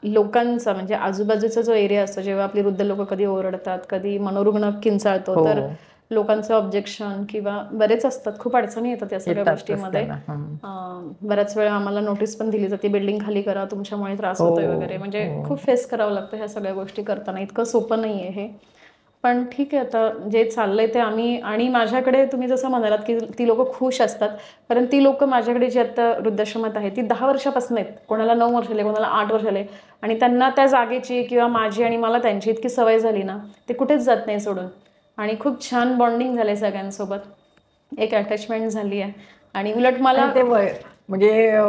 लोकांचा म्हणजे आजूबाजूचा जो एरिया असतो, जेव्हा आपली वृद्ध लोक कधी ओरडतात, कधी मनोरुग्ण किंचाळतो, तर लोकांचं ऑब्जेक्शन किंवा बरेच असतात, खूप अडचणी येतात या सगळ्या येतातच गोष्टीमध्ये. त्यांना. हं. बऱ्याच वेळा आम्हाला नोटीस पण दिली जाते, बिल्डिंग खाली करा, तुमच्यामुळे त्रास हो, होतोय वगैरे. म्हणजे हो. खूप फेस करावं लागतं ह्या सगळ्या गोष्टी करताना. इतकं सोपं नाहीये हे. पण ठीक आहे, आता जे चाललंय ते आम्ही, आणि माझ्याकडे तुम्ही जसं म्हणालात की ती लोकं खुश असतात, कारण ती लोकं माझ्याकडे जी आता वृद्धाश्रमात आहेत ती 10 वर्षापासून आहेत. कोणाला 9 वर्ष झाले, कोणाला 8 वर्ष झाले, आणि त्यांना त्या जागेची किंवा माझी आणि मला त्यांची इतकी सवय झाली ना, ते कुठेच जात नाही सोडून. आणि खूप छान बॉन्डिंग झालंय सगळ्यांसोबत, एक अटॅचमेंट झाली आहे. आणि उलट मला आणि ते म्हणजे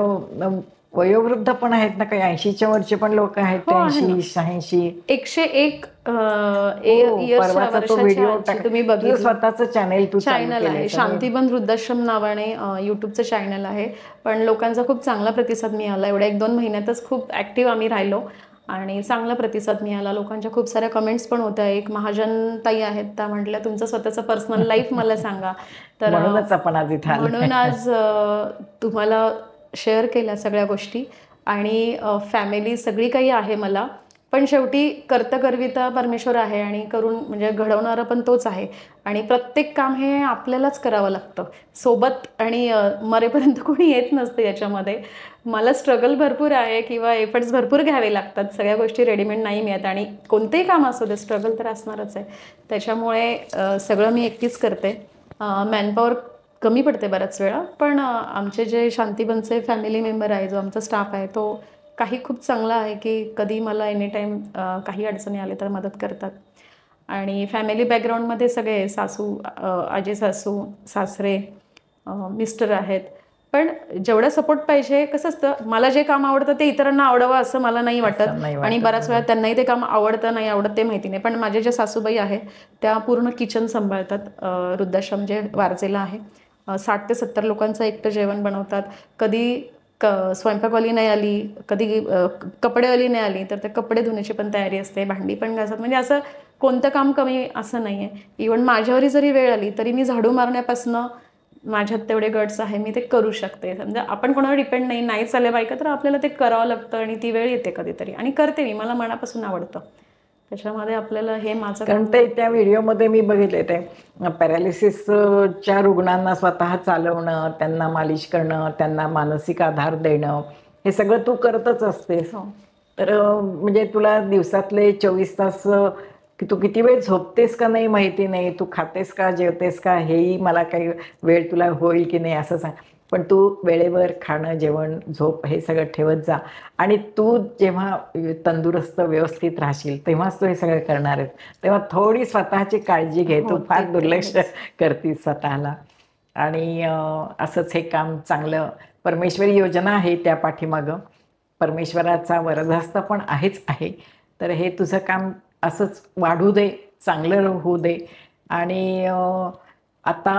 वयोवृद्ध पण आहेत ना, काही 80च्या वरचे पण लोक आहेत, हो, आहे ना. 83-86. 101 हो, इयर्सच्या परवाचा तो वर्षाच्या व्हिडिओ आजी तुम्ही तुझं बघितलं. स्वतःचं चॅनेल तू चालू चॅनल आहे, केलंयस. शांतीबन वृद्धाश्रम नावाने यूट्यूबचं चॅनल आहे. पण लोकांचा खूप चांगला प्रतिसाद मिळाला. एवढ्या 1-2 महिन्यातच खूप ॲक्टिव्ह आम्ही राहिलो आणि चांगला प्रतिसाद मिळाला. लोकांच्या खूप साऱ्या कमेंट्स पण होत्या. एक महाजन ताई आहेत, त्या म्हटल्या तुमचं स्वतःचं पर्सनल लाईफ मला सांगा. तर म्हणूनच आपण आज इथे आलोय. म्हणून आज तुम्हाला शेअर केल्या सगळ्या गोष्टी. आणि फॅमिली सगळी काही आहे मला, पण शेवटी कर्ता करविता परमेश्वर आहे आणि करून म्हणजे घडवणारा पण तोच आहे. आणि प्रत्येक काम हे आपल्यालाच करावं लागतं सोबत, आणि मरेपर्यंत कोणी येत नसतं याच्यामध्ये. मला स्ट्रगल भरपूर आहे किंवा एफर्ट्स भरपूर घ्यावे लागतात. सगळ्या गोष्टी रेडीमेड नाही मिळत, आणि कोणतेही काम असू दे स्ट्रगल तर असणारच आहे. त्याच्यामुळे सगळं मी एकटीच करते. मॅनपॉवर कमी पडते बऱ्याच वेळा, पण आमचे जे शांतीबनचे फॅमिली मेंबर आहे, जो आमचा स्टाफ आहे, तो काही खूप चांगला आहे की कधी मला एनी टाईम काही अडचणी आले तर मदत करतात. आणि फॅमिली बॅकग्राऊंडमध्ये सगळे सासू, आजी सासू, सासरे, मिस्टर आहेत. पण जेवढा सपोर्ट पाहिजे, कसं असतं, मला जे काम आवडतं ते इतरांना आवडावं असं मला नाही वाटत. असं नाही आणि वाटत, बऱ्याच वेळा त्यांनाही ते काम आवडतं नाही आवडत ते माहिती नाही. पण माझे जे सासूबाई आहेत त्या पूर्ण किचन सांभाळतात. वृद्धाश्रम जे वारजेला आहे, 60 ते 70 लोकांचं एकटं जेवण बनवतात. कधी स्वयंपाकवाली नाही आली, कधी कपडेवाली नाही आली, तर ते कपडे धुण्याची पण तयारी असते, भांडी पण घासत. म्हणजे असं कोणतं काम कमी असं नाही आहे. इव्हन माझ्यावरही जरी वेळ आली तरी मी झाडू मारण्यापासनं माझ्यात तेवढे गट्स आहे, मी ते करू शकते. समजा आपण कोणावर डिपेंड नाही चालल्या बायका, तर आपल्याला ते करावं लागतं आणि ती वेळ येते कधीतरी, आणि करते मी, मला मनापासून आवडतं. त्याच्यामध्ये आपल्याला हे माझं कारण ते त्या व्हिडिओमध्ये मी बघितले, ते पॅरालिसिसच्या रुग्णांना स्वतः चालवणं, त्यांना मालिश करणं, त्यांना मानसिक आधार देणं, हे सगळं तू करतच असतेस. हो. तर म्हणजे तुला दिवसातले 24 तास की तू किती वेळ झोपतेस का नाही माहिती नाही, तू खातेस का जेवतेस का हेही मला काही वेळ तुला होईल की नाही असं सांग. पण तू वेळेवर खाणं, जेवण, झोप हे सगळं ठेवत जा. आणि तू जेव्हा तंदुरुस्त व्यवस्थित राहशील तेव्हाच तू हे सगळं करणार आहेस. तेव्हा थोडी स्वतःची काळजी घे. तू हो, फार ते दुर्लक्ष आहेच. करतीस स्वतःला. आणि असंच हे काम चांगलं, परमेश्वरी योजना आहे त्या पाठीमागं, परमेश्वराचा वरदहस्त पण आहेच आहे. तर हे तुझं काम असंच वाढू दे, चांगलं होऊ दे. आणि आता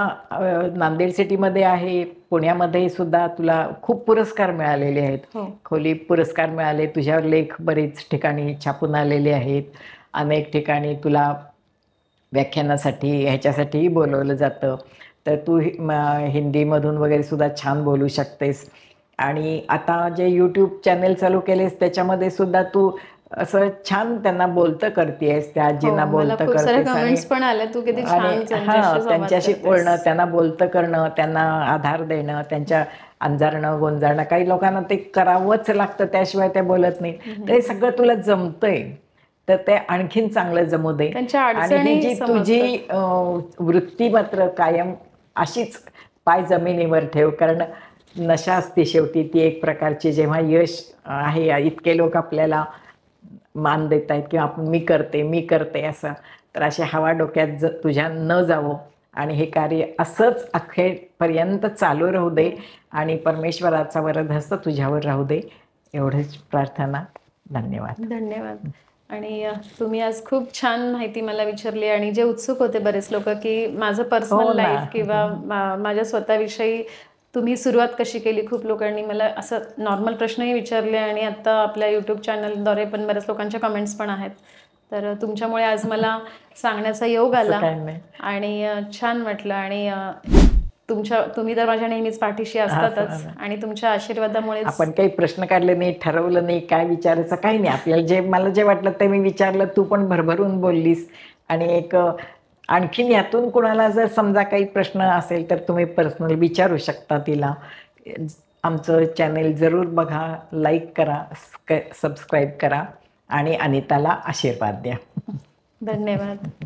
नांदेड सिटीमध्ये आहे, पुण्यामध्ये सुद्धा तुला खूप पुरस्कार मिळालेले आहेत. हो. खोली पुरस्कार मिळाले, तुझ्यावर लेख बरेच ठिकाणी छापून आलेले आहेत. अनेक ठिकाणी तुला व्याख्यानासाठी ह्याच्यासाठीही बोलवलं जातं. तर तू हिंदीमधून वगैरे सुद्धा छान बोलू शकतेस. आणि आता जे यूट्यूब चॅनेल चालू केलेस त्याच्यामध्ये सुद्धा तू असं छान त्यांना बोलतं करतेस, त्या हो, आजींना मला बोलतं खूप साऱ्या करतेस. आणि कमेंट्स पण आल्या, तू किती आणि छान हां, त्यांच्याशी संवाद त्यांच्याशी बोलणं, करतेस. त्यांना बोलतं करणं, त्यांना आधार देणं, त्यांच्या अंजारणं गोंजारणं, काही लोकांना ते करावंच लागतं, त्याशिवाय ते बोलत नाही. तर हे सगळं तुला जमतंय, तर ते आणखीन चांगलं जमू दे. त्यांच्या आणि ही अडचणी जी समजतात. तुझी वृत्ती मात्र कायम अशीच पाय जमिनीवर ठेव. कारण नशा असते शेवटी ती एक प्रकारची. जेव्हा यश आहे, इतके लोक आपल्याला मान देत आहेत किंवा मी करते असं, तर अशी हवा डोक्यात तुझ्या न जावो. आणि हे कार्य असंच अखेरपर्यंत चालू राहू दे. आणि परमेश्वराचा वरदहस्त तुझ्यावर राहू दे, एवढीच प्रार्थना. धन्यवाद. धन्यवाद. आणि तुम्ही आज खूप छान माहिती मला विचारली, आणि जे उत्सुक होते बरेच लोक की माझं हो पर्सनल ना. लाईफ किंवा माझ्या स्वतःविषयी तुम्ही सुरुवात कशी केली, खूप लोकांनी मला असं नॉर्मल प्रश्नही विचारले, आणि आता आपल्या यूट्यूब चॅनलद्वारे पण बऱ्याच लोकांच्या कमेंट्स पण आहेत. तर तुमच्यामुळे आज मला सांगण्याचा योग असं आला काही नाही. आणि छान वाटलं. आणि तुम्ही तर माझ्या नेहमीच पाठीशी असतातच, असं आणि तुमच्या आशीर्वादामुळेच आपण काही प्रश्न काढले नाही, ठरवलं नाही काय विचारायचं, काही नाही. आपल्याला मला जे वाटलं ते मी विचारलं, तू पण भरभरून बोललीस. आणि एक आणखीन यातून कोणाला जर समजा काही प्रश्न असेल तर तुम्ही पर्सनल विचारू शकता तिला. आमचं चॅनेल जरूर बघा, लाईक करा, सबस्क्राईब करा आणि अनिताला आशीर्वाद द्या. धन्यवाद.